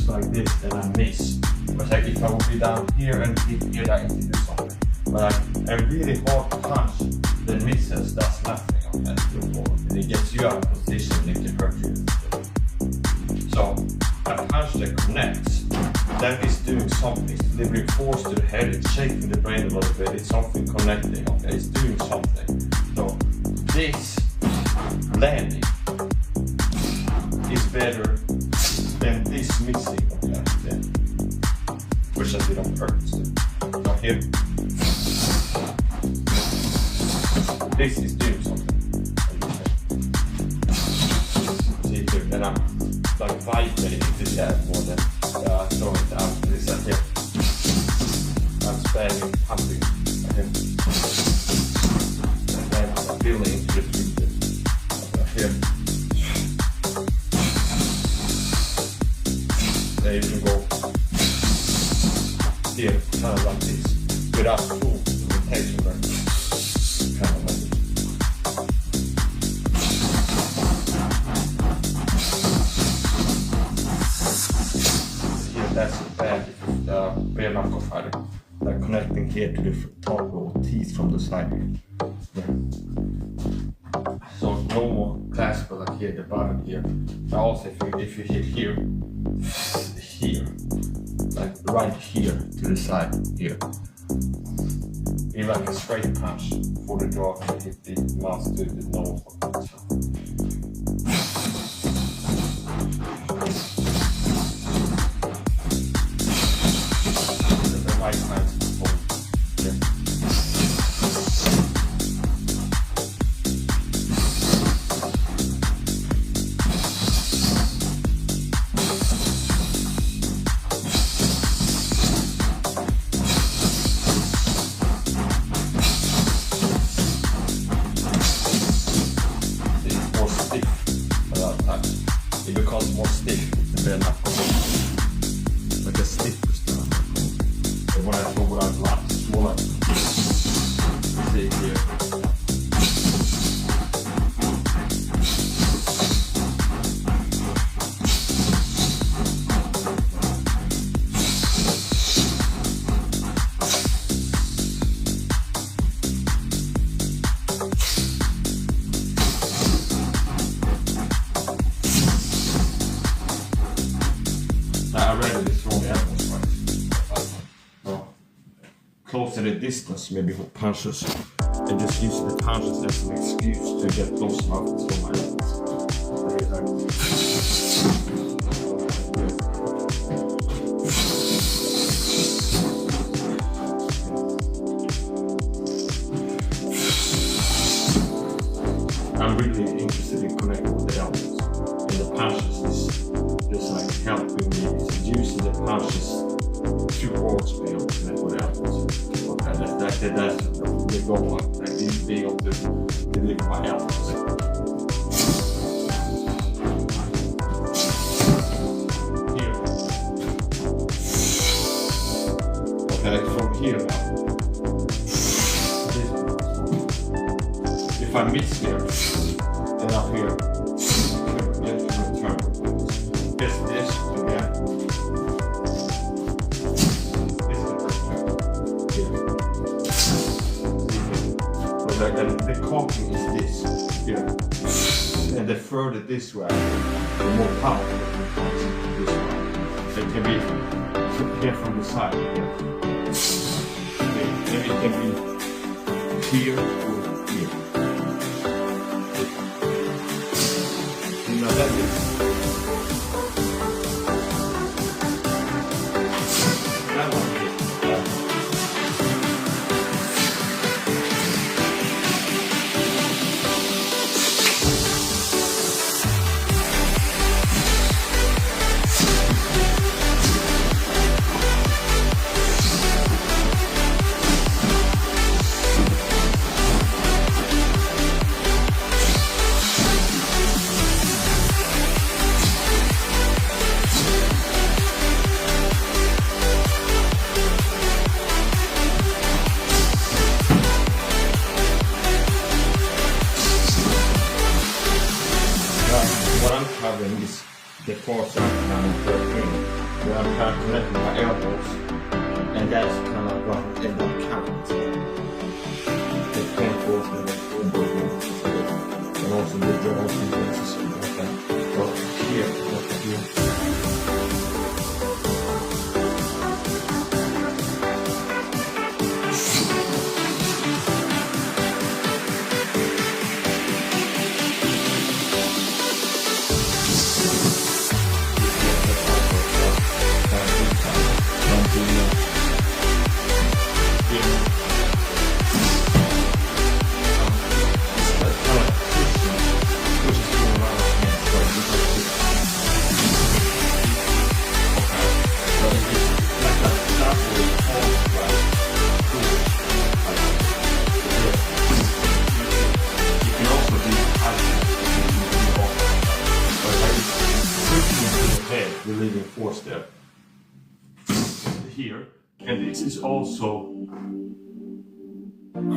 S1: like this, then I miss. But like if I would be down here and hit here, I can do something. But like a really hard punch, the misses does nothing on that forward. And it gets you out of position and it can hurt you. So a punch that connects, that is doing something. It's delivering force to the head, it's shaking the brain a little bit, it's something connecting, okay? It's doing something. So this landing is better than this missing, okay? Then, which I did on purpose. So here, this is doing something. See here, and I'm like vibrating this head more than throwing it down to this side here. I'm spamming, pumping him. And then I'm feeling into the treatment. Here. Then you can go here, kind of like this, without full rotation, but kind of like this. That's bad bare knuckle fighter. Like connecting here to the top row teeth from the side here. Yeah. So no more classical like here, the bottom here. But also if you hit here, like right here to the side here. Be like a straight punch for the draw and hit the mouth to the nose. It becomes more stiff, the bare knuckle. Like a stiffer stuff. And when I go out loud, it's more like, see here. I read this wrong apples, right? Well, closer the distance, maybe for punches. And just use the punches as an excuse to get close enough to my apples.
S2: like helping me using the punches towards me or whatever else. Okay, that's the goal. Like being able to deliver my elbows. Here. Okay, from here now. If I miss here, then up here, get to return. This again. This is return. Here. So the coping is this here. And the further this way, the more powerful it becomes this way. So it can be here from the side here. Maybe it can be here or here. That is that one. What I'm covering is the parts I'm kind of working, where I'm kind of connecting my elbows, and that's kind of what I end up counting. The point goes with the elbow, and also the jaws and things like that. So here, here. Relieving force there. Here, and this is also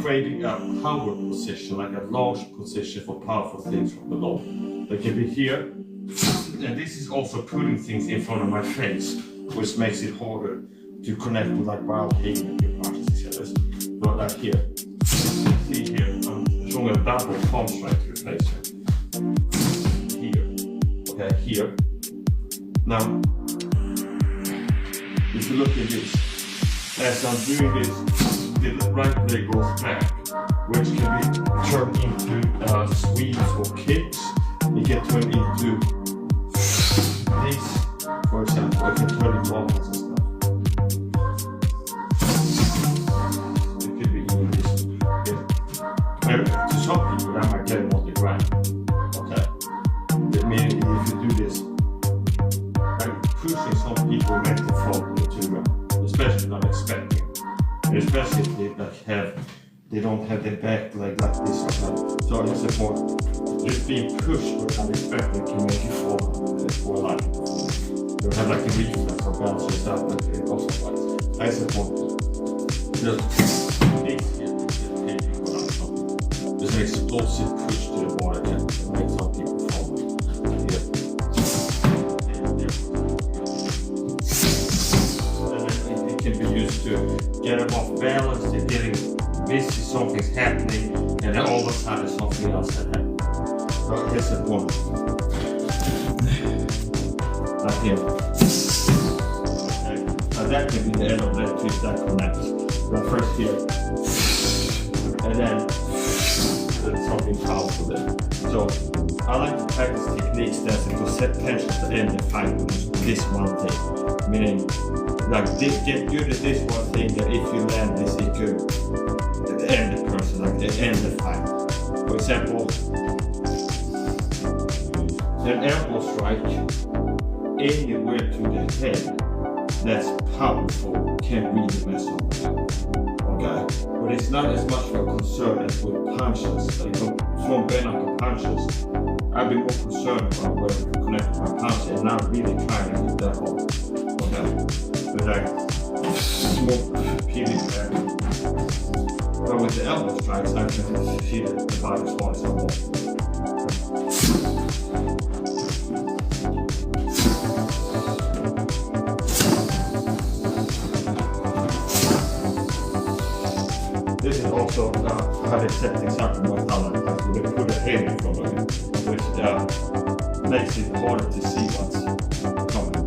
S2: creating a power position, like a large position for powerful things from below. They can be here, and this is also putting things in front of my face, which makes it harder to connect with like wild hating punches. But like here, see here, I'm showing a double palm strike to your face here. Okay, here. Now, if you look at this, as I'm doing this, the right leg goes back, which can be turned into sweeps or kicks. You can turn into this, for example. I can turn it wobbles and stuff. It could be even this. Yeah. To some people, that might get them off the ground. Okay. That means if you do this, pushing some people make the fall into the ground, especially not expecting, especially if they don't have their back like this or that. So it's important. Just being pushed or unexpected can make you fall for life. You have like a reflex or bounce yourself, but it also applies. That's important. Just an explosive push to the water can make some people fall. To get them off balance, they're getting busy, something's happening, and then all of a sudden something else has happened. So here's the point. Right here. Okay. Now that can be the end of that twist that connects. But first here. And then there's something powerful there. So I like to practice techniques that will set tension to end the fight with this one thing. Meaning, like get good at this one thing that if you land this, it could end the person, like end the fight. For example, an elbow strike anywhere to the head that's powerful can really mess up with you. Okay? But it's not as much of a concern as with punches. Like from bare knuckle punches, I've been more concerned about where to connect with my punch and not really trying to hit that hole. Okay? But like small peeling there. But with the elbow strikes, I can feel it about as hard as I want. This is also how they set things up in my talent. They put a head in front of it, which makes it harder to see what's coming.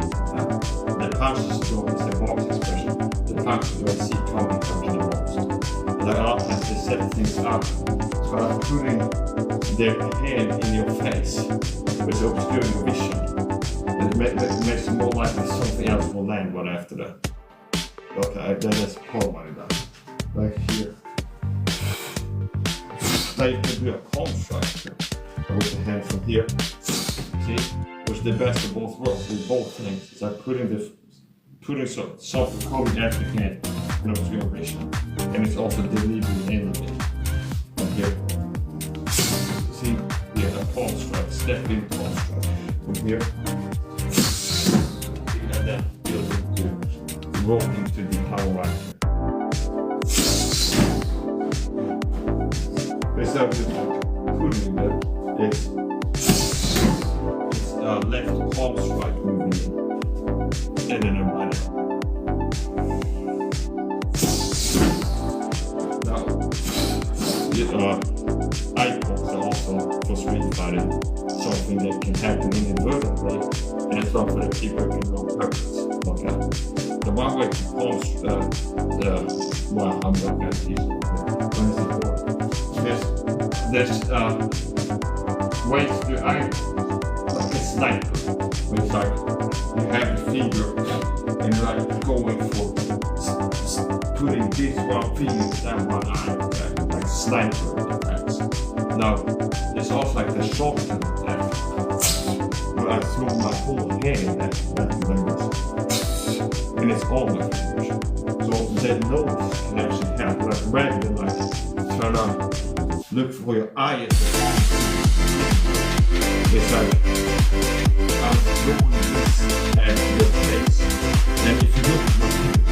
S2: The punches don't, it's a box expression. The punches don't see coming the most. Like a lot of times they set things up by putting their hand in your face, which obscuring your vision. It makes it more likely something else will land right after that. Okay, then that's part of what it does. Like here. Now you can do a palm strike with the hand from here. See? Which is the best of both worlds with both things. It's like putting something coming at the hand in obscuring vision. And it's also delivering energy. From here. See? Yeah, a palm strike, step in palm strike. From here. And then build into roll into the power right here. Instead of just putting it, it's left palm strike moving and then a right. Now, icons are also for street fighting something that can happen inadvertently, and it's not for the people who can go purpose. Okay. The one way to palm well, I'm not going to use it. There's ways to like a sniper. It's like you have the finger and you're like going for putting this one finger down one eye, like sniper attacks. Now, there's also like the shotgun attack where I throw my whole hand at that and it's all my fingers. So the nose can actually help, like rather than like turn on. Look for your eye at the time. It's like I'm throwing this at your face. And if you look at my fingers,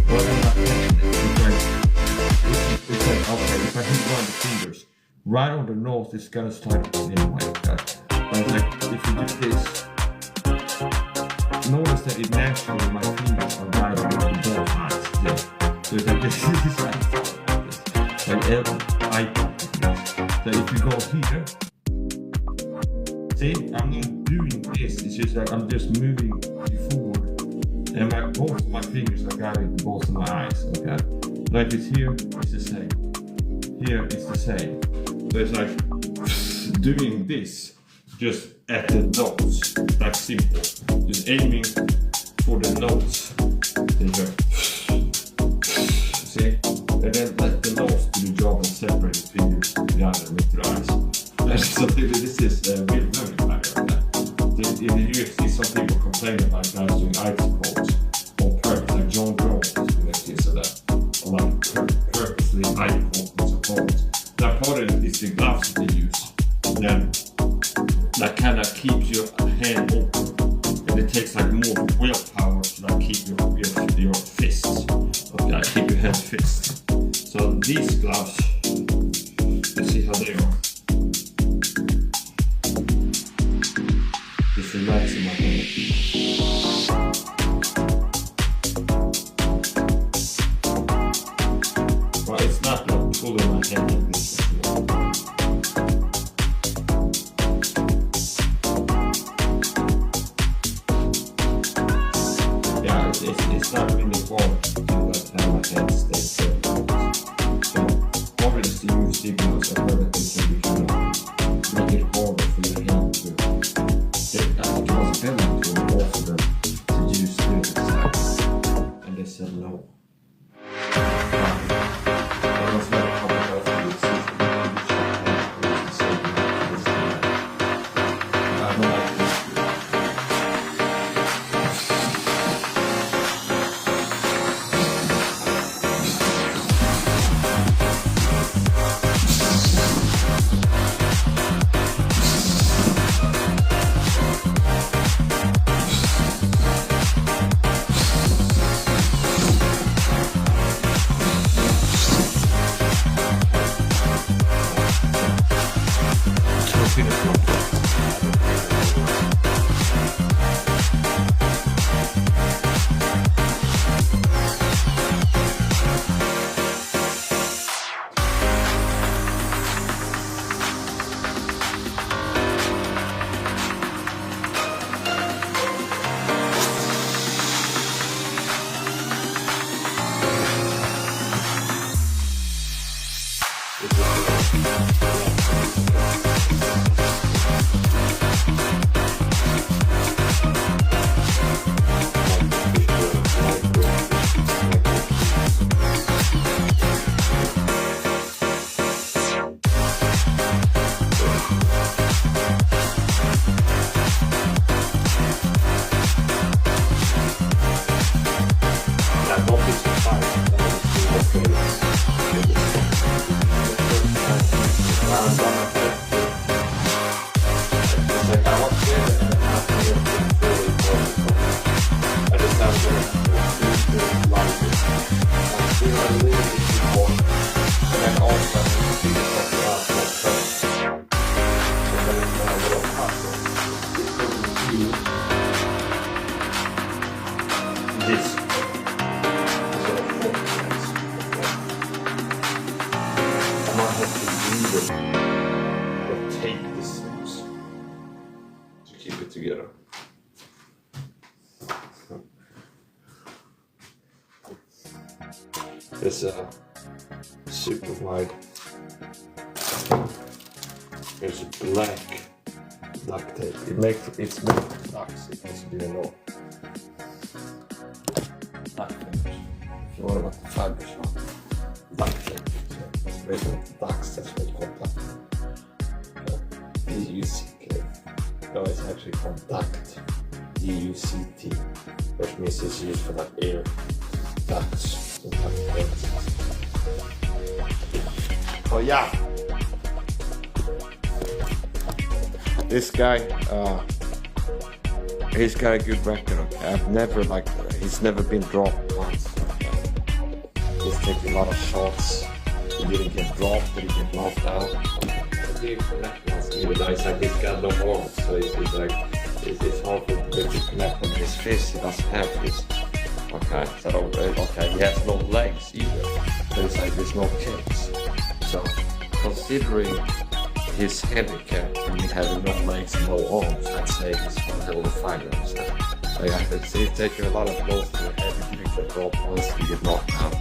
S2: well, I'm not catching it. It's like, okay, if I hit one of the fingers, right on the nose, it's gonna start the same way. Okay? But it's like, if you do this, notice that it naturally, my fingers are right on both eyes. Yeah. So it's like, this is like, like icon. So if you go here, see, I'm not doing this, it's just like I'm just moving you forward. And both my fingers are guiding both of my eyes, okay? Like it's here, it's the same. Here, it's the same. So it's like doing this just at the nose, like simple. Just aiming for the nose. See? And then let the nose do the job and separate between the other with your eyes. That's something that this is real learning matter. In the UFC, some people complain about guys doing eye codes on purpose, like John Jones is doing this or that. Or like purposely eye codes and opponents. That part of it is the gloves that they use. Then that kind of keeps your hand open. And it takes like more willpower to like keep your fists. Okay, keep your hand fixed. So these gloves, let's see how they are. Just relax in my hand. Well, it's not like pulling my hand like this. Yeah, it's not really hard to have my hand stay still. So, hard is to use signals of where they can be kind of make it harder for your hand to get accountability to offer them to use things like, and they said no. That was not a couple of decisions. I don't like this.
S1: It's a super wide. There's black duct tape. It's made of ducks. It has to be a lot. Duct tape. If you want about the fibers on duct tape. So it's made of ducks. That's what it's called duct tape. D-U-C-K. No, it's actually called duct. D-U-C-T. Which means it's used for like air ducts. Oh yeah. This guy, he's got a good record. Okay? I've never he's never been dropped once. Okay? He's taken a lot of shots. He didn't get dropped, he didn't get knocked out. Even though it's like he's got no arms, so it's like it's hard for him to connect with his fist. He doesn't have this. Okay, so okay, he has no legs either. But it's like there's no kicks. So considering his handicap, and having no legs and no arms, I'd say he's one hell of a fighter. He's taking a lot of blows to the head, he didn't get dropped once, he get knocked out.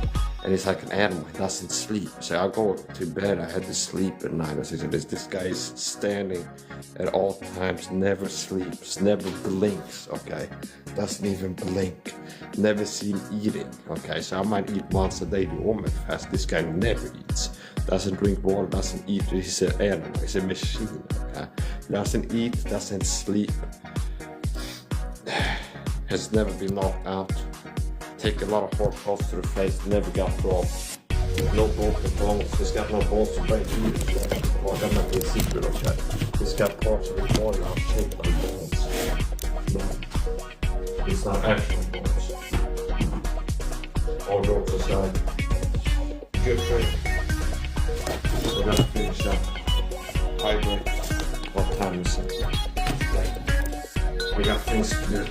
S1: And he's like an animal, he doesn't sleep. So I go to bed, I had to sleep at night. I said, this guy is standing at all times, never sleeps, never blinks, okay? Doesn't even blink, never seen eating, okay? So I might eat once a day to warm fast. This guy never eats. Doesn't drink water, doesn't eat. He's an animal, he's a machine, okay? Doesn't eat, doesn't sleep. Has never been knocked out. Take a lot of hard shots to the face, never got dropped. No broken bones, he's got no bones to break either. Well, I got nothing secret, okay? He's got parts of his body not shaped like bones. No, it's not actual bones. All jokes aside, good training. We're gonna finish up. Hydrate. What time is it? We got things to do.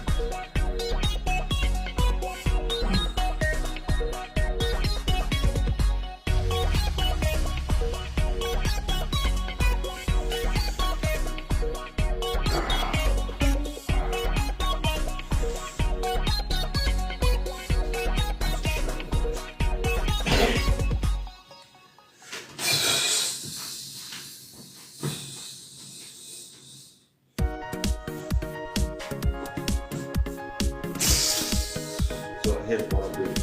S1: So here's what I'm doing.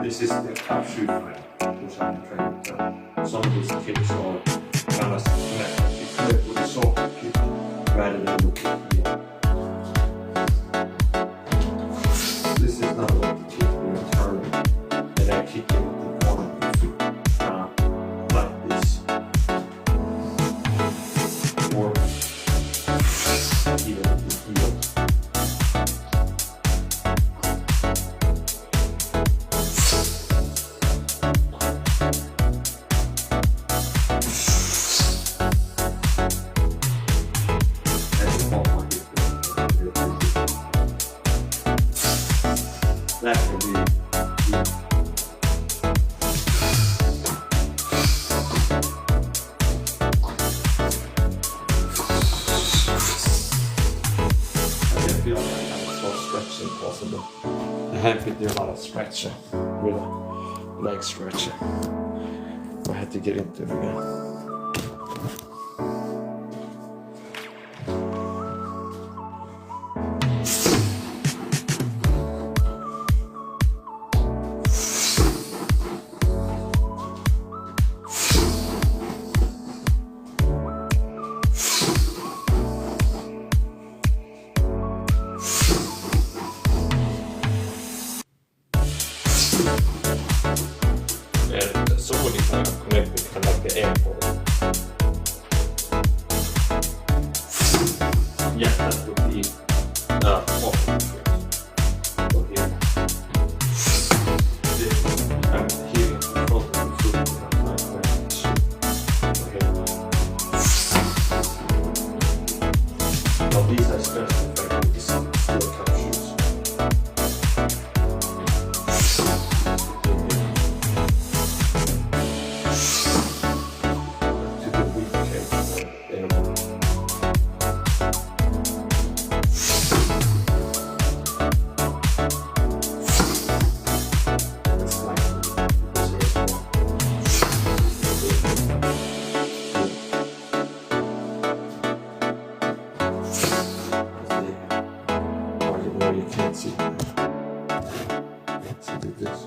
S1: This is the top shoe fight, which I'm training. So some of these kicks are kind of connected. You clip with a soccer kick rather than with the heel. This is not what the kick when you turn and then kick it with the corner of your foot. Like this. Or even with the heel. That will be I feel like I have as much stretching possible. I have to do a lot of stretching with a leg stretcher. I had to get into it again. And so many times connected kind of like the airport. Yeah, that would be awesome. these are special effects. These steel cap shoes. To the weak case, anyone. You can't see. See this.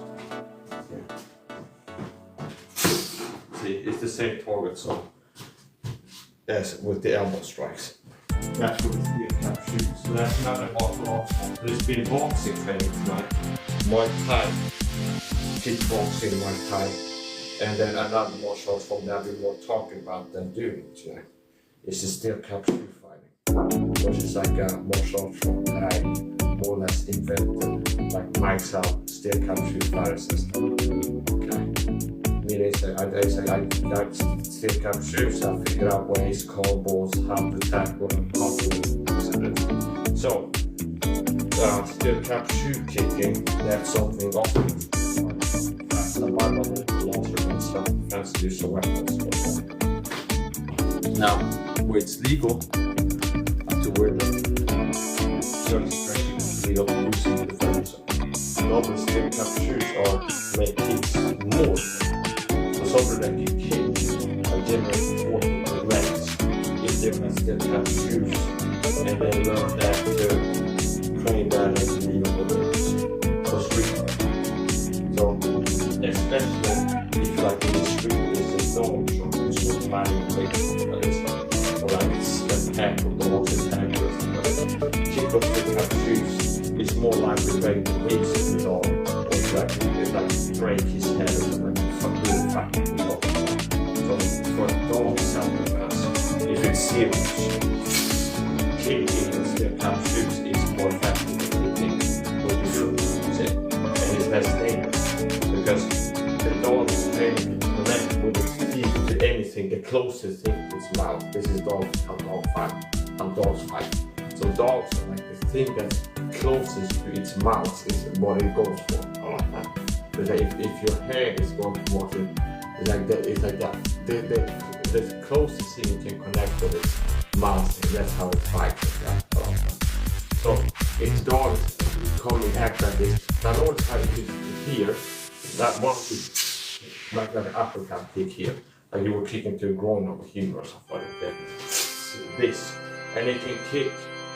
S1: Yeah. See, it's the same target zone as with the elbow strikes. That's with the steel cap shoes. So that's not a martial arts. There's been boxing training tonight. Muay Thai, kickboxing, Muay Thai, and then another martial arts form that we were talking about them doing tonight. It's the steel cap shoe fighting, which is like a martial arts form that I more or less invented, like Mike's out steel cap shoe fighter system. Okay. Meaning I got steel cap shoes, I figured out ways, combos, how to tackle them, how to do. So, steel cap shoe kicking, that's something often. Survival, launcher and stuff, fancy use of weapons. Now, where it's legal, to wear them, certain strength is legal using the defense. Normally, steel cap shoes are made kicks more. So somebody that can kick and generate force with the legs if they can steel cap shoes, and then learn that to train that as legal for street fighting. So, especially if like in the street there's a dog shop, which is fighting places, or like it's a pack of dogs and tackles, but kick off steel cap shoes is more likely to raise the dog, or it's like break his head or like really fucking dog. So for a dog self-defense, if it's serious, kicking in steel cap shoes is more effective than kicking what you do, and it's less dangerous because the dog is trained to connect with its teeth to anything, the closest thing to its mouth. This is dogs how dogs fight. So dogs are like the thing that's closest to its mouth is what it goes for. But if your hand is going towards it, it's like that. The closest thing you can connect with its mouth, and that's how it fights. So its dog is coming back like this. Now notice how it is here. That one is like an uppercut kick here. Like you were kicking to a groin over here or something like that. This. And it can kick,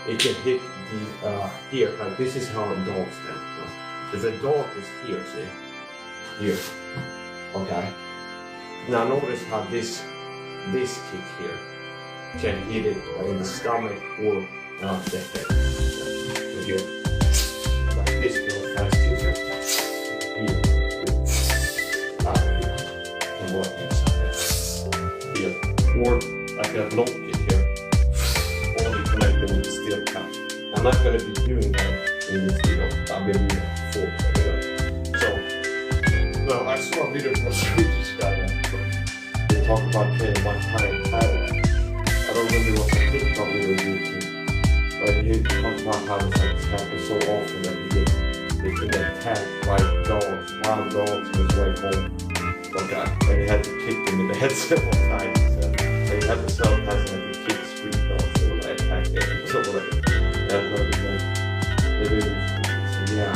S1: it can hit the here. Like this is how a dog stands. If the dog is here, see? Here. Okay. Now notice how this kick here can hit it in the stomach or the head. Here. Like this little fast kick here. Here. And what inside here. Or like a low kick here. Only connected with the steel cap. I'm not going to be doing that in this video. I've been doing it before. So, I saw a video from a Swedish guy. They talked about playing Muay Thai in Thailand. I don't remember what the TikTok video YouTube. But he talked about how this happens so often that they can get attacked by dogs, wild dogs on his way home. Okay, and he had to kick them in the head several times. And he had to several times and had to kick street dogs so they attack him. So yeah,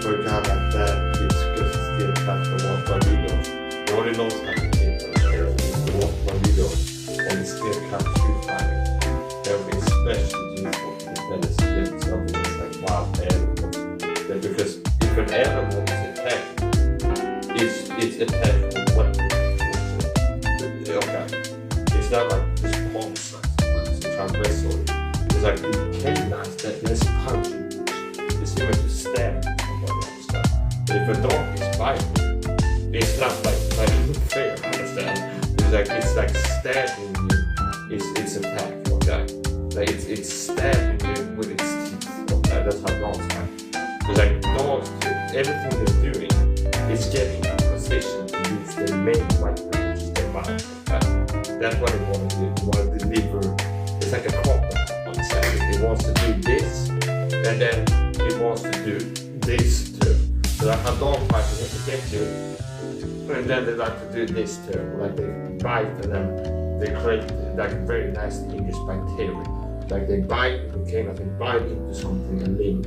S1: for a guy like that, it's just still tough to watch my videos. Nobody knows how to kick them. To watch my videos on the steel cap shoe fighting. That would be especially useful than a split something that's like wild animals. Because if an animal is attacked, it's attacked with weapons. Okay. It's not like this palm size, it's a transversal. It's like the canines that there's punching. It's similar to stab somebody else. But if a dog is biting, it's not like fair, understand? It's like stabbing you. It's attack, okay? Like it's stabbing you with its teeth, okay? That's how dogs fight. It's like dogs, everything they're doing is getting in a position to use their main weapon, which is their mouth, okay? That's what they want to do. They want to deliver. It's like a crocodile on the side. It wants and then it wants to do this too. So like a dog fight is to get you, and then they like to do this too, like they bite and then they create like very nice English bacteria. Like they bite, okay, like they bite into something and then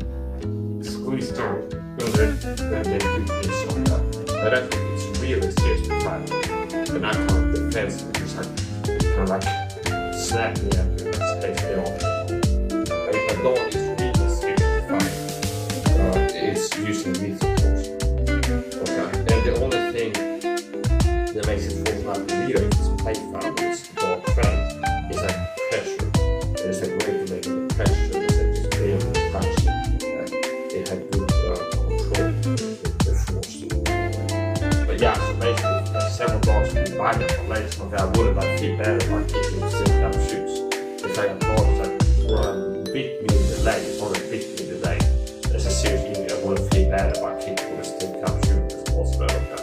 S1: squeeze down, and then they do this on that. But I think it's really serious to fight, and I can't defend it because I kind of like snap me at you and take it off. But if a dog is really serious to fight, it's using these tools. Okay, and the only thing that makes it fall out of the leader is play foul, is dog friend, is like pressure. There's like regulating the pressure, there's like just being able to touch it. It had good control with the force. But yeah, so basically, several dogs can bite them from legs. Okay, I wouldn't like feel better about kicking still have shoes. It's like a dog that bit me in the leg, or bit me in the leg. There's a serious injury, I wouldn't feel better about kicking with a steel cap shoe. It's also better.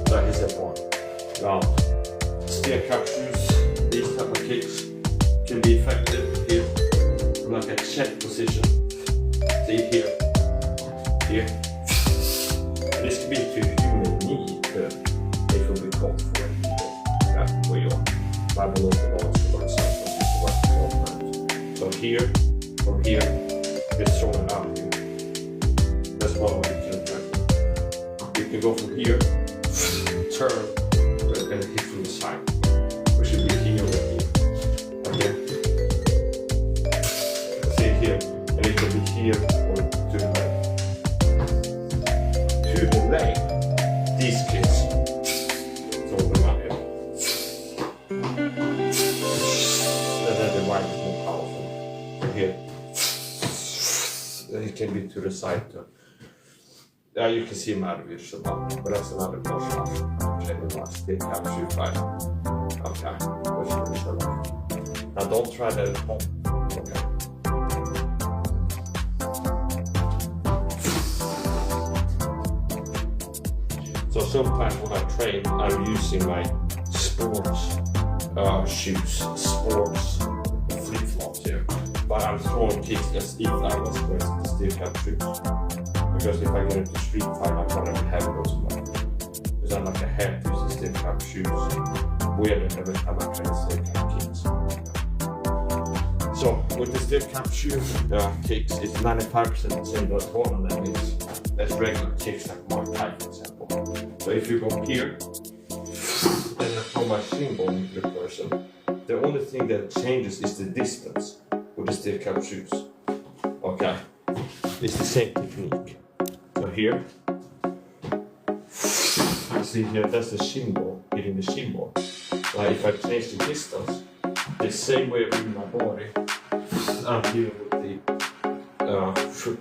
S1: That is the point. Now, steel cap shoes, these type of kicks can be effective here, like a check position. See here. Here. This could be to human knee too, if you'll be called for it. Yeah, where you are. Bible of the laws of our so here, from here, it's thrown out here. That's one way to do it. You can go from here, turn, and hit from the side. We should be here or here. Okay. See here, and it can be here or to the left. To the left, these kids throw them out here. And then the right is more powerful. So here, and it can be to the side too. Yeah, you can see my vision, but that's another portion. Okay, the last bit capture fight. Okay, which one is the left? Now don't try that at home. Okay. So sometimes when I train, I'm using my sports shoes, sports flip-flops here. But I'm throwing kicks as if I was wearing the steel cap shoes. Because if I get into street fight, I'm gonna have those on. Because I'm like a head using steel cap shoes. Weird every time I train steel cap kicks. So with the steel cap shoes kicks, it's 95% the same as tournament is as regular kicks like Muay Thai, for example. So if you go here and I throw my shin bone into the person, the only thing that changes is the distance with the steel cap shoes. Okay, it's the same technique. So here, you see here, that's the shin bone hitting the shin bone. If I change the distance, the same way with my body, I'm dealing with the foot.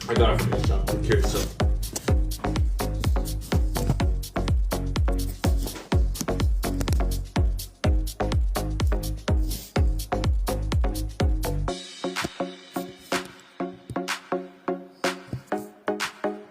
S1: I gotta finish up. I'm curious.